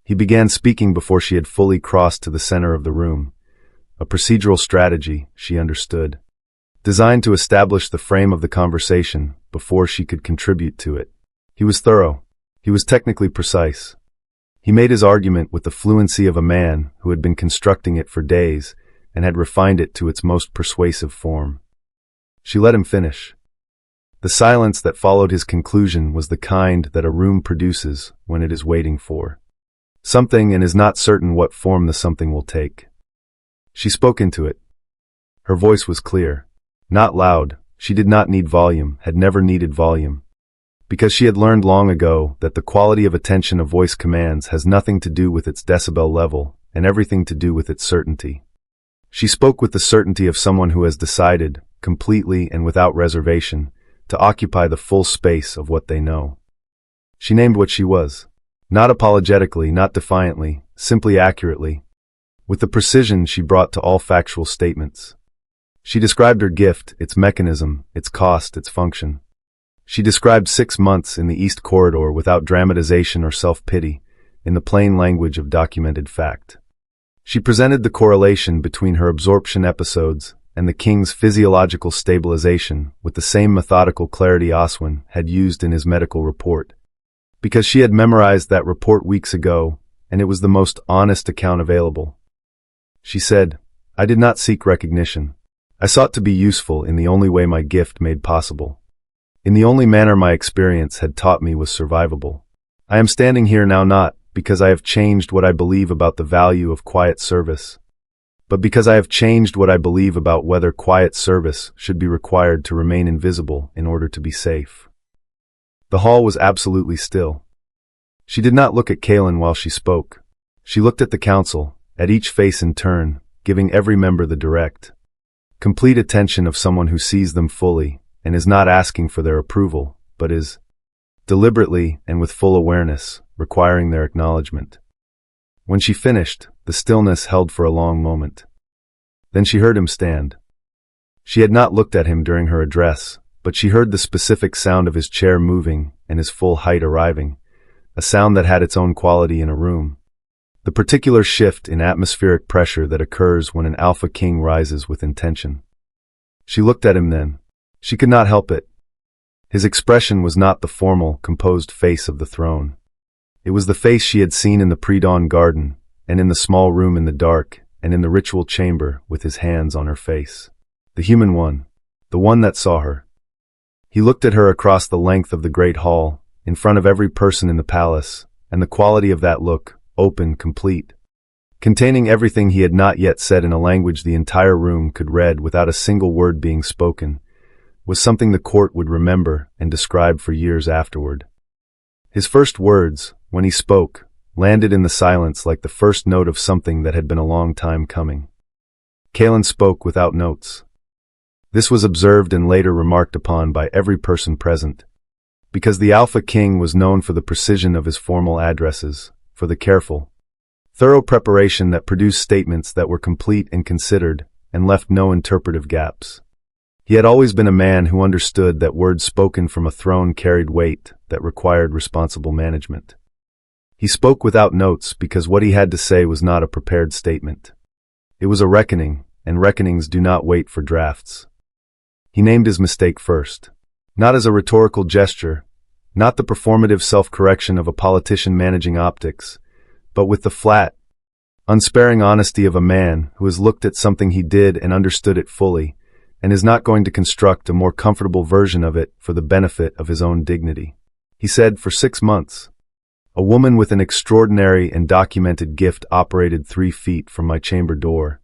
He began speaking before she had fully crossed to the center of the room, a procedural strategy, she understood, designed to establish the frame of the conversation before she could contribute to it. He was thorough. He was technically precise. He made his argument with the fluency of a man who had been constructing it for days and had refined it to its most persuasive form. She let him finish. The silence that followed his conclusion was the kind that a room produces when it is waiting for something and is not certain what form the something will take. She spoke into it. Her voice was clear, not loud. She did not need volume, had never needed volume, because she had learned long ago that the quality of attention a voice commands has nothing to do with its decibel level and everything to do with its certainty. She spoke with the certainty of someone who has decided, completely and without reservation, to occupy the full space of what they know. She named what she was. Not apologetically, not defiantly, simply accurately, with the precision she brought to all factual statements. She described her gift, its mechanism, its cost, its function. She described 6 months in the East Corridor without dramatization or self-pity, in the plain language of documented fact. She presented the correlation between her absorption episodes and the king's physiological stabilization with the same methodical clarity Oswin had used in his medical report. Because she had memorized that report weeks ago, and it was the most honest account available. She said, "I did not seek recognition. I sought to be useful in the only way my gift made possible. In the only manner my experience had taught me was survivable. I am standing here now not because I have changed what I believe about the value of quiet service, but because I have changed what I believe about whether quiet service should be required to remain invisible in order to be safe." The hall was absolutely still. She did not look at Caelan while she spoke. She looked at the council, at each face in turn, giving every member the direct, complete attention of someone who sees them fully and is not asking for their approval, but is, deliberately and with full awareness, requiring their acknowledgement. When she finished, the stillness held for a long moment. Then she heard him stand. She had not looked at him during her address, but she heard the specific sound of his chair moving and his full height arriving, a sound that had its own quality in a room. The particular shift in atmospheric pressure that occurs when an Alpha King rises with intention. She looked at him then. She could not help it. His expression was not the formal, composed face of the throne. It was the face she had seen in the pre-dawn garden, and in the small room in the dark, and in the ritual chamber with his hands on her face. The human one. The one that saw her. He looked at her across the length of the great hall, in front of every person in the palace, and the quality of that look, open, complete, containing everything he had not yet said in a language the entire room could read without a single word being spoken, was something the court would remember and describe for years afterward. His first words, when he spoke, landed in the silence like the first note of something that had been a long time coming. Caelan spoke without notes. This was observed and later remarked upon by every person present, because the Alpha King was known for the precision of his formal addresses, for the careful, thorough preparation that produced statements that were complete and considered, and left no interpretive gaps. He had always been a man who understood that words spoken from a throne carried weight that required responsible management. He spoke without notes because what he had to say was not a prepared statement. It was a reckoning, and reckonings do not wait for drafts. He named his mistake first, not as a rhetorical gesture, not the performative self-correction of a politician managing optics, but with the flat, unsparing honesty of a man who has looked at something he did and understood it fully, and is not going to construct a more comfortable version of it for the benefit of his own dignity. He said, "For 6 months, a woman with an extraordinary and documented gift operated 3 feet from my chamber door,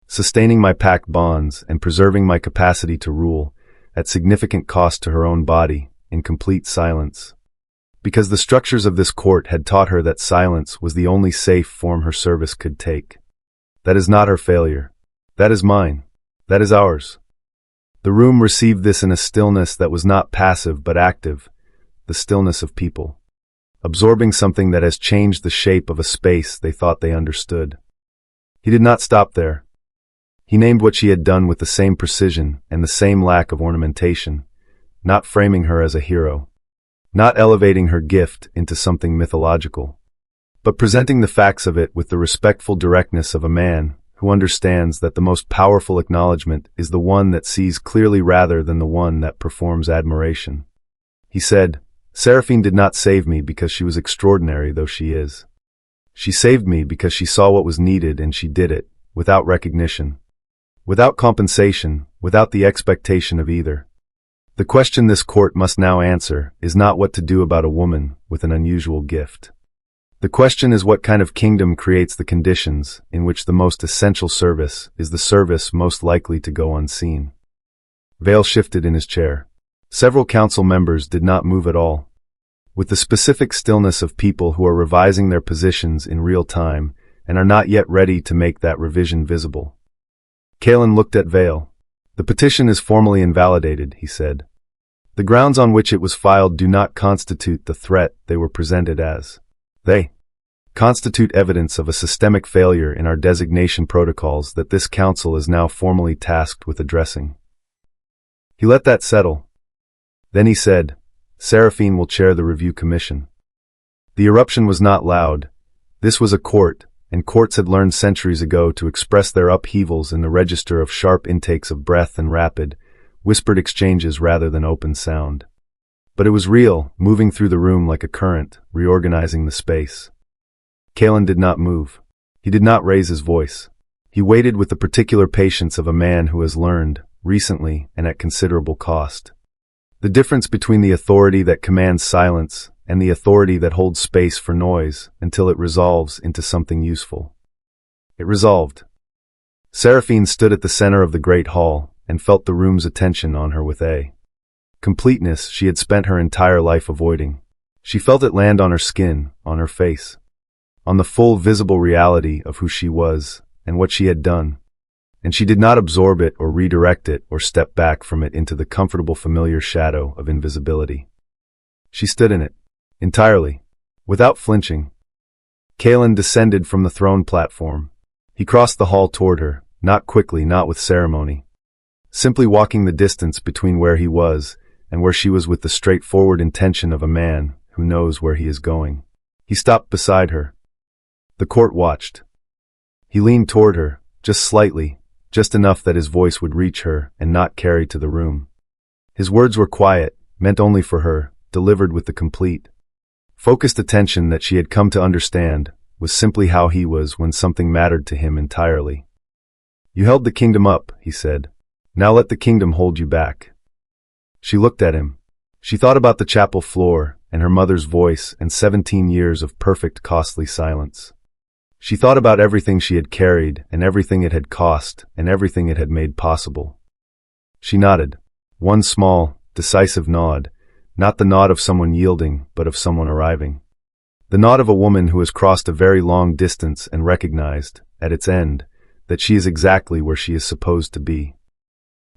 sustaining my pact bonds and preserving my capacity to rule, at significant cost to her own body, in complete silence. Because the structures of this court had taught her that silence was the only safe form her service could take. That is not her failure. That is mine. That is ours." The room received this in a stillness that was not passive but active, the stillness of people, absorbing something that has changed the shape of a space they thought they understood. He did not stop there. He named what she had done with the same precision and the same lack of ornamentation, not framing her as a hero, not elevating her gift into something mythological, but presenting the facts of it with the respectful directness of a man who understands that the most powerful acknowledgement is the one that sees clearly rather than the one that performs admiration. He said, "Seraphine did not save me because she was extraordinary though she is. She saved me because she saw what was needed and she did it, without recognition, without compensation, without the expectation of either. The question this court must now answer is not what to do about a woman with an unusual gift. The question is what kind of kingdom creates the conditions in which the most essential service is the service most likely to go unseen. Vale shifted in his chair. Several council members did not move at all. With the specific stillness of people who are revising their positions in real time and are not yet ready to make that revision visible. Caelan looked at Vale. The petition is formally invalidated, he said. The grounds on which it was filed do not constitute the threat they were presented as. They constitute evidence of a systemic failure in our designation protocols that this council is now formally tasked with addressing. He let that settle. Then he said, Seraphine will chair the review commission. The eruption was not loud. This was a court, and courts had learned centuries ago to express their upheavals in the register of sharp intakes of breath and rapid, whispered exchanges rather than open sound. But it was real, moving through the room like a current, reorganizing the space. Caelan did not move. He did not raise his voice. He waited with the particular patience of a man who has learned, recently and at considerable cost, the difference between the authority that commands silence and the authority that holds space for noise until it resolves into something useful. It resolved. Seraphine stood at the center of the great hall and felt the room's attention on her with a completeness she had spent her entire life avoiding. She felt it land on her skin, on her face, on the full visible reality of who she was and what she had done. And she did not absorb it or redirect it or step back from it into the comfortable familiar shadow of invisibility. She stood in it, entirely, without flinching. Caelan descended from the throne platform. He crossed the hall toward her, not quickly, not with ceremony, simply walking the distance between where he was and where she was with the straightforward intention of a man who knows where he is going. He stopped beside her. The court watched. He leaned toward her, just slightly, just enough that his voice would reach her and not carry to the room. His words were quiet, meant only for her, delivered with the complete, focused attention that she had come to understand was simply how he was when something mattered to him entirely. You held the kingdom up, he said. Now let the kingdom hold you back. She looked at him. She thought about the chapel floor and her mother's voice and 17 years of perfect, costly silence. She thought about everything she had carried and everything it had cost and everything it had made possible. She nodded. One small, decisive nod, not the nod of someone yielding, but of someone arriving. The nod of a woman who has crossed a very long distance and recognized, at its end, that she is exactly where she is supposed to be.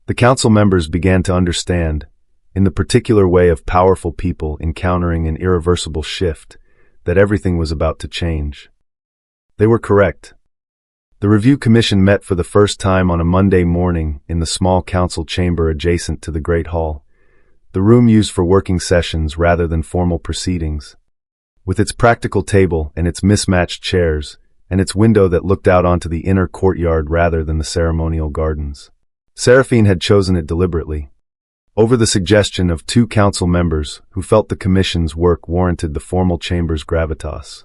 The council members began to understand, in the particular way of powerful people encountering an irreversible shift, that everything was about to change. They were correct. The review commission met for the first time on a Monday morning in the small council chamber adjacent to the Great Hall, the room used for working sessions rather than formal proceedings. With its practical table and its mismatched chairs, and its window that looked out onto the inner courtyard rather than the ceremonial gardens. Seraphine had chosen it deliberately, over the suggestion of two council members who felt the commission's work warranted the formal chamber's gravitas.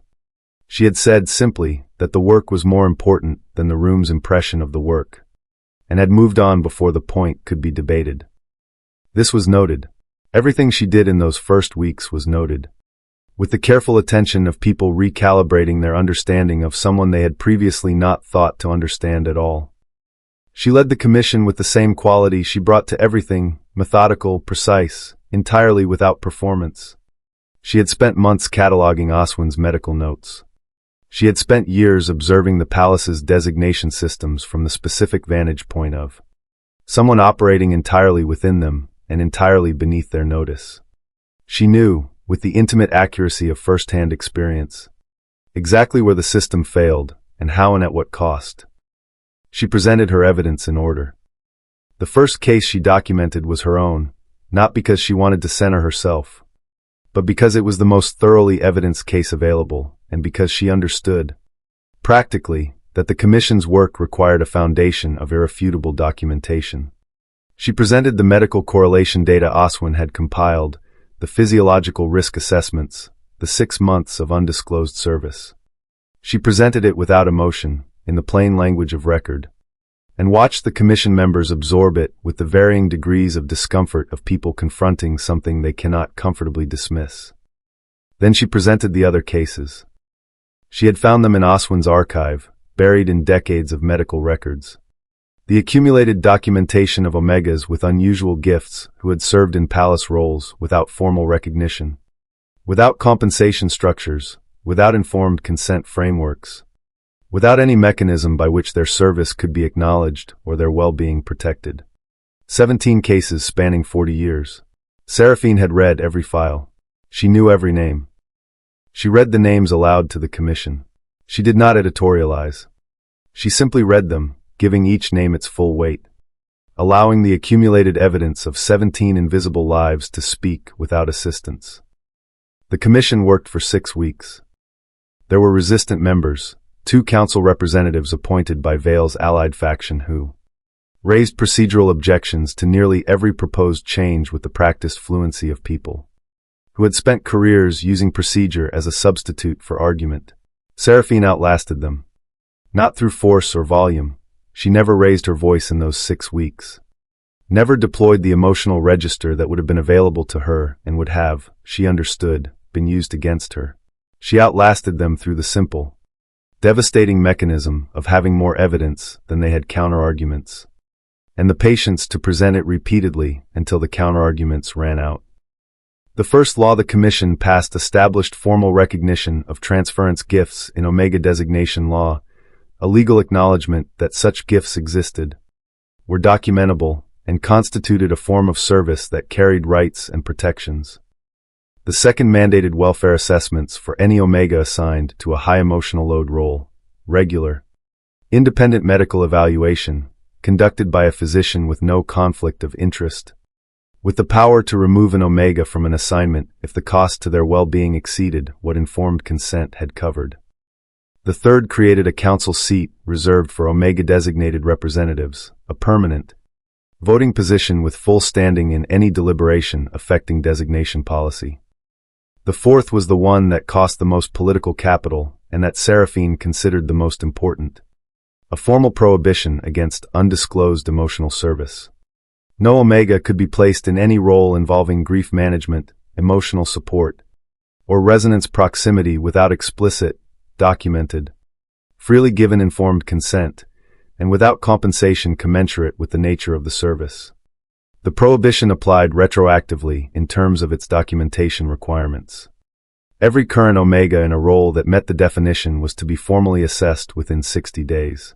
She had said simply that the work was more important than the room's impression of the work, and had moved on before the point could be debated. This was noted. Everything she did in those first weeks was noted, with the careful attention of people recalibrating their understanding of someone they had previously not thought to understand at all. She led the commission with the same quality she brought to everything, methodical, precise, entirely without performance. She had spent months cataloging Oswin's medical notes. She had spent years observing the palace's designation systems from the specific vantage point of someone operating entirely within them and entirely beneath their notice. She knew, with the intimate accuracy of first-hand experience, exactly where the system failed and how and at what cost. She presented her evidence in order. The first case she documented was her own, not because she wanted to center herself, but because it was the most thoroughly evidenced case available, and because she understood, practically, that the Commission's work required a foundation of irrefutable documentation. She presented the medical correlation data Oswin had compiled, the physiological risk assessments, the 6 months of undisclosed service. She presented it without emotion, in the plain language of record. and watched the commission members absorb it with the varying degrees of discomfort of people confronting something they cannot comfortably dismiss. Then she presented the other cases. She had found them in Oswin's archive, buried in decades of medical records. The accumulated documentation of Omegas with unusual gifts who had served in palace roles without formal recognition, without compensation structures, without informed consent frameworks, without any mechanism by which their service could be acknowledged or their well-being protected. 17 cases spanning 40 years. Seraphine had read every file. She knew every name. She read the names aloud to the commission. She did not editorialize. She simply read them, giving each name its full weight, allowing the accumulated evidence of 17 invisible lives to speak without assistance. The commission worked for 6 weeks. There were resistant members, 2 council representatives appointed by Vale's allied faction who raised procedural objections to nearly every proposed change with the practiced fluency of people who had spent careers using procedure as a substitute for argument. Seraphine outlasted them. Not through force or volume. She never raised her voice in those 6 weeks. Never deployed the emotional register that would have been available to her and would have, she understood, been used against her. She outlasted them through the simple, devastating mechanism of having more evidence than they had counterarguments, and the patience to present it repeatedly until the counterarguments ran out. The first law the Commission passed established formal recognition of transference gifts in Omega designation law, a legal acknowledgement that such gifts existed, were documentable, and constituted a form of service that carried rights and protections. The second mandated welfare assessments for any Omega assigned to a high emotional load role, regular, independent medical evaluation, conducted by a physician with no conflict of interest, with the power to remove an Omega from an assignment if the cost to their well-being exceeded what informed consent had covered. The third created a council seat reserved for Omega-designated representatives, a permanent voting position with full standing in any deliberation affecting designation policy. The fourth was the one that cost the most political capital and that Seraphine considered the most important, a formal prohibition against undisclosed emotional service. No Omega could be placed in any role involving grief management, emotional support, or resonance proximity without explicit, documented, freely given informed consent, and without compensation commensurate with the nature of the service. The prohibition applied retroactively in terms of its documentation requirements. Every current Omega in a role that met the definition was to be formally assessed within 60 days.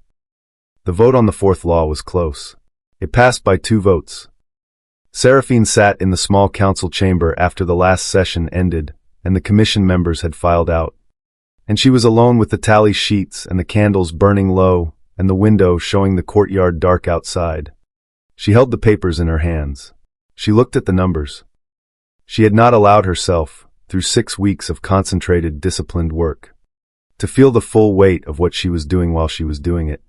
The vote on the fourth law was close. It passed by 2 votes. Seraphine sat in the small council chamber after the last session ended and the commission members had filed out, and she was alone with the tally sheets and the candles burning low and the window showing the courtyard dark outside. She held the papers in her hands. She looked at the numbers. She had not allowed herself, through 6 weeks of concentrated, disciplined work, to feel the full weight of what she was doing while she was doing it.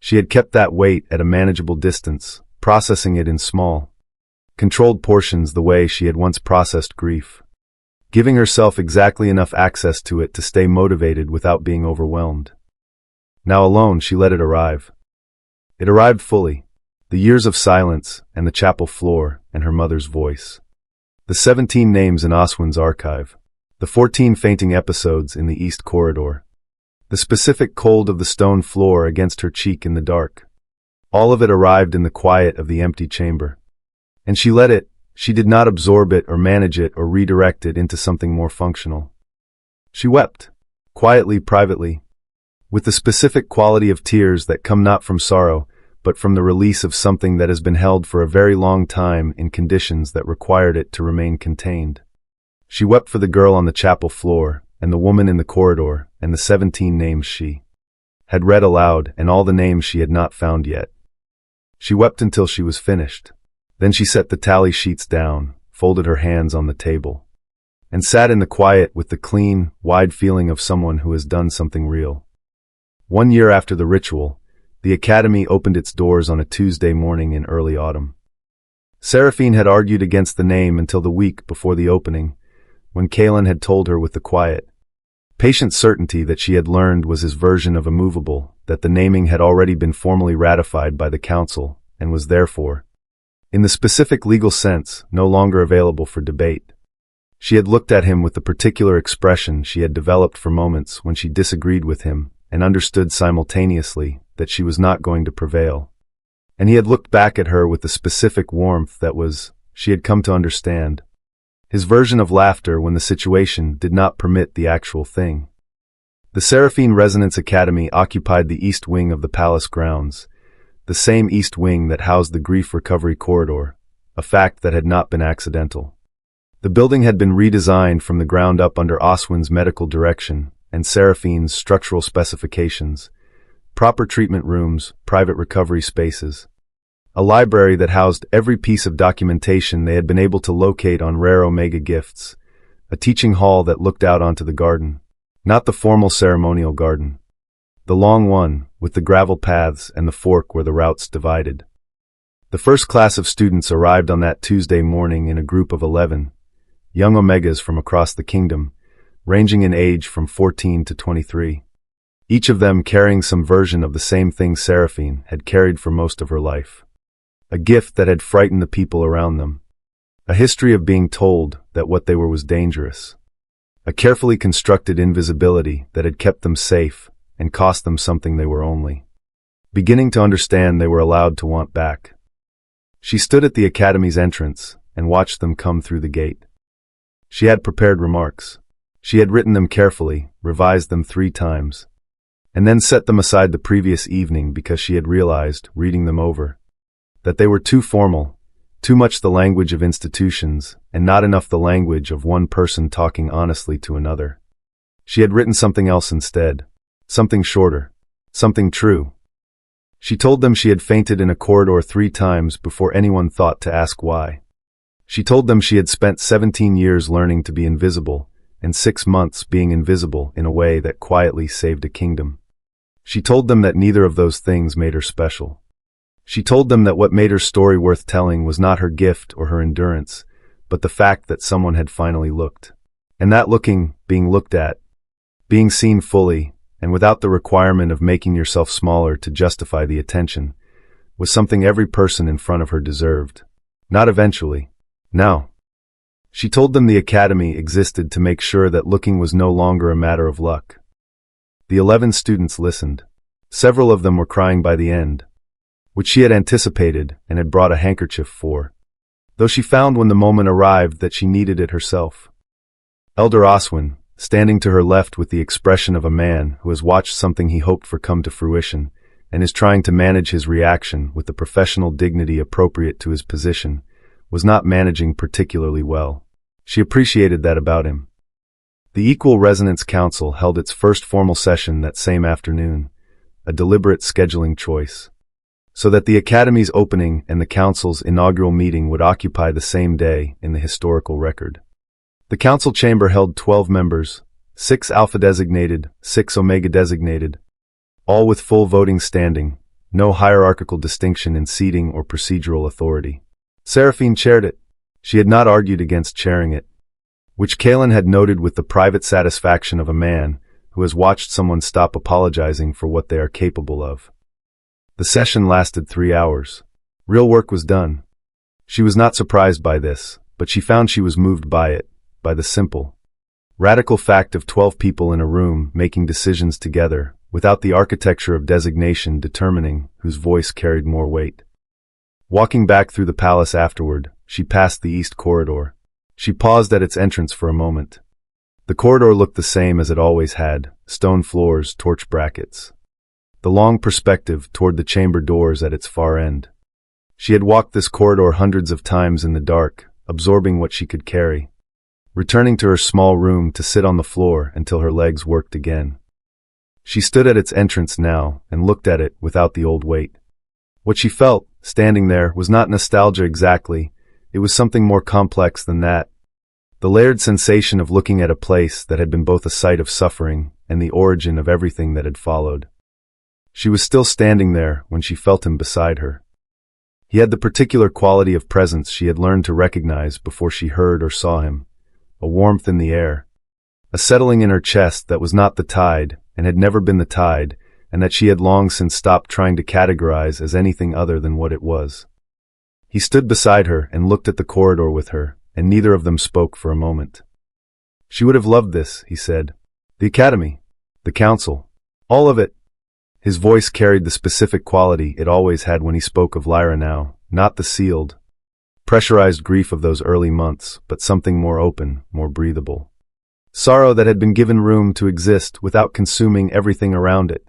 She had kept that weight at a manageable distance, processing it in small, controlled portions the way she had once processed grief, giving herself exactly enough access to it to stay motivated without being overwhelmed. Now alone she let it arrive. It arrived fully. The years of silence, and the chapel floor, and her mother's voice. The 17 names in Oswin's archive. The 14 fainting episodes in the East Corridor. The specific cold of the stone floor against her cheek in the dark. All of it arrived in the quiet of the empty chamber. And she let it. She did not absorb it or manage it or redirect it into something more functional. She wept. Quietly, privately. With the specific quality of tears that come not from sorrow, but from the release of something that has been held for a very long time in conditions that required it to remain contained. She wept for the girl on the chapel floor, and the woman in the corridor, and the 17 names she had read aloud, and all the names she had not found yet. She wept until she was finished. Then she set the tally sheets down, folded her hands on the table, and sat in the quiet with the clean, wide feeling of someone who has done something real. 1 year after the ritual, the academy opened its doors on a Tuesday morning in early autumn. Seraphine had argued against the name until the week before the opening, when Caelan had told her with the quiet, Patient certainty that she had learned was his version of immovable, that the naming had already been formally ratified by the council, and was therefore, in the specific legal sense, no longer available for debate. She had looked at him with the particular expression she had developed for moments when she disagreed with him, and understood simultaneously that she was not going to prevail. And he had looked back at her with the specific warmth that was, she had come to understand, his version of laughter when the situation did not permit the actual thing. The Seraphine Resonance Academy occupied the east wing of the palace grounds, the same east wing that housed the grief recovery corridor, a fact that had not been accidental. The building had been redesigned from the ground up under Oswin's medical direction and Seraphine's structural specifications, proper treatment rooms, private recovery spaces, a library that housed every piece of documentation they had been able to locate on rare Omega gifts, a teaching hall that looked out onto the garden, not the formal ceremonial garden, the long one with the gravel paths and the fork where the routes divided. The first class of students arrived on that Tuesday morning in a group of 11, young Omegas from across the kingdom, ranging in age from 14 to 23. Each of them carrying some version of the same thing Seraphine had carried for most of her life. A gift that had frightened the people around them. A history of being told that what they were was dangerous. A carefully constructed invisibility that had kept them safe and cost them something they were only beginning to understand they were allowed to want back. She stood at the academy's entrance and watched them come through the gate. She had prepared remarks. She had written them carefully, revised them 3 times, and then set them aside the previous evening because she had realized, reading them over, that they were too formal, too much the language of institutions, and not enough the language of one person talking honestly to another. She had written something else instead, something shorter, something true. She told them she had fainted in a corridor 3 times before anyone thought to ask why. She told them she had spent 17 years learning to be invisible, and 6 months being invisible in a way that quietly saved a kingdom. She told them that neither of those things made her special. She told them that what made her story worth telling was not her gift or her endurance, but the fact that someone had finally looked. And that looking, being looked at, being seen fully, and without the requirement of making yourself smaller to justify the attention, was something every person in front of her deserved. Not eventually. Now. She told them the academy existed to make sure that looking was no longer a matter of luck. The 11 students listened. Several of them were crying by the end, which she had anticipated and had brought a handkerchief for, though she found when the moment arrived that she needed it herself. Elder Oswin, standing to her left with the expression of a man who has watched something he hoped for come to fruition and is trying to manage his reaction with the professional dignity appropriate to his position, was not managing particularly well. She appreciated that about him. The Equal Resonance Council held its first formal session that same afternoon, a deliberate scheduling choice, so that the Academy's opening and the Council's inaugural meeting would occupy the same day in the historical record. The Council chamber held 12 members, 6 Alpha designated, 6 Omega designated, all with full voting standing, no hierarchical distinction in seating or procedural authority. Seraphine chaired it. She had not argued against chairing it, which Caelan had noted with the private satisfaction of a man who has watched someone stop apologizing for what they are capable of. The session lasted 3 hours. Real work was done. She was not surprised by this, but she found she was moved by it, by the simple, radical fact of 12 people in a room making decisions together, without the architecture of designation determining whose voice carried more weight. Walking back through the palace afterward, she passed the east corridor. She paused at its entrance for a moment. The corridor looked the same as it always had, stone floors, torch brackets. The long perspective toward the chamber doors at its far end. She had walked this corridor hundreds of times in the dark, absorbing what she could carry, returning to her small room to sit on the floor until her legs worked again. She stood at its entrance now and looked at it without the old weight. What she felt, standing there, was not nostalgia exactly. It was something more complex than that. The layered sensation of looking at a place that had been both a site of suffering and the origin of everything that had followed. She was still standing there when she felt him beside her. He had the particular quality of presence she had learned to recognize before she heard or saw him, a warmth in the air, a settling in her chest that was not the tide, and had never been the tide, and that she had long since stopped trying to categorize as anything other than what it was. He stood beside her and looked at the corridor with her, and neither of them spoke for a moment. She would have loved this, he said. The academy, the council, all of it. His voice carried the specific quality it always had when he spoke of Lyra now, not the sealed, pressurized grief of those early months, but something more open, more breathable. Sorrow that had been given room to exist without consuming everything around it.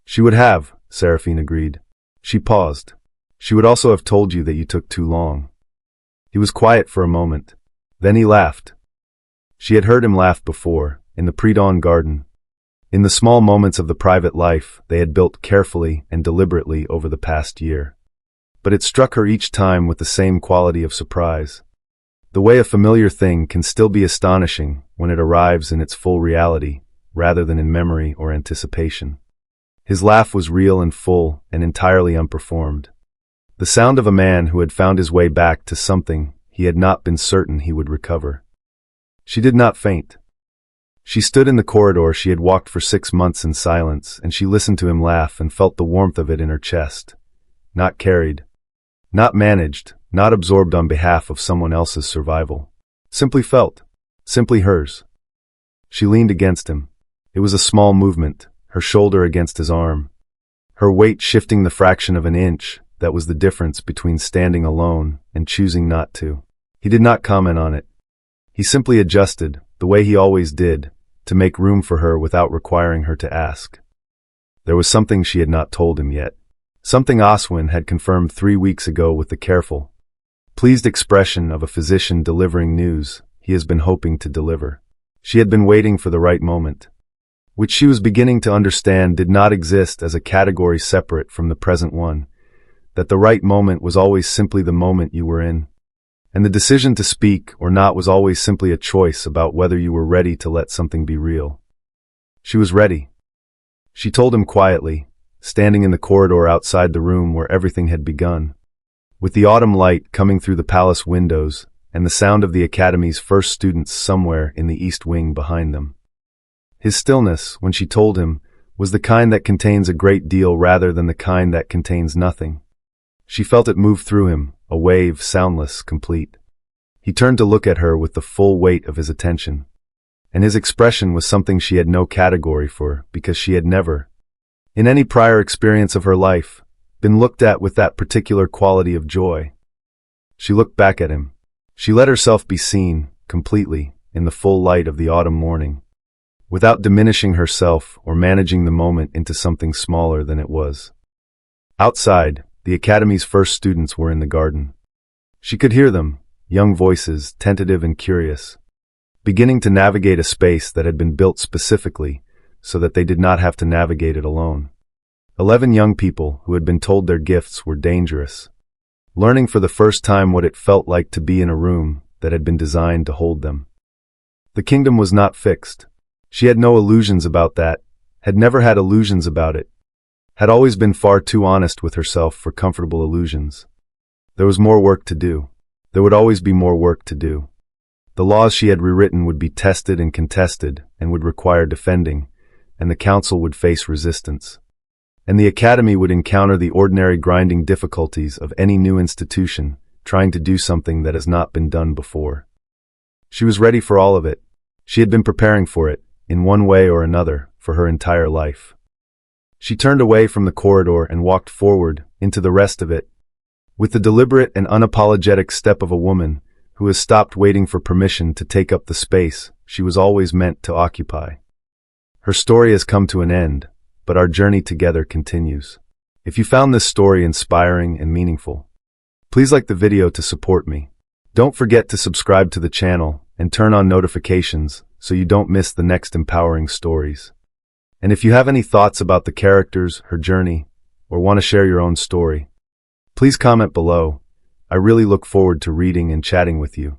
She would have, Seraphine agreed. She paused. She would also have told you that you took too long. He was quiet for a moment. Then he laughed. She had heard him laugh before, in the pre-dawn garden. In the small moments of the private life they had built carefully and deliberately over the past year. But it struck her each time with the same quality of surprise. The way a familiar thing can still be astonishing when it arrives in its full reality, rather than in memory or anticipation. His laugh was real and full and entirely unperformed. The sound of a man who had found his way back to something he had not been certain he would recover. She did not faint. She stood in the corridor she had walked for 6 months in silence, and she listened to him laugh and felt the warmth of it in her chest. Not carried. Not managed, not absorbed on behalf of someone else's survival. Simply felt. Simply hers. She leaned against him. It was a small movement, her shoulder against his arm. Her weight shifting the fraction of an inch, that was the difference between standing alone and choosing not to. He did not comment on it. He simply adjusted, the way he always did, to make room for her without requiring her to ask. There was something she had not told him yet. Something Oswin had confirmed 3 weeks ago with the careful, pleased expression of a physician delivering news he has been hoping to deliver. She had been waiting for the right moment, which she was beginning to understand did not exist as a category separate from the present one, that the right moment was always simply the moment you were in, and the decision to speak or not was always simply a choice about whether you were ready to let something be real. She was ready. She told him quietly, standing in the corridor outside the room where everything had begun, with the autumn light coming through the palace windows and the sound of the academy's first students somewhere in the east wing behind them. His stillness, when she told him, was the kind that contains a great deal rather than the kind that contains nothing. She felt it move through him, a wave, soundless, complete. He turned to look at her with the full weight of his attention, and his expression was something she had no category for because she had never, in any prior experience of her life, been looked at with that particular quality of joy. She looked back at him. She let herself be seen, completely, in the full light of the autumn morning, without diminishing herself or managing the moment into something smaller than it was. Outside, the academy's first students were in the garden. She could hear them, young voices, tentative and curious, beginning to navigate a space that had been built specifically so that they did not have to navigate it alone. 11 young people who had been told their gifts were dangerous, learning for the first time what it felt like to be in a room that had been designed to hold them. The kingdom was not fixed. She had no illusions about that, had never had illusions about it, had always been far too honest with herself for comfortable illusions. There was more work to do. There would always be more work to do. The laws she had rewritten would be tested and contested and would require defending, and the council would face resistance. And the academy would encounter the ordinary grinding difficulties of any new institution trying to do something that has not been done before. She was ready for all of it. She had been preparing for it, in one way or another, for her entire life. She turned away from the corridor and walked forward into the rest of it, with the deliberate and unapologetic step of a woman who has stopped waiting for permission to take up the space she was always meant to occupy. Her story has come to an end, but our journey together continues. If you found this story inspiring and meaningful, please like the video to support me. Don't forget to subscribe to the channel and turn on notifications so you don't miss the next empowering stories. And if you have any thoughts about the characters, her journey, or want to share your own story, please comment below. I really look forward to reading and chatting with you.